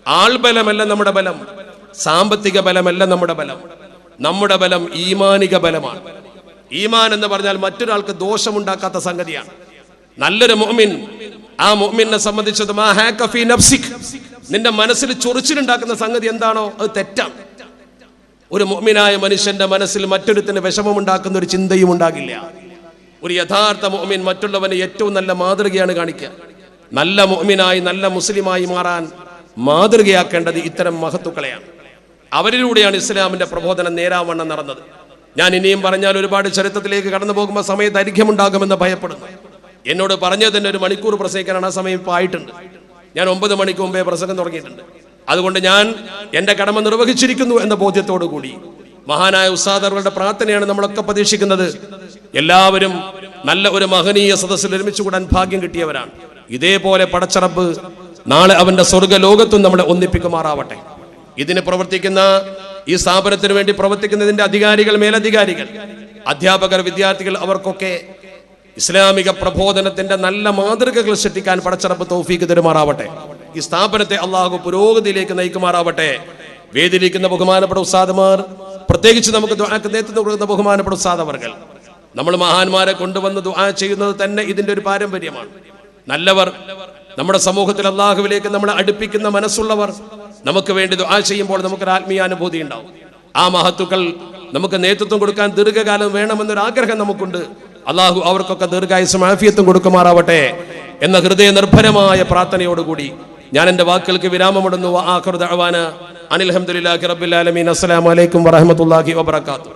ആൾബലമല്ല നമ്മുടെ ബലം, സാമ്പത്തിക ബലമല്ല നമ്മുടെ ബലം. നമ്മുടെ ബലം ഈമാനിക ബലമാണ്. ഈമാൻ എന്ന് പറഞ്ഞാൽ മറ്റൊരാൾക്ക് ദോഷമുണ്ടാക്കാത്ത സംഗതിയാണ്. നല്ലൊരു മുഅ്മിൻ, ആ മുഅ്മിനെ സംബന്ധിച്ചത് മാ ഹാക ഫീ നഫ്സിക്, നിന്റെ മനസ്സിൽ ചൊറിച്ചിലുണ്ടാക്കുന്ന സംഗതി എന്താണോ അത് തെറ്റാണ്. ഒരു മുഅ്മിനായ മനുഷ്യന്റെ മനസ്സിൽ മറ്റൊരുത്തിന് വിഷമമുണ്ടാക്കുന്ന ഒരു ചിന്തയും ഉണ്ടാകില്ല. ഒരു യഥാർത്ഥ മുഅ്മിൻ മറ്റുള്ളവന് ഏറ്റവും നല്ല മാതൃകയാണ് കാണിക്കുക. നല്ല മുഅ്മിനായി നല്ല മുസ്ലിമായി മാറാൻ മാതൃകയാക്കേണ്ടത് ഇത്തരം മഹത്തുക്കളെയാണ്. അവരിലൂടെയാണ് ഇസ്ലാമിന്റെ പ്രബോധനം നേരാവണ്ണം നടന്നത്. ഞാൻ ഇനിയും പറഞ്ഞാൽ ഒരുപാട് ചരിത്രത്തിലേക്ക് കടന്നു പോകുമ്പോൾ സമയ ദൈർഘ്യമുണ്ടാകുമെന്ന് ഭയപ്പെടുന്നു. എന്നോട് പറഞ്ഞത് തന്നെ 1 മണിക്കൂർ പ്രസംഗിക്കാനാണ്. ആ സമയം ഇപ്പോൾ ആയിട്ടുണ്ട്. ഞാൻ 9 മണിക്ക് മുമ്പേ പ്രസംഗം തുടങ്ങിയിട്ടുണ്ട്. അതുകൊണ്ട് ഞാൻ എൻ്റെ കടമ നിർവഹിച്ചിരിക്കുന്നു എന്ന ബോധ്യത്തോടു കൂടി മഹാനായ ഉസ്താദുകളുടെ പ്രാർത്ഥനയാണ് നമ്മളൊക്കെ പ്രതീക്ഷിക്കുന്നത്. എല്ലാവരും നല്ല ഒരു മഹനീയ സദസ്സിൽ ഒരുമിച്ച് കൂടാൻ ഭാഗ്യം കിട്ടിയവരാണ്. ഇതേപോലെ പടച്ച റബ്ബ് നാളെ അവന്റെ സ്വർഗ്ഗ ലോകത്തും നമ്മളെ ഒന്നിപ്പിക്കുമാറാവട്ടെ. ഇതിന് പ്രവർത്തിക്കുന്ന, ഈ സ്ഥാപനത്തിന് വേണ്ടി പ്രവർത്തിക്കുന്നതിന്റെ അധികാരികൾ, മേലധികാരികൾ, അധ്യാപകർ, വിദ്യാർത്ഥികൾ, അവർക്കൊക്കെ ഇസ്ലാമിക പ്രബോധനത്തിന്റെ നല്ല മാതൃകകൾ സൃഷ്ടിക്കാൻ പടച്ച റബ്ബ് തൗഫീക്ക് തരുമാറാവട്ടെ. ഈ സ്ഥാപനത്തെ അള്ളാഹു പുരോഗതിയിലേക്ക് നയിക്കുമാറാവട്ടെ. വേദിയിലിരിക്കുന്ന ബഹുമാനപ്പെട്ട ഉസ്താദുമാർ, പ്രത്യേകിച്ച് നമുക്ക് ദുആക്ക് നേതൃത്വം കൊടുക്കുന്ന ബഹുമാനപ്പെട്ട ഉസ്താദവർകൾ, നമ്മൾ മഹാന്മാരെ കൊണ്ടുവന്ന് ദുആ ചെയ്യുന്നത് തന്നെ ഇതിന്റെ ഒരു പാരമ്പര്യമാണ്. നല്ലവർ, നമ്മുടെ സമൂഹത്തിൽ അള്ളാഹുവിലേക്ക് നമ്മളെ അടുപ്പിക്കുന്ന മനസ്സുള്ളവർ നമുക്ക് വേണ്ടി ദുആ ചെയ്യുമ്പോൾ നമുക്കൊരു ആത്മീയാനുഭൂതി ഉണ്ടാവും. ആ മഹത്തുക്കൾ നമുക്ക് നേതൃത്വം കൊടുക്കാൻ ദീർഘകാലം വേണമെന്നൊരു ആഗ്രഹം നമുക്കുണ്ട്. അള്ളാഹു അവർക്കൊക്കെ ദീർഘായുസ്സും ആഫിയത്തും കൊടുക്കുമാറാവട്ടെ എന്ന ഹൃദയ നിർഭരമായ പ്രാർത്ഥനയോടുകൂടി ഞാൻ എൻ്റെ വാക്കുകൾക്ക് വിരാമമിടുന്നു. വആഖിറു ദഅവാന അനിൽ ഹംദുലില്ലാഹി റബ്ബിൽ ആലമീൻ. അസ്സലാമു അലൈക്കും വറഹ്മത്തുള്ളാഹി വബറകാതുഹു.